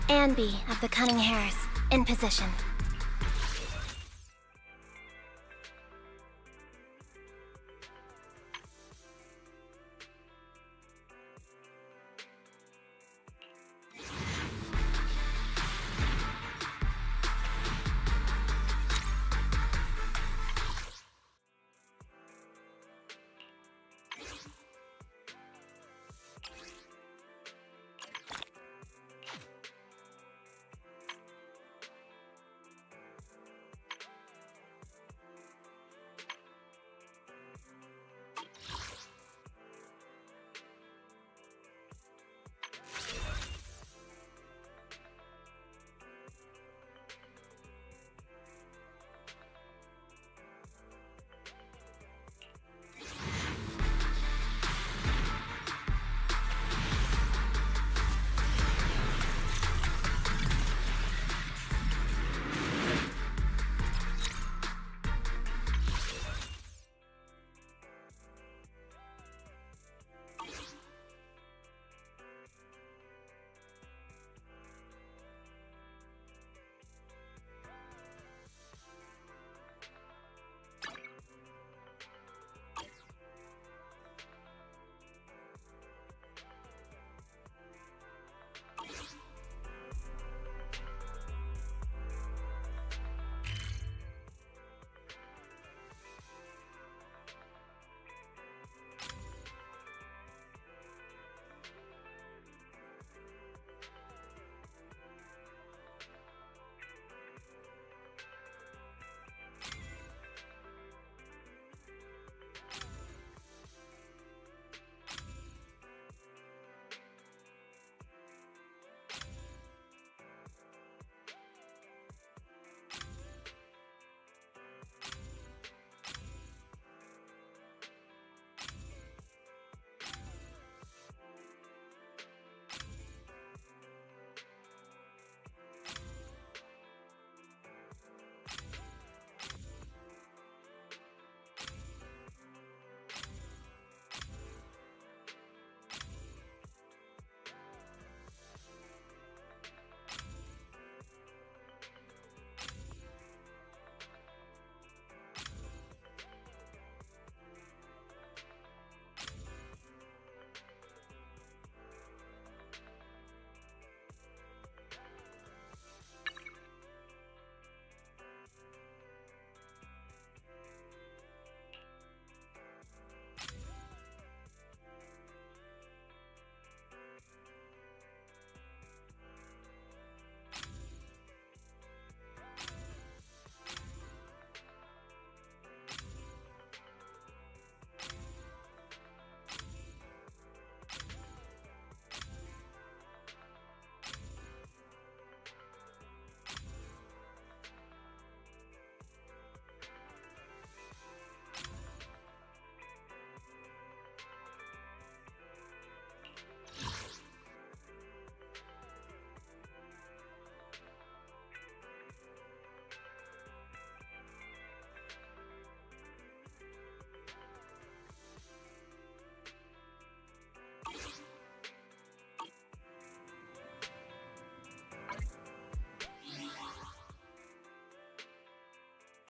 Anby of the Cunning Hares, in position.